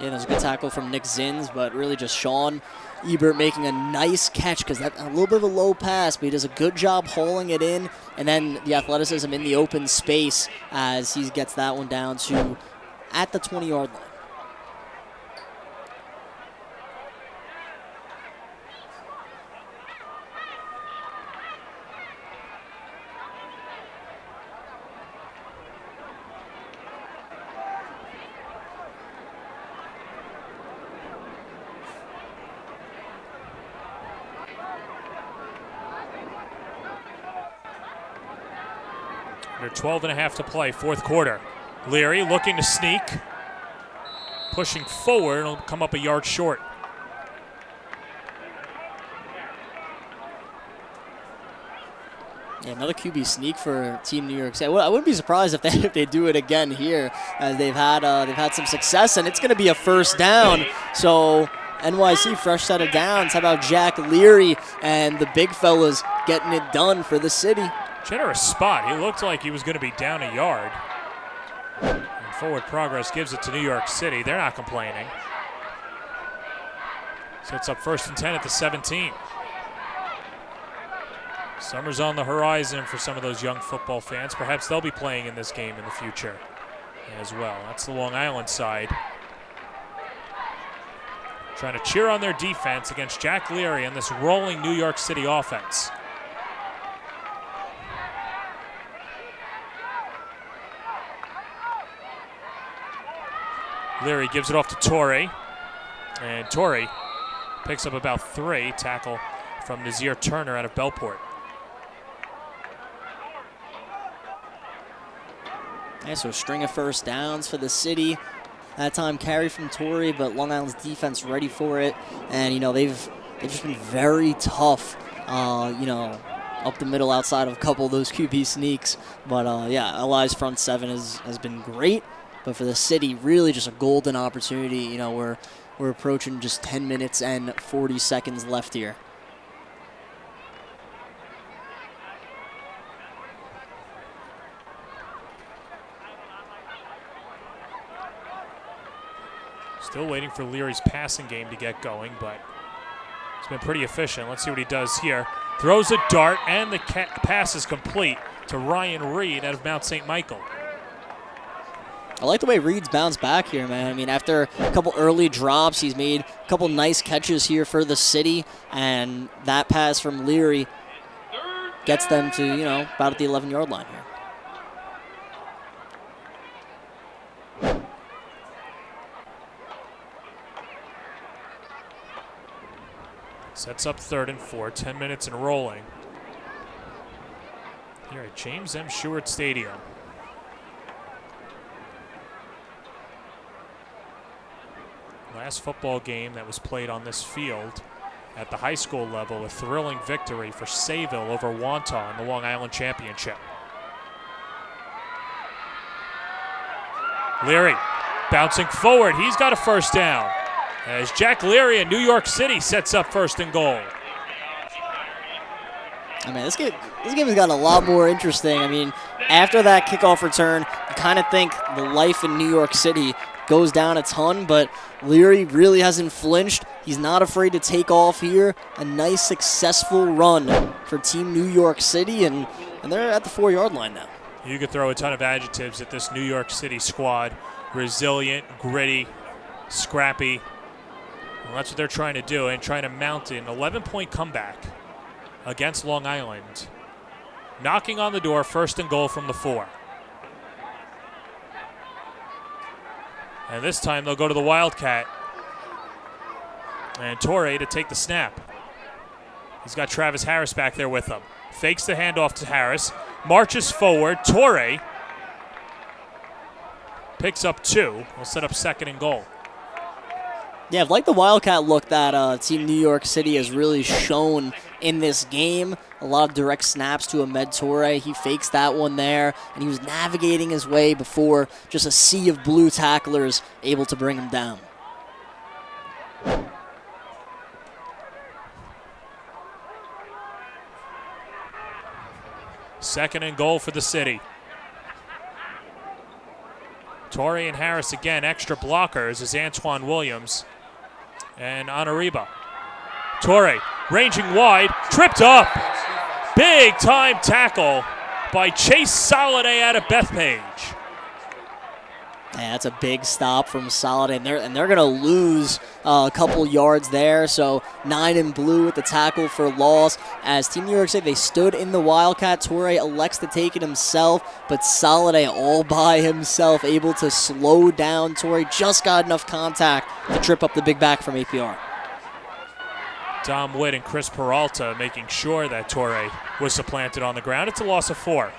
Yeah, there's a good tackle from Nick Zins, but really just Sean Ebert making a nice catch because that's a little bit of a low pass, but he does a good job hauling it in, and then the athleticism in the open space as he gets that one down to at the 20-yard line. Under 12 and a half to play, 4th quarter. Leary looking to sneak. Pushing forward, it'll come up a yard short. Yeah, another QB sneak for Team New York City. I wouldn't be surprised if they do it again here, as they've had some success, and it's going to be a 1st down. So NYC fresh set of downs. How about Jack Leary and the big fellas getting it done for the city? Generous spot. He looked like he was going to be down a yard. And forward progress gives it to New York City. They're not complaining. Sets up 1st and 10 at the 17. Summer's on the horizon for some of those young football fans. Perhaps they'll be playing in this game in the future as well. That's the Long Island side. Trying to cheer on their defense against Jack Leary and this rolling New York City offense. Leary gives it off to Torrey, and Torrey picks up about 3. Tackle from Nazir Turner out of Bellport. Yeah, so a string of 1st downs for the city. That time carry from Torrey, but Long Island's defense ready for it. And, they've just been very tough, up the middle outside of a couple of those QB sneaks. But, LI's front 7 has been great. But for the city, really just a golden opportunity. We're approaching just 10 minutes and 40 seconds left here. Still waiting for Leary's passing game to get going, but it's been pretty efficient. Let's see what he does here. Throws a dart, and the pass is complete to Ryan Reed out of Mount St. Michael. I like the way Reed's bounced back here, man. I mean, after a couple early drops, he's made a couple nice catches here for the city, and that pass from Leary gets them to, about at the 11-yard line here. Sets up 3rd and 4, 10 minutes and rolling. Here at James M. Stewart Stadium. Last football game that was played on this field at the high school level, a thrilling victory for Sayville over Wantagh in the Long Island Championship. Leary bouncing forward. He's got a 1st down as Jack Leary in New York City sets up 1st and goal. I mean, this game has gotten a lot more interesting. I mean, after that kickoff return, you kind of think the life in New York City goes down a ton, but Leary really hasn't flinched. He's not afraid to take off here. A nice, successful run for Team New York City, and they're at the 4-yard line now. You could throw a ton of adjectives at this New York City squad. Resilient, gritty, scrappy. Well, that's what they're trying to do, and trying to mount an 11-point comeback against Long Island. Knocking on the door, 1st and goal from the 4. And this time they'll go to the Wildcat. And Torrey to take the snap. He's got Travis Harris back there with him. Fakes the handoff to Harris. Marches forward. Torrey picks up 2. We'll set up 2nd and goal. Yeah, I've liked the Wildcat look that Team New York City has really shown in this game. A lot of direct snaps to Ahmed Torrey. He fakes that one there, and he was navigating his way before just a sea of blue tacklers able to bring him down. Second and goal for the city. Torrey and Harris again, extra blockers is Antoine Williams and Anariba. Torrey ranging wide, tripped up. Big time tackle by Chase Soliday out of Bethpage. Yeah, that's a big stop from Soliday, and they're going to lose a couple yards there. So 9 and blue with the tackle for loss. As Team New York City, they stood in the Wildcat. Torrey elects to take it himself, but Soliday all by himself, able to slow down Torrey. Just got enough contact to trip up the big back from APR. Dom Witt and Chris Peralta making sure that Torrey was supplanted on the ground. It's a loss of 4.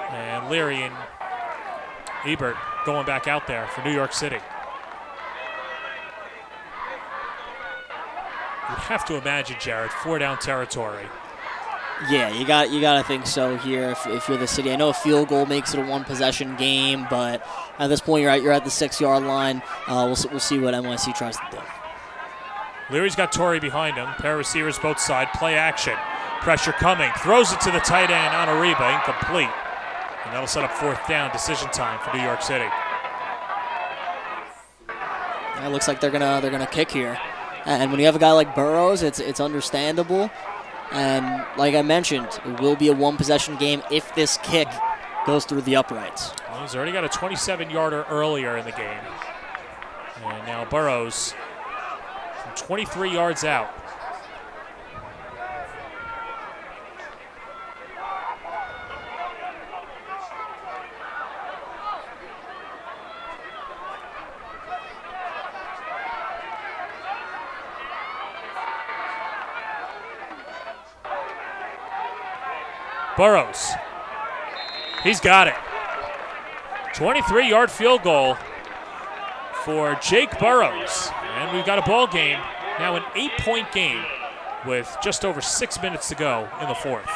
And Leary and Ebert going back out there for New York City. You'd have to imagine, Jared, 4-down territory. Yeah, you got to think so here if you're the city. I know a field goal makes it a 1-possession game, but at this point you're at the 6-yard line. We'll see what NYC tries to do. Leary's got Torrey behind him. Pair of receivers both side. Play action. Pressure coming. Throws it to the tight end, Anariba. Incomplete. And that'll set up 4th down. Decision time for New York City. It looks like they're gonna kick here. And when you have a guy like Burrows, it's understandable. And like I mentioned, it will be a 1-possession game if this kick goes through the uprights. Well, he's already got a 27-yarder earlier in the game. And now Burrows from 23 yards out. Burrows. He's got it. 23-yard field goal for Jake Burrows. And we've got a ball game, now an 8-point game with just over 6 minutes to go in the 4th.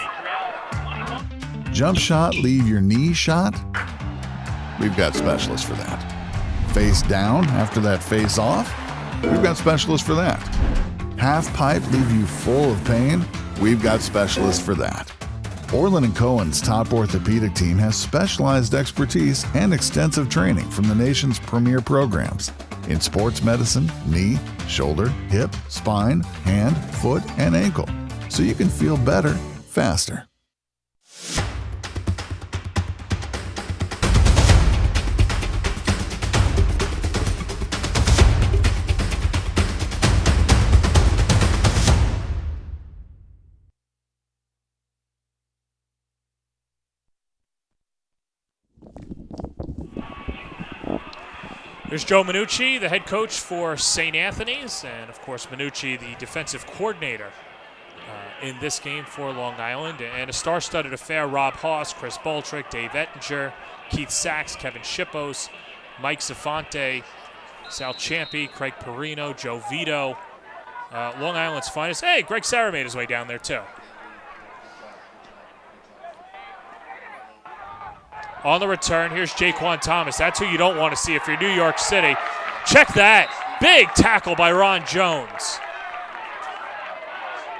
Jump shot, leave your knee shot? We've got specialists for that. Face down after that face off? We've got specialists for that. Half pipe, leave you full of pain? We've got specialists for that. Orland & Cohen's top orthopedic team has specialized expertise and extensive training from the nation's premier programs in sports medicine, knee, shoulder, hip, spine, hand, foot, and ankle, so you can feel better, faster. There's Joe Minucci, the head coach for St. Anthony's, and of course Minucci, the defensive coordinator in this game for Long Island. And a star-studded affair: Rob Haas, Chris Boltrick, Dave Ettinger, Keith Sachs, Kevin Shippos, Mike Savante, Sal Ciampi, Craig Perino, Joe Vito. Long Island's finest. Hey, Greg Sarah made his way down there too. On the return, here's Jaquan Thomas. That's who you don't want to see if you're New York City. Check that. Big tackle by Ron Jones.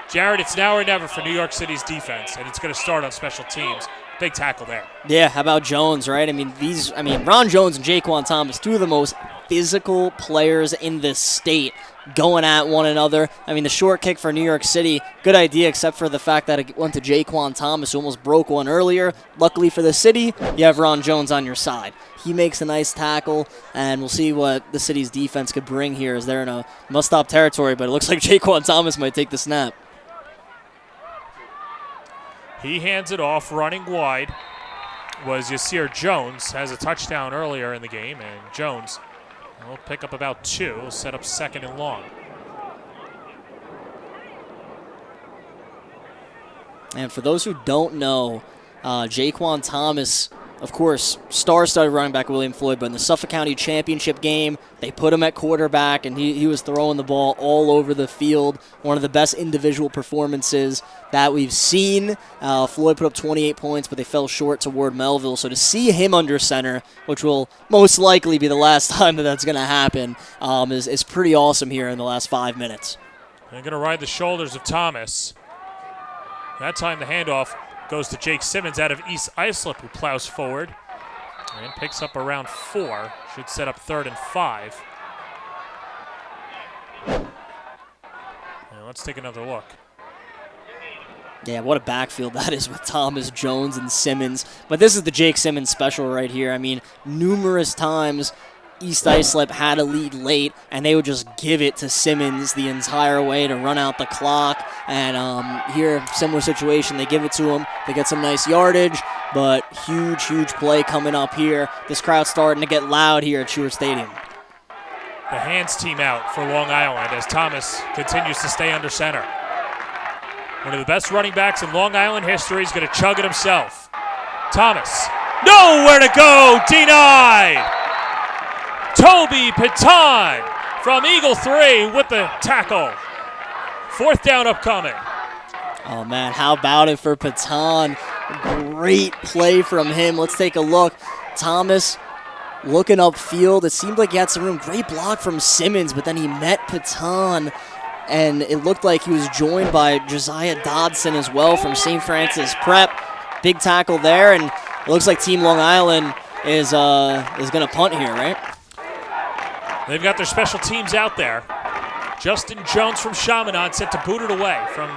Jared, it's now or never for New York City's defense, and it's going to start on special teams. Big tackle there. Yeah, how about Jones, right? Ron Jones and Jaquan Thomas, 2 of the most physical players in this state, going at one another. The short kick for New York City, good idea, except for the fact that it went to Jaquan Thomas, who almost broke one earlier. Luckily for the city, you have Ron Jones on your side. He makes a nice tackle, and we'll see what the city's defense could bring here as they're in a must-stop territory, but it looks like Jaquan Thomas might take the snap. He hands it off, running wide was Yasir Jones. Has a touchdown earlier in the game, and Jones We'll pick up about 2. We'll set up 2nd and long. And for those who don't know, Jaquan Thomas, of course, star-studded running back William Floyd, but in the Suffolk County Championship game, they put him at quarterback, and he was throwing the ball all over the field. One of the best individual performances that we've seen. Floyd put up 28 points, but they fell short toward Melville. So to see him under center, which will most likely be the last time that's going to happen, is pretty awesome here in the last 5 minutes. They're going to ride the shoulders of Thomas. That time the handoff goes to Jake Simmons out of East Islip, who plows forward and picks up around 4. Should set up 3rd and 5. Now let's take another look. Yeah, what a backfield that is with Thomas, Jones, and Simmons. But this is the Jake Simmons special right here. I mean, numerous times East Islip had a lead late, and they would just give it to Simmons the entire way to run out the clock. And here, similar situation, they give it to him. They get some nice yardage, but huge, huge play coming up here. This crowd's starting to get loud here at Stewart Stadium. The hands team out for Long Island as Thomas continues to stay under center. One of the best running backs in Long Island history is going to chug it himself. Thomas, nowhere to go, denied! Toby Piton from Eagle 3 with the tackle. 4th down upcoming. Oh, man, how about it for Piton? Great play from him. Let's take a look. Thomas looking upfield. It seemed like he had some room. Great block from Simmons, but then he met Piton, and it looked like he was joined by Josiah Dodson as well from St. Francis Prep. Big tackle there, and it looks like Team Long Island is going to punt here, right? They've got their special teams out there. Justin Jones from Chaminade set to boot it away from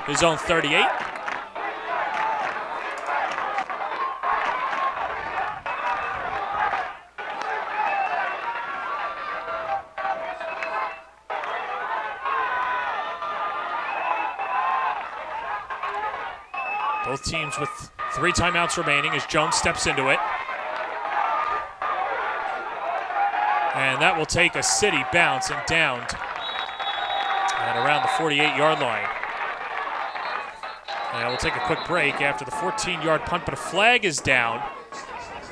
his own 38. Both teams with 3 timeouts remaining as Jones steps into it. And that will take a city bounce and downed at around the 48-yard line. And we'll take a quick break after the 14-yard punt, but a flag is down.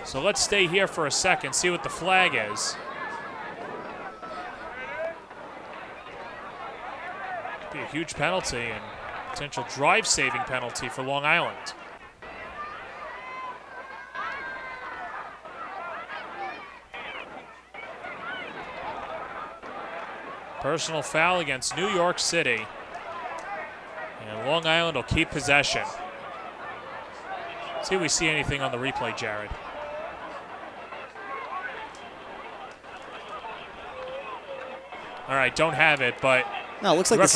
So let's stay here for a second, see what the flag is. Could be a huge penalty and potential drive-saving penalty for Long Island. Personal foul against New York City. And Long Island will keep possession. See if we see anything on the replay, Jared. All right, don't have it, but no, it looks like the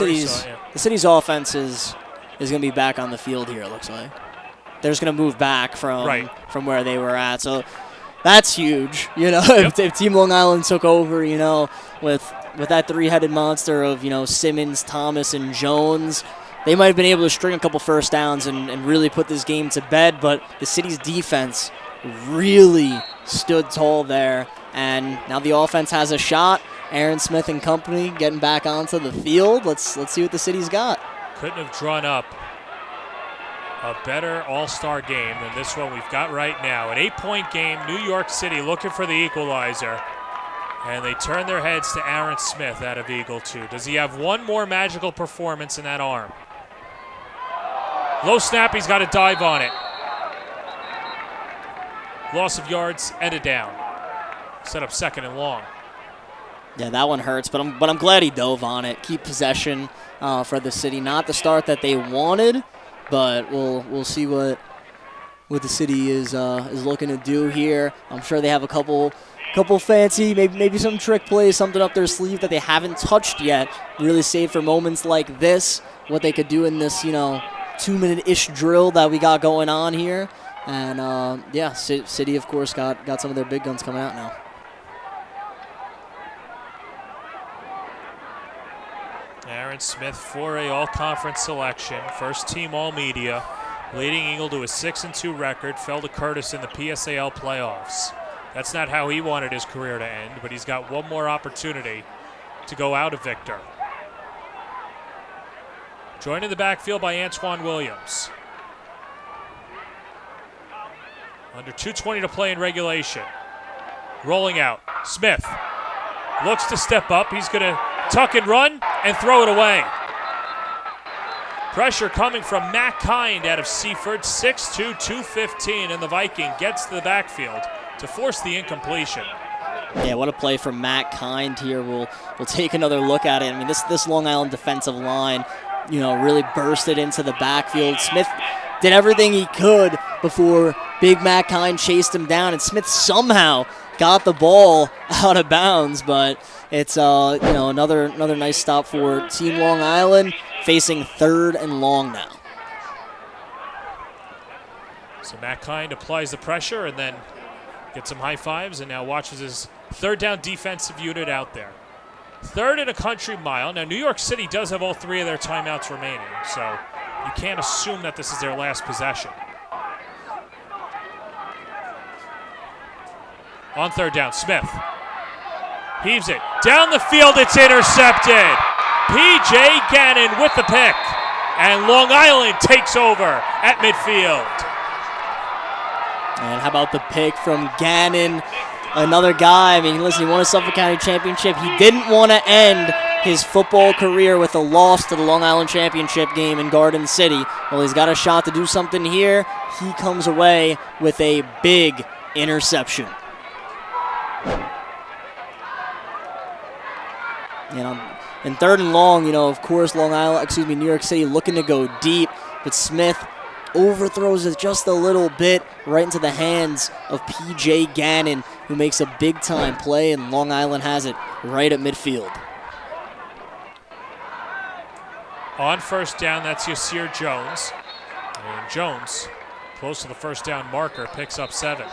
city's offense is going to be back on the field here, it looks like. They're just going to move back from where they were at. So that's huge. You know, if Team Long Island took over, you know, with that 3-headed monster of, you know, Simmons, Thomas, and Jones, they might have been able to string a couple first downs and really put this game to bed, but the city's defense really stood tall there, and now the offense has a shot. Aaron Smith and company getting back onto the field. Let's see what the city's got. Couldn't have drawn up a better all-star game than this one we've got right now. An 8-point game, New York City looking for the equalizer. And they turn their heads to Aaron Smith out of Eagle 2. Does he have one more magical performance in that arm? Low snap, he's got to dive on it. Loss of yards and a down. Set up 2nd and long. Yeah, that one hurts, but I'm glad he dove on it. Keep possession for the city. Not the start that they wanted, but we'll see what the city is looking to do here. I'm sure they have a couple fancy, maybe some trick plays, something up their sleeve that they haven't touched yet. Really save for moments like this, what they could do in this, you know, 2-minute-ish drill that we got going on here. And yeah, City of course got some of their big guns coming out now. Aaron Smith, 4A All-Conference selection, first team All-Media, leading Eagle to a 6-2 record, fell to Curtis in the PSAL playoffs. That's not how he wanted his career to end, but he's got one more opportunity to go out a victor. Joined in the backfield by Antoine Williams. Under 2:20 to play in regulation. Rolling out. Smith looks to step up. He's going to tuck and run and throw it away. Pressure coming from Matt Kind out of Seaford, 6'2", 215, and the Viking gets to the backfield to force the incompletion. Yeah, what a play from Matt Kind here. We'll take another look at it. I mean, this Long Island defensive line, really bursted into the backfield. Smith did everything he could before Big Matt Kind chased him down, and Smith somehow got the ball out of bounds, but it's another nice stop for Team Long Island, facing 3rd and long now. So Matt Kind applies the pressure and then gets some high fives, and now watches his 3rd down defensive unit out there. 3rd and a country mile. Now, New York City does have all 3 of their timeouts remaining, so you can't assume that this is their last possession. On 3rd down, Smith heaves it down the field. It's intercepted. P.J. Gannon with the pick, and Long Island takes over at midfield. And how about the pick from Gannon? Another guy, he won a Suffolk County Championship. He didn't want to end his football career with a loss to the Long Island Championship game in Garden City. Well, he's got a shot to do something here. He comes away with a big interception. In 3rd and long, of course, New York City looking to go deep, but Smith overthrows it just a little bit right into the hands of P.J. Gannon, who makes a big-time play, and Long Island has it right at midfield. On 1st down, that's Yasir Jones. And Jones, close to the 1st down marker, picks up 7.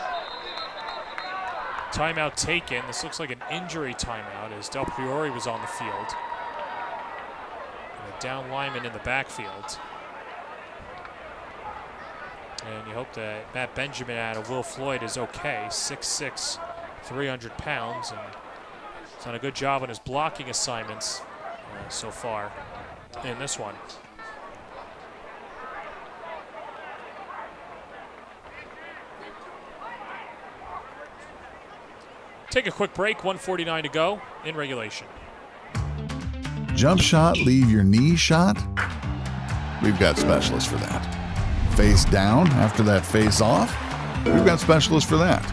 Timeout taken. This looks like an injury timeout as Del Priore was on the field. And a down lineman in the backfield. And you hope that Matt Benjamin out of Will Floyd is okay. 6'6", 300 pounds. And he's done a good job on his blocking assignments so far in this one. Take a quick break, 1:49 to go in regulation. Jump shot, leave your knee shot? We've got specialists for that. Face down after that face off? We've got specialists for that.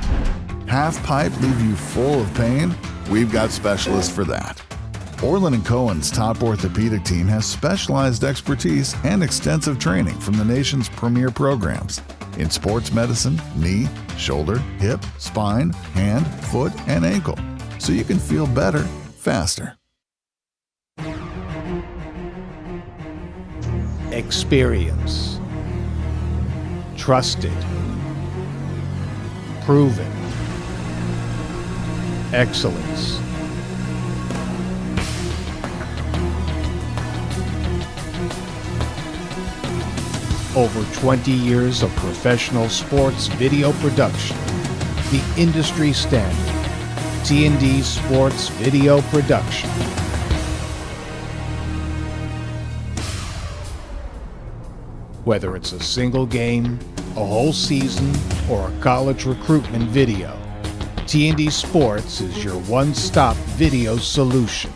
Half pipe, leave you full of pain? We've got specialists for that. Orland & Cohen's top orthopedic team has specialized expertise and extensive training from the nation's premier programs in sports medicine, knee, shoulder, hip, spine, hand, foot, and ankle, so you can feel better faster. Experience. Trusted. Proven. Excellence. Over 20 years of professional sports video production. The industry standard. T&D Sports Video Production. Whether it's a single game, a whole season, or a college recruitment video, T&D Sports is your one-stop video solution.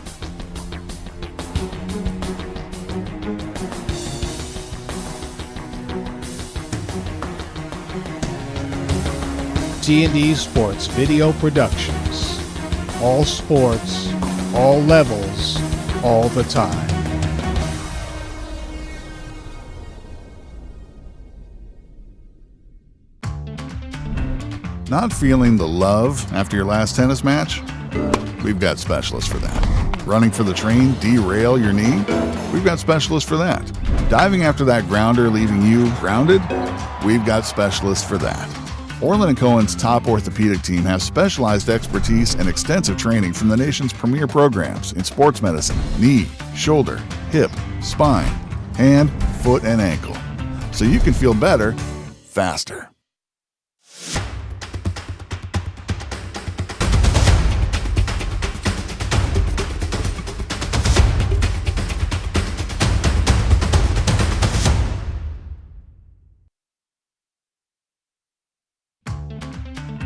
T&D Sports Video Productions. All sports, all levels, all the time. Not feeling the love after your last tennis match? We've got specialists for that. Running for the train, derail your knee? We've got specialists for that. Diving after that grounder, leaving you grounded? We've got specialists for that. Orland & Cohen's top orthopedic team has specialized expertise and extensive training from the nation's premier programs in sports medicine, knee, shoulder, hip, spine, hand, foot, and ankle, so you can feel better faster.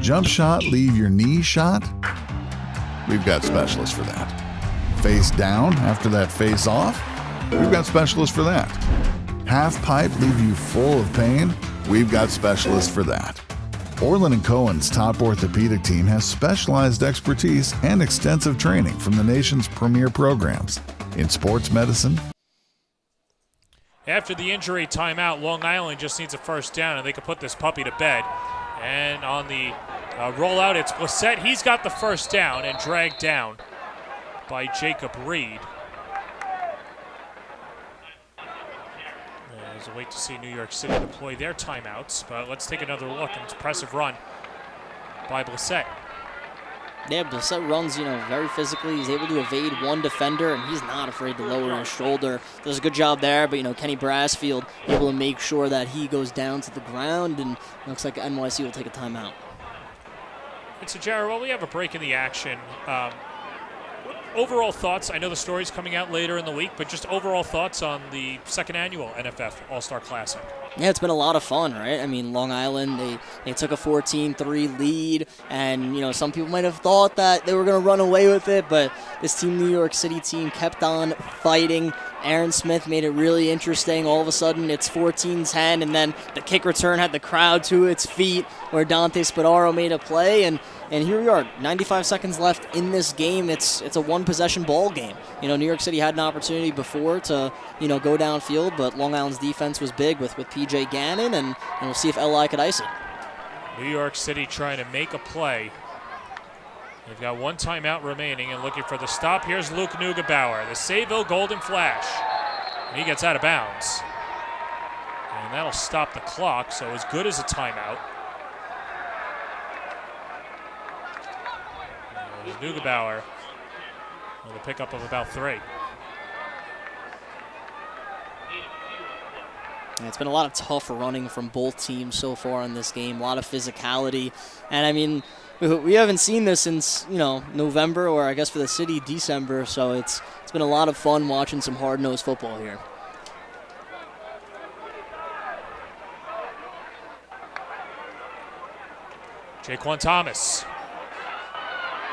jump shot leave your knee shot? We've got specialists for that. Face down after that face off? We've got specialists for that. Half pipe leave you full of pain? We've got specialists for that. Orland & Cohen's top orthopedic team has specialized expertise and extensive training from the nation's premier programs in sports medicine. After the injury timeout, Long Island just needs a first down, and they can put this puppy to bed. And on the rollout, it's Blissett. He's got the first down and dragged down by Jacob Reed. There's a wait to see New York City deploy their timeouts, but let's take another look. An impressive run by Blissett. Yeah, Blissett runs, very physically. He's able to evade one defender, and he's not afraid to lower his shoulder. Does a good job there, but, Kenny Brassfield able to make sure that he goes down to the ground, and it looks like NYC will take a timeout. And so, Jared, while we have a break in the action, overall thoughts, I know the story's coming out later in the week, but just overall thoughts on the second annual NFF All Star Classic. Yeah, it's been a lot of fun, right? I mean, Long Island, they took a 14-3 lead, and, some people might have thought that they were going to run away with it, but this team, New York City team, kept on fighting. Aaron Smith made it really interesting. All of a sudden, it's 14-10, and then the kick return had the crowd to its feet where Dante Spadaro made a play, and here we are, 95 seconds left in this game. It's a one-possession ball game. New York City had an opportunity before to, go downfield, but Long Island's defense was big with P.J. Gannon, and we'll see if L.I. could ice it. New York City trying to make a play. They've got one timeout remaining and looking for the stop. Here's Luke Neugebauer, the Sayville Golden Flash. And he gets out of bounds. And that'll stop the clock, so as good as a timeout. Neugebauer with a pickup of about 3. And it's been a lot of tough running from both teams so far in this game, a lot of physicality. And, I mean, we haven't seen this since, November, or I guess for the city, December. So it's been a lot of fun watching some hard-nosed football here. Jaquan Thomas.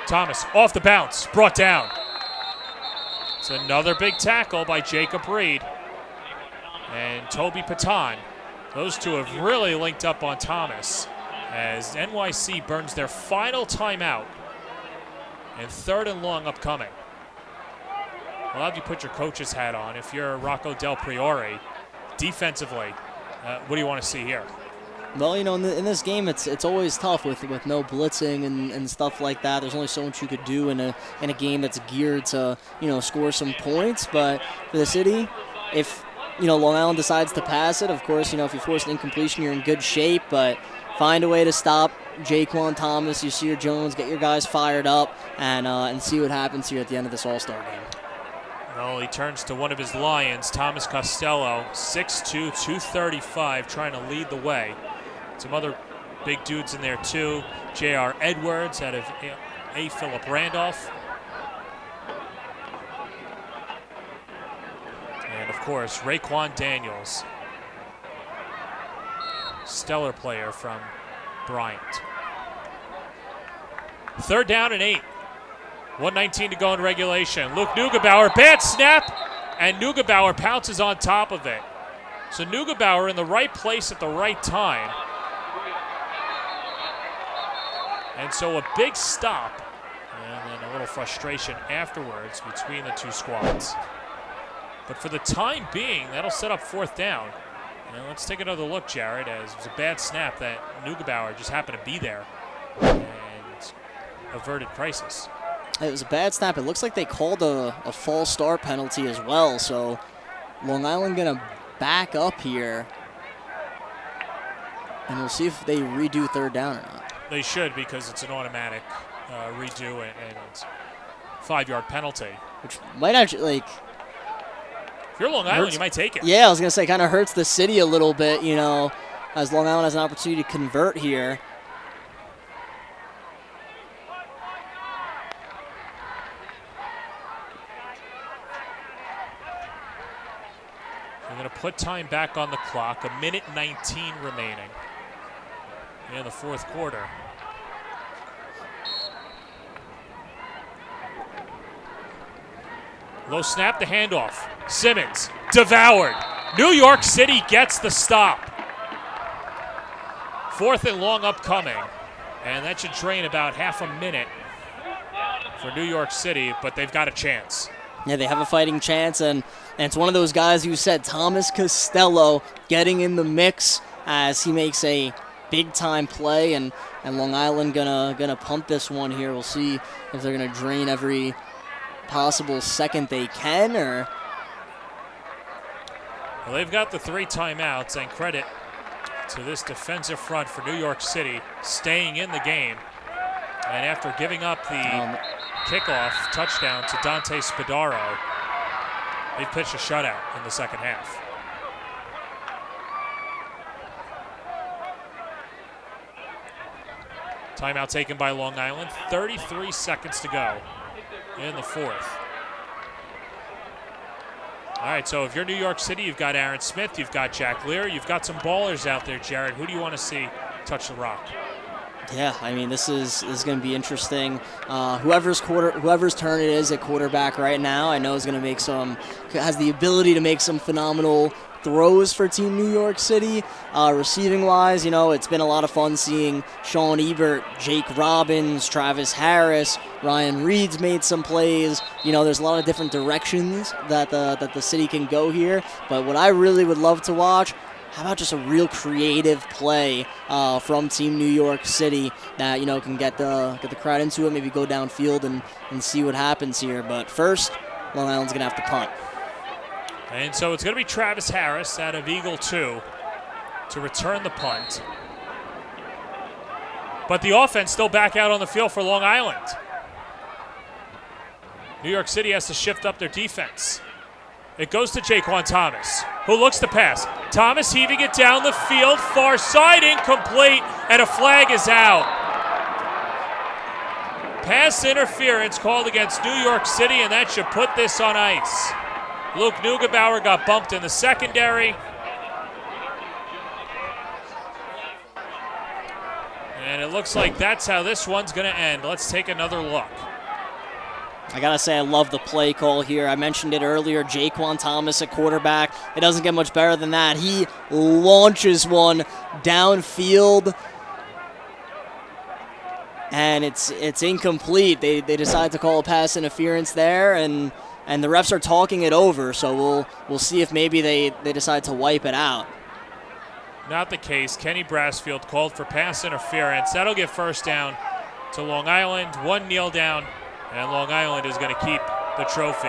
Thomas off the bounce, brought down. It's another big tackle by Jacob Reed and Toby Patan. Those two have really linked up on Thomas as NYC burns their final timeout and 3rd and long upcoming. I'll have you put your coach's hat on. If you're Rocco Del Priore, defensively, what do you want to see here? Well, in this game, it's always tough with no blitzing and stuff like that. There's only so much you could do in a game that's geared to, score some points. But for the city, if, Long Island decides to pass it, of course, if you force an incompletion, you're in good shape. But find a way to stop Jaquan Thomas, Yasir Jones, get your guys fired up, and see what happens here at the end of this All-Star game. Well, he turns to one of his Lions, Thomas Costello, 6'2", 235, trying to lead the way. Some other big dudes in there too. J.R. Edwards out of A. Philip Randolph. And of course, Raekwon Daniels. Stellar player from Bryant. 3rd down and 8. 1:19 to go in regulation. Luke Neugebauer, bad snap, and Neugebauer pounces on top of it. So Neugebauer in the right place at the right time. And so a big stop, and then a little frustration afterwards between the two squads. But for the time being, that'll set up 4th down. And let's take another look, Jared, as it was a bad snap that Neugebauer just happened to be there and averted crisis. It was a bad snap. It looks like they called a false start penalty as well. So Long Island going to back up here. And we'll see if they redo 3rd down or not. They should, because it's an automatic redo and it's a 5-yard penalty. Which might actually, if you're Long Island, you might take it. Yeah, I was going to say, kind of hurts the city a little bit, as Long Island has an opportunity to convert here. They're going to put time back on the clock, 1:19 remaining in the 4th quarter. Low snap, the handoff. Simmons, devoured. New York City gets the stop. 4th and long upcoming. And that should drain about half a minute for New York City, but they've got a chance. Yeah, they have a fighting chance, and it's one of those guys who said Thomas Costello getting in the mix as he makes a big-time play, and Long Island gonna punt this one here. We'll see if they're gonna drain every possible second they can, or... Well, they've got the 3 timeouts, and credit to this defensive front for New York City staying in the game. And after giving up the kickoff touchdown to Dante Spadaro, they've pitched a shutout in the second half. Timeout taken by Long Island. 33 seconds to go in the 4th. All right, so if you're New York City, you've got Aaron Smith, you've got Jack Lear, you've got some ballers out there, Jared. Who do you want to see touch the rock? Yeah, I mean, this is going to be interesting. Whoever's turn it is at quarterback right now, I know is going to has the ability to make some phenomenal throws for Team New York City. Receiving-wise, you know, it's been a lot of fun seeing Sean Ebert, Jake Robbins, Travis Harris, Ryan Reed's made some plays. You know, there's a lot of different directions that the city can go here. But what I really would love to watch, how about just a real creative play from Team New York City that, you know, can get the crowd into it, maybe go downfield and see what happens here. But first, Long Island's going to have to punt. And so it's going to be Travis Harris out of Eagle 2 to return the punt. But the offense still back out on the field for Long Island. New York City has to shift up their defense. It goes to Jaquan Thomas, who looks to pass. Thomas heaving it down the field, far side, incomplete, and a flag is out. Pass interference called against New York City, and that should put this on ice. Luke Neugebauer got bumped in the secondary. And it looks like that's how this one's going to end. Let's take another look. I got to say, I love the play call here. I mentioned it earlier, Jaquan Thomas at quarterback. It doesn't get much better than that. He launches one downfield, and it's incomplete. They decide to call a pass interference there, and the refs are talking it over, so we'll see if maybe they decide to wipe it out. Not the case. Kenny Brassfield called for pass interference. That'll give first down to Long Island. 1 kneel down, and Long Island is going to keep the trophy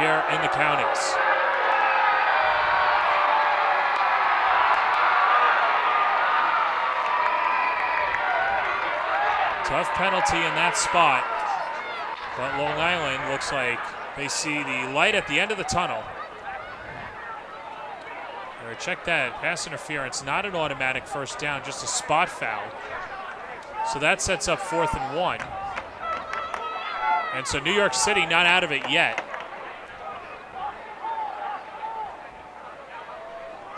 here in the counties. Tough penalty in that spot. But Long Island looks like they see the light at the end of the tunnel. Check that. Pass interference, not an automatic first down, just a spot foul. So that sets up 4th and 1. And so New York City not out of it yet.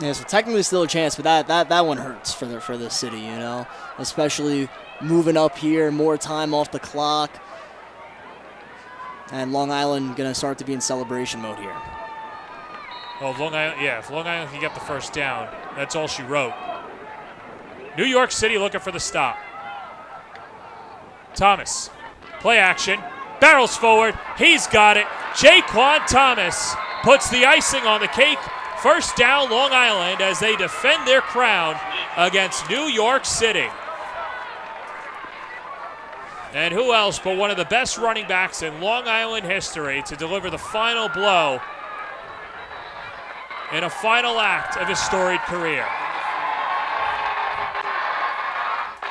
Yeah, so technically still a chance, but that one hurts for the city, you know, especially moving up here, more time off the clock. And Long Island going to start to be in celebration mode here. Oh, if Long Island can get the first down, that's all she wrote. New York City looking for the stop. Thomas, play action, barrels forward, he's got it. Jaquan Thomas puts the icing on the cake. First down, Long Island, as they defend their crown against New York City. And who else but one of the best running backs in Long Island history to deliver the final blow in a final act of his storied career.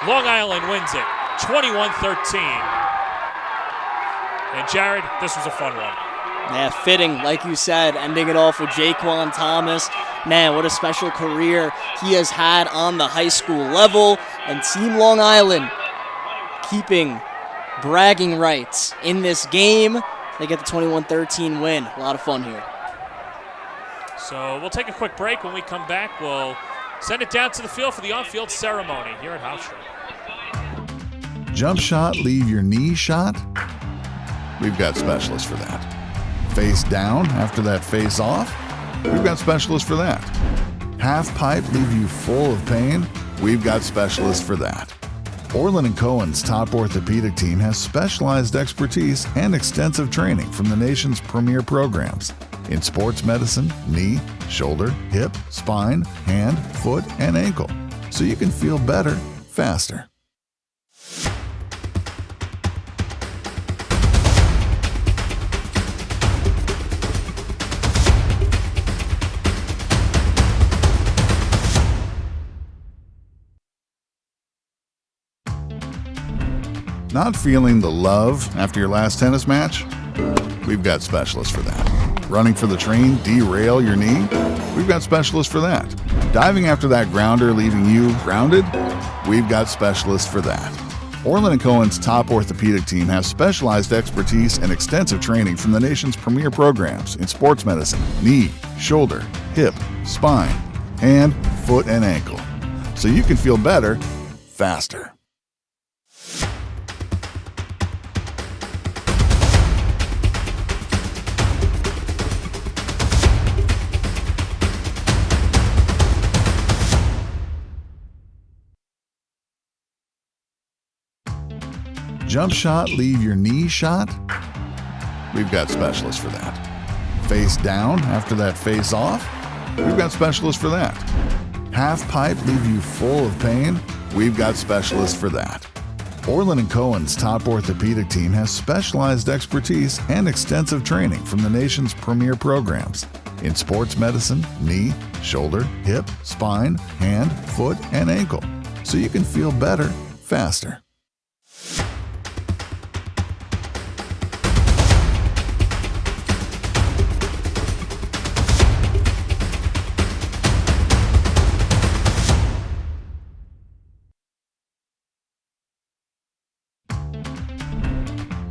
Long Island wins it, 21-13. And Jared, this was a fun one. Yeah, fitting, like you said, ending it off with Jaquan Thomas. Man, what a special career he has had on the high school level. And Team Long Island keeping bragging rights in this game. They get the 21-13 win. A lot of fun here. So we'll take a quick break. When we come back, we'll send it down to the field for the on-field ceremony here at Hofstra. Jump shot, leave your knee shot? We've got specialists for that. Face down after that face off? We've got specialists for that. Half pipe leave you full of pain? We've got specialists for that. Orland & Cohen's top orthopedic team has specialized expertise and extensive training from the nation's premier programs in sports medicine, knee, shoulder, hip, spine, hand, foot, and ankle, so you can feel better faster. Not feeling the love after your last tennis match? We've got specialists for that. Running for the train, derail your knee? We've got specialists for that. Diving after that grounder, leaving you grounded? We've got specialists for that. Orland & Cohen's top orthopedic team has specialized expertise and extensive training from the nation's premier programs in sports medicine, knee, shoulder, hip, spine, hand, foot, and ankle, so you can feel better faster. Jump shot, leave your knee shot? We've got specialists for that. Face down after that face off? We've got specialists for that. Half pipe, leave you full of pain? We've got specialists for that. Orland & Cohen's top orthopedic team has specialized expertise and extensive training from the nation's premier programs in sports medicine, knee, shoulder, hip, spine, hand, foot, and ankle, so you can feel better faster.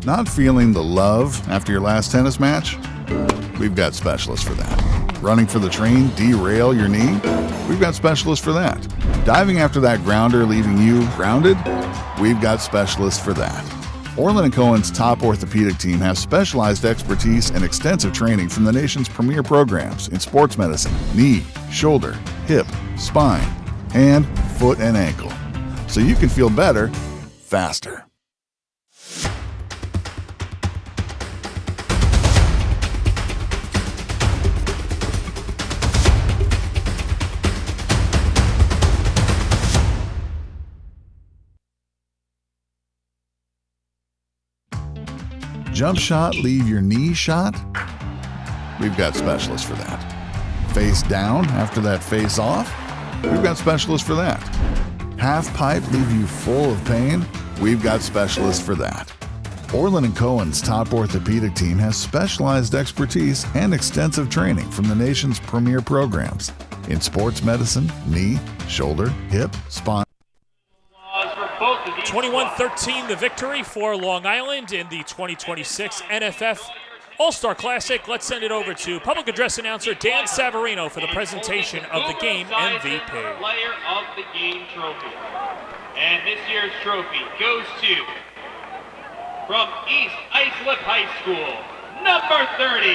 Not feeling the love after your last tennis match? We've got specialists for that. Running for the train, derail your knee? We've got specialists for that. Diving after that grounder, leaving you grounded? We've got specialists for that. Orland & Cohen's top orthopedic team has specialized expertise and extensive training from the nation's premier programs in sports medicine, knee, shoulder, hip, spine, hand, foot, and ankle, so you can feel better faster. Jump shot, leave your knee shot? We've got specialists for that. Face down after that face off? We've got specialists for that. Half pipe, leave you full of pain? We've got specialists for that. Orland & Cohen's top orthopedic team has specialized expertise and extensive training from the nation's premier programs in sports medicine, knee, shoulder, hip, spine. 21-13 the victory for Long Island in the 2026 NFF All Star Classic. Let's send it over to public address announcer Dan Savarino for the presentation of the game MVP. Player of the game trophy. And this year's trophy goes to, from East Islip High School, number 30,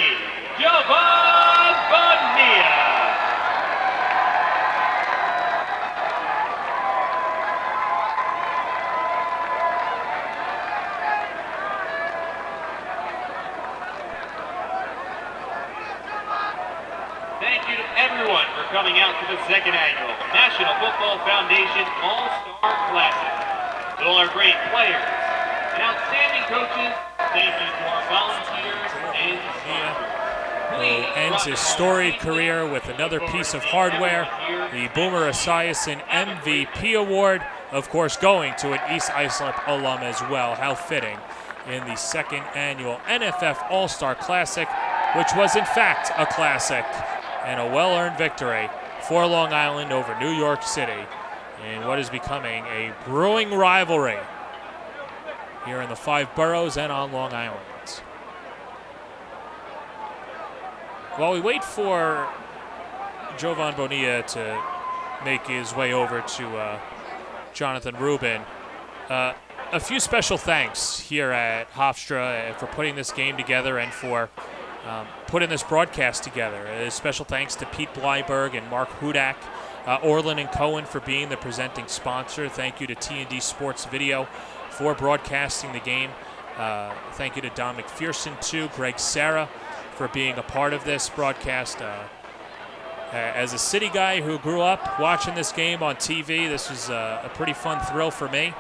Jovan Bonilla. Thank you to everyone for coming out to the second annual National Football Foundation All-Star Classic. To all our great players and outstanding coaches, thank you to our volunteers and sponsors. Ends his storied career with another piece of hardware, the Boomer Esiason MVP Award, of course going to an East Islip alum as well. How fitting in the second annual NFF All Star Classic, which was in fact a classic and a well-earned victory for Long Island over New York City in what is becoming a brewing rivalry here in the five boroughs and on Long Island. While we wait for Jovan Bonilla to make his way over to Jonathan Rubin, a few special thanks here at Hofstra for putting this game together and for putting this broadcast together. Special thanks to Pete Bleiberg and Mark Hudak, Orland and Cohen for being the presenting sponsor. Thank you to T&D Sports Video for broadcasting the game. Thank you to Don McPherson, too, Greg Sarah for being a part of this broadcast. As a city guy who grew up watching this game on TV, this was a pretty fun thrill for me.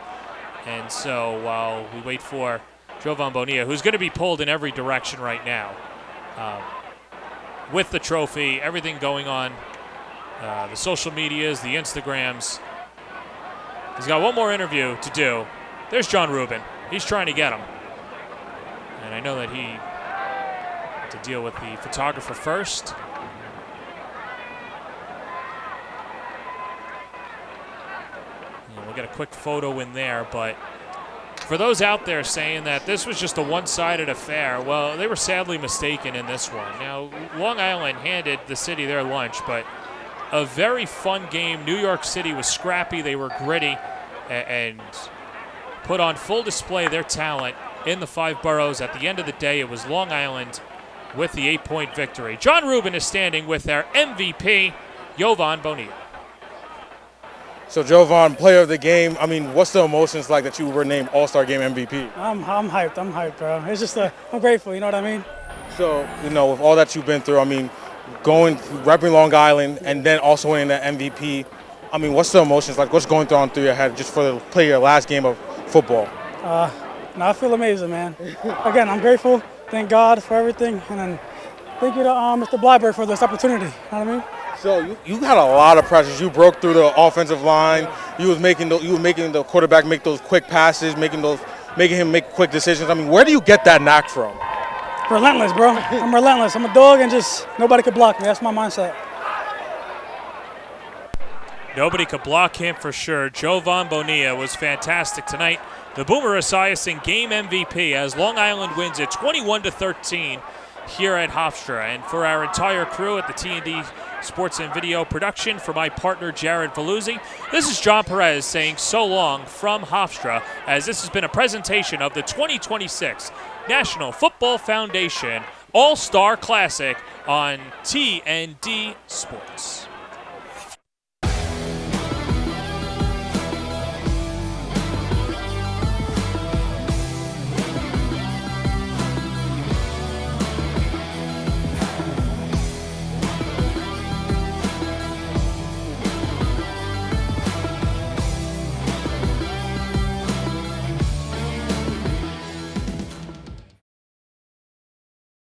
And so while we wait for Jovan Bonilla, who's going to be pulled in every direction right now, with the trophy, everything going on, the social medias, the Instagrams. He's got one more interview to do. There's John Rubin. He's trying to get him. And I know that he had to deal with the photographer first. And we'll get a quick photo in there, but for those out there saying that this was just a one-sided affair, well, they were sadly mistaken in this one. Now, Long Island handed the city their lunch, but a very fun game. New York City was scrappy. They were gritty and put on full display their talent in the 5 boroughs. At the end of the day, it was Long Island with the 8-point victory. John Rubin is standing with their MVP, Jovan Bonilla. So, Jovan, player of the game, I mean, what's the emotions like that you were named All-Star Game MVP? I'm hyped, bro. It's just, I'm grateful, you know what I mean? So, with all that you've been through, I mean, repping Long Island and then also winning the MVP, I mean, what's the emotions like? What's going through your head just for the play your last game of football? I feel amazing, man. Again, I'm grateful. Thank God for everything. And then thank you to Mr. Bleiberg for this opportunity. You know what I mean? So you had a lot of pressures. You broke through the offensive line. You were making the quarterback make those quick passes, making him make quick decisions. I mean, where do you get that knack from? Relentless, bro. I'm relentless. I'm a dog, and just nobody could block me. That's my mindset. Nobody could block him for sure. Jovan Bonilla was fantastic tonight. The Boomer Esiason game MVP as Long Island wins it 21-13 here at Hofstra. And for our entire crew at the T&D Sports and Video production, for my partner Jared Veluzzi, this is John Perez saying so long from Hofstra, as this has been a presentation of the 2026 National Football Foundation All Star Classic on T&D Sports.